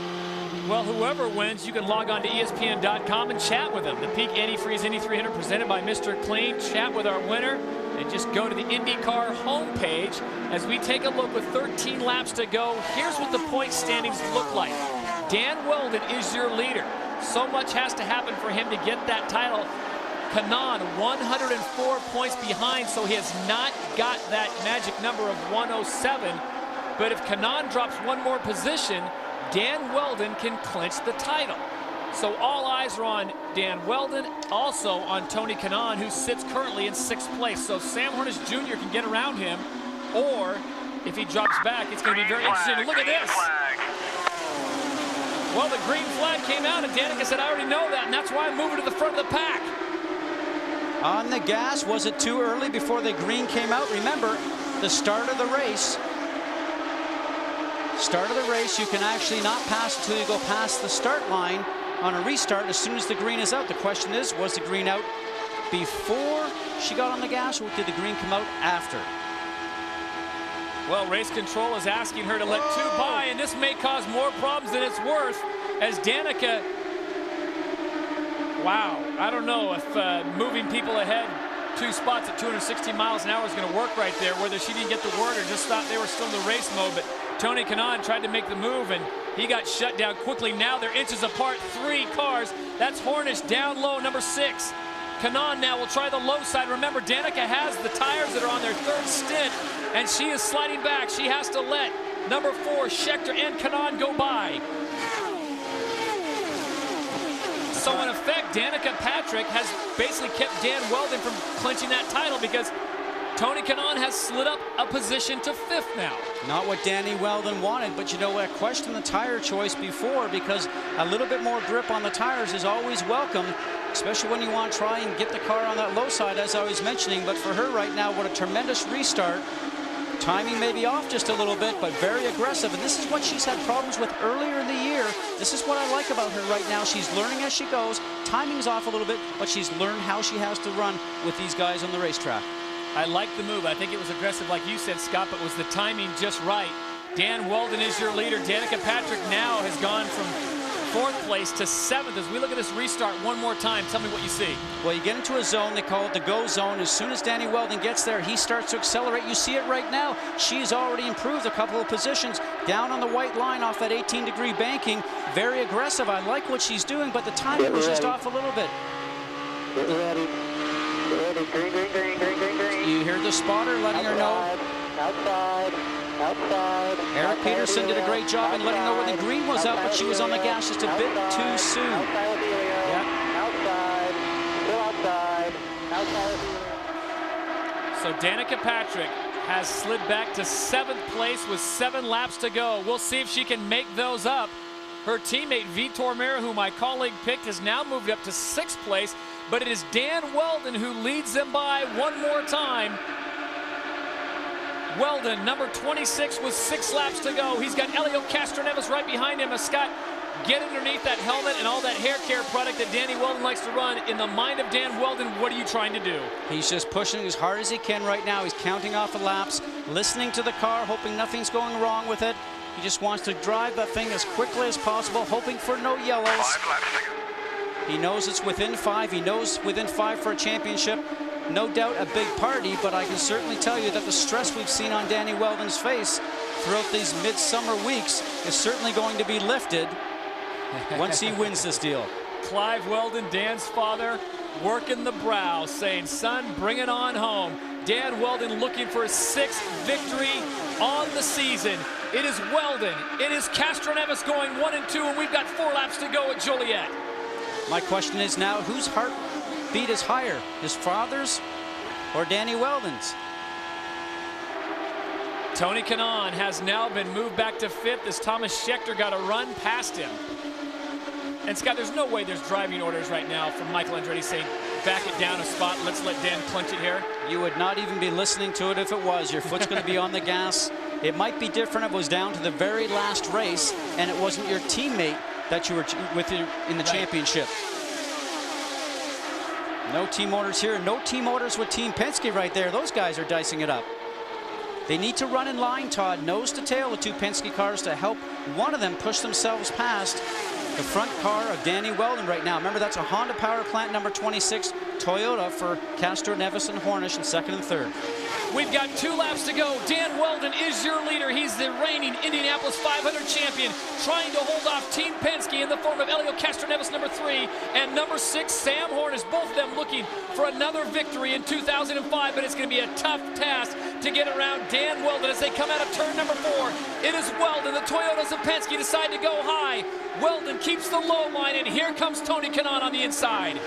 Well, whoever wins, you can log on to ESPN.com and chat with them. The Peak Antifreeze Indy 300 presented by Mr. Clean. Chat with our winner and just go to the Indycar homepage as we take a look with 13 laps to go. Here's what the point standings look like. Dan Weldon is your leader. So much has to happen for him to get that title. Kanaan, 104 points behind, so he has not got that magic number of 107. But if Kanaan drops one more position, Dan Weldon can clinch the title. So all eyes are on Dan Weldon, also on Tony Kanaan, who sits currently in 6th place. So Sam Hornish Jr. can get around him, or if he drops back, it's going to be very interesting. Look at this. Well, the green flag came out, and Danica said, I already know that, and that's why I'm moving to the front of the pack. On the gas, was it too early before the green came out? Remember, the start of the race, you can actually not pass until you go past the start line on a restart as soon as the green is out. The question is, was the green out before she got on the gas, or did the green come out after? Well, race control is asking her to let 2 by, and this may cause more problems than it's worth, as Danica, wow, I don't know if moving people ahead 2 spots at 260 miles an hour is going to work right there, whether she didn't get the word or just thought they were still in the race mode. But Tony Kanaan tried to make the move, and he got shut down quickly. Now they're inches apart, 3 cars. That's Hornish down low, number 6. Kanaan now will try the low side. Remember, Danica has the tires that are on their 3rd stint, and she is sliding back. She has to let number 4, Schechter and Kanaan go by. So in effect, Danica Patrick has basically kept Dan Weldon from clinching that title, because Tony Kanaan has slid up a position to 5th now. Not what Danny Weldon wanted, but you know what? Question the tire choice before, because a little bit more grip on the tires is always welcome, especially when you want to try and get the car on that low side, as I was mentioning. But for her right now, what a tremendous restart. Timing may be off just a little bit, but very aggressive. And this is what she's had problems with earlier in the year. This is what I like about her right now. She's learning as she goes. Timing's off a little bit, but she's learned how she has to run with these guys on the racetrack. I like the move. I think it was aggressive, like you said, Scott, but was the timing just right? Dan Weldon is your leader. Danica Patrick now has gone from 4th place to 7th. As we look at this restart one more time, tell me what you see. Well, you get into a zone, they call it the go zone. As soon as Danny Weldon gets there, he starts to accelerate. You see it right now. She's already improved a couple of positions. Down on the white line off that 18-degree banking. Very aggressive. I like what she's doing, but the timing was just off a little bit. You hear the spotter letting her know. Outside. Eric Peterson did a great job in letting her know where the green was out, but she was on the gas just a bit too soon. So Danica Patrick has slid back to 7th place with 7 laps to go. We'll see if she can make those up. Her teammate Vitor Mera, who my colleague picked, has now moved up to 6th place, but it is Dan Weldon who leads them by one more time. Weldon, number 26, with 6 laps to go. He's got Elio Castroneves right behind him. Scott, get underneath that helmet and all that hair care product that Danny Weldon likes to run. In the mind of Dan Weldon, what are you trying to do? He's just pushing as hard as he can right now. He's counting off the laps, listening to the car, hoping nothing's going wrong with it. He just wants to drive that thing as quickly as possible, hoping for no yellows. He knows it's within 5. He knows within 5 for a championship. No doubt a big party, but I can certainly tell you that the stress we've seen on Danny Weldon's face throughout these midsummer weeks is certainly going to be lifted once he wins this deal. Clive Weldon, Dan's father, working the brow, saying, son, bring it on home. Dan Weldon looking for his 6th victory on the season. It is Weldon. It is Castroneves going 1 and 2, and we've got 4 laps to go at Joliet. My question is now, whose heartbeat is higher, his father's or Danny Weldon's? Tony Kanaan has now been moved back to 5th as Thomas Schechter got a run past him. And Scott, there's no way there's driving orders right now from Michael Andretti saying, back it down a spot, let's let Dan clinch it here. You would not even be listening to it if it was. Your foot's going to be on the gas. It might be different if it was down to the very last race and it wasn't your teammate that you were with you in the championship. No team orders here. No team orders with Team Penske right there. Those guys are dicing it up. They need to run in line, Todd, nose to tail, the 2 Penske cars, to help one of them push themselves past the front car of Danny Weldon right now. Remember, that's a Honda power plant number 26 Toyota for Castroneves and Hornish in 2nd and 3rd. We've got 2 laps to go. Dan Weldon is your leader. He's the reigning Indianapolis 500 champion, trying to hold off Team Penske in the form of Elio Castroneves, number 3, and number 6, Sam Hornish. Both of them looking for another victory in 2005, but it's going to be a tough task to get around Dan Weldon as they come out of turn number 4. It is Weldon. The Toyotas of Penske decide to go high. Weldon keeps the low line, and here comes Tony Kanaan on the inside.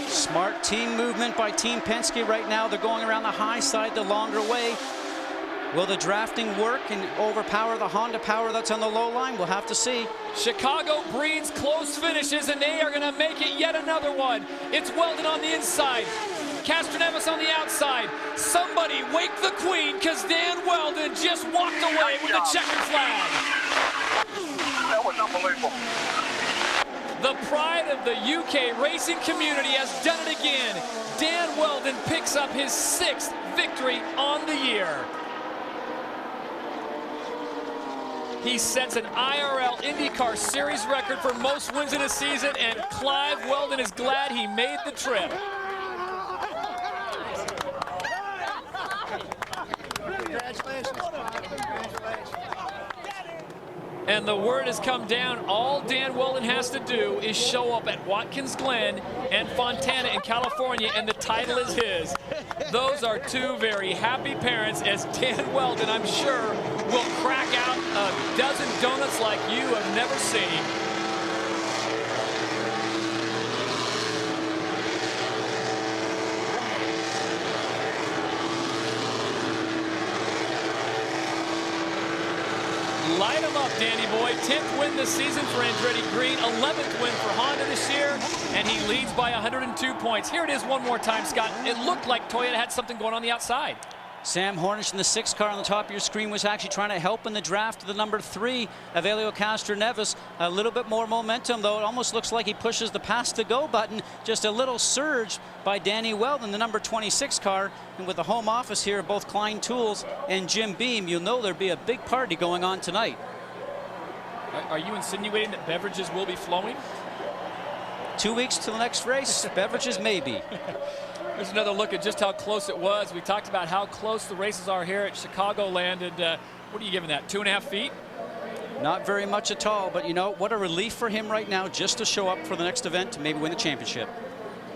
Smart team movement by Team Penske right now. They're going around the high side the longer way. Will the drafting work and overpower the Honda power that's on the low line? We'll have to see. Chicago breeds close finishes, and they are going to make it yet another one. It's Weldon on the inside. Castroneves on the outside. Somebody wake the queen, because Dan Weldon just walked away with the checkered flag. That was unbelievable. The pride of the UK racing community has done it again. Dan Weldon picks up his 6th victory on the year. He sets an IRL Indycar Series record for most wins in a season, and Clive Weldon is glad he made the trip. And the word has come down. All Dan Weldon has to do is show up at Watkins Glen and Fontana in California, and the title is his. Those are two very happy parents, as Dan Weldon, I'm sure, will crack out a dozen donuts like you have never seen. Light him up, Danny boy. 10th win this season for Andretti Green, 11th win for Honda this year, and he leads by 102 points. Here it is one more time, Scott. It looked like Toyota had something going on the outside. Sam Hornish in the 6th car on the top of your screen was actually trying to help in the draft of the number 3, Avelio Castroneves. A little bit more momentum, though. It almost looks like he pushes the pass to go button. Just a little surge by Danny Weldon, the number 26 car. And with the home office here, both Klein Tools and Jim Beam, you'll know there'll be a big party going on tonight. Are you insinuating that beverages will be flowing? 2 weeks to the next race, beverages maybe. There's another look at just how close it was. We talked about how close the races are here at Chicagoland. And what are you giving that, 2.5 feet? Not very much at all, but you know, what a relief for him right now just to show up for the next event to maybe win the championship.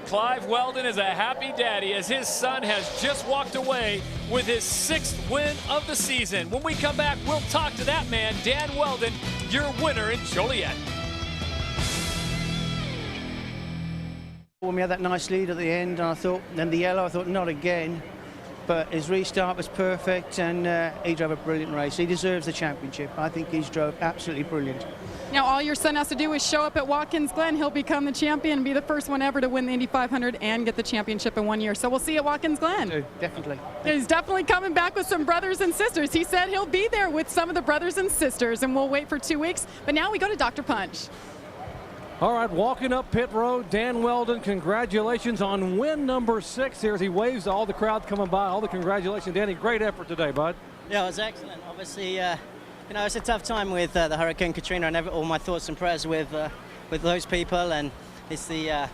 Clive Weldon is a happy daddy as his son has just walked away with his 6th win of the season. When we come back, we'll talk to that man, Dan Weldon, your winner in Joliet. When we had that nice lead at the end, and I thought, then the yellow, I thought, not again. But his restart was perfect, and he drove a brilliant race. He deserves the championship. I think he's drove absolutely brilliant. Now, all your son has to do is show up at Watkins Glen. He'll become the champion and be the first one ever to win the Indy 500 and get the championship in 1 year. So we'll see you at Watkins Glen. Definitely. He's definitely coming back with some brothers and sisters. He said he'll be there with some of the brothers and sisters, and we'll wait for 2 weeks. But now we go to Dr. Punch. All right, walking up pit road, Dan Weldon, congratulations on win number 6 here as he waves to all the crowd coming by. All the congratulations, Danny. Great effort today, bud. Yeah, it was excellent. Obviously, you know, it's a tough time with the Hurricane Katrina, and all my thoughts and prayers with those people. And it's the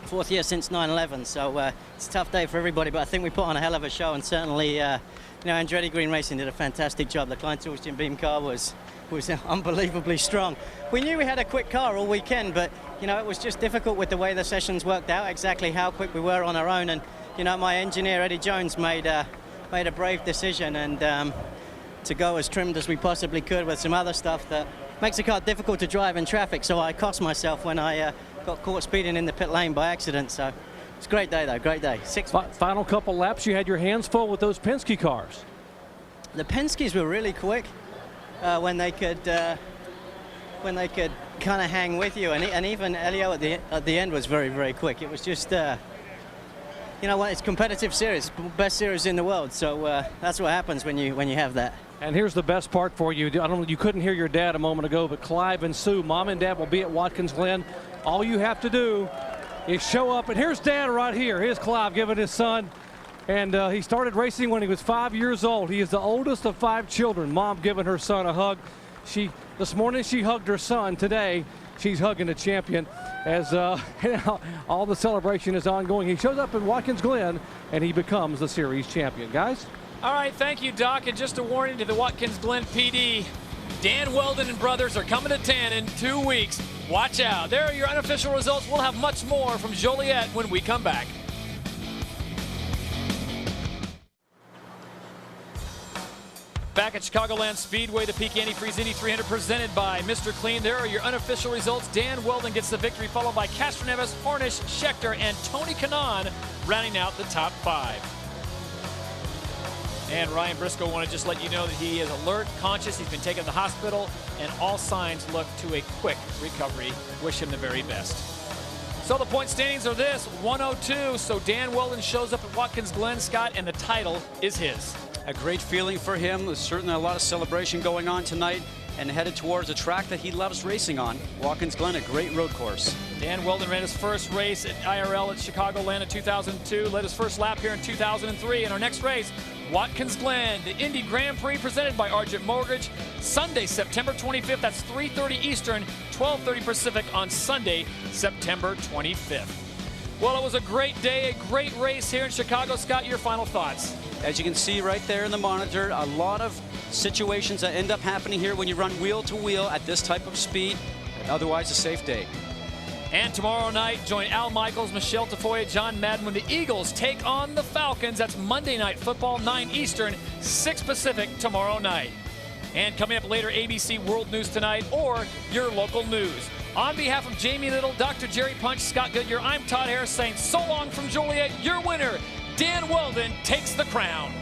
4th year since 9/11, so it's a tough day for everybody. But I think we put on a hell of a show, and certainly, you know, Andretti Green Racing did a fantastic job. The Klein Tools Jim Beam car was unbelievably strong. We knew we had a quick car all weekend, but you know, it was just difficult with the way the sessions worked out, exactly how quick we were on our own. And you know, my engineer Eddie Jones made a brave decision, and to go as trimmed as we possibly could with some other stuff that makes the car difficult to drive in traffic. So I cost myself when I got caught speeding in the pit lane by accident. So it's a great day, though. Great day. Final couple laps, you had your hands full with those Penske cars. The Penskes were really quick. When they could kind of hang with you, and even Elio at the end was very, very quick. It was just you know, it's competitive series, best series in the world. So that's what happens when you have that. And here's the best part for you. I don't know, you couldn't hear your dad a moment ago, but Clive and Sue, mom and dad, will be at Watkins Glen. All you have to do is show up, and here's dad right here. Here's Clive giving his son. And he started racing when he was 5 years old. He is the oldest of 5 children. Mom giving her son a hug. This morning she hugged her son. Today she's hugging the champion as all the celebration is ongoing. He shows up in Watkins Glen and he becomes the series champion. Guys? All right, thank you, Doc. And just a warning to the Watkins Glen PD. Dan Weldon and brothers are coming to Tan in 2 weeks. Watch out. There are your unofficial results. We'll have much more from Joliet when we come back. Back at Chicagoland Speedway, the Peak Antifreeze Indy 300 presented by Mr. Clean. There are your unofficial results. Dan Weldon gets the victory, followed by Castroneves, Hornish, Schechter, and Tony Kanaan rounding out the top 5. And Ryan Briscoe want to just let you know that he is alert, conscious. He's been taken to the hospital, and all signs look to a quick recovery. Wish him the very best. So the point standings are this, 102. So Dan Weldon shows up at Watkins Glen, Scott, and the title is his. A great feeling for him. There's certainly a lot of celebration going on tonight, and headed towards a track that he loves racing on. Watkins Glen, a great road course. Dan Weldon ran his first race at IRL at Chicagoland in 2002, led his first lap here in 2003. And our next race, Watkins Glen, the Indy Grand Prix presented by Argent Mortgage, Sunday, September 25th. That's 3:30 Eastern, 12:30 Pacific on Sunday, September 25th. Well, it was a great day, a great race here in Chicago. Scott, your final thoughts? As you can see right there in the monitor, a lot of situations that end up happening here when you run wheel to wheel at this type of speed. Otherwise, a safe day. And tomorrow night, join Al Michaels, Michelle Tafoya, John Madden when the Eagles take on the Falcons. That's Monday Night Football, 9 Eastern, 6 Pacific tomorrow night. And coming up later, ABC World News Tonight or your local news. On behalf of Jamie Little, Dr. Jerry Punch, Scott Goodyear, I'm Todd Harris saying so long from Joliet. Your winner, Dan Weldon, takes the crown.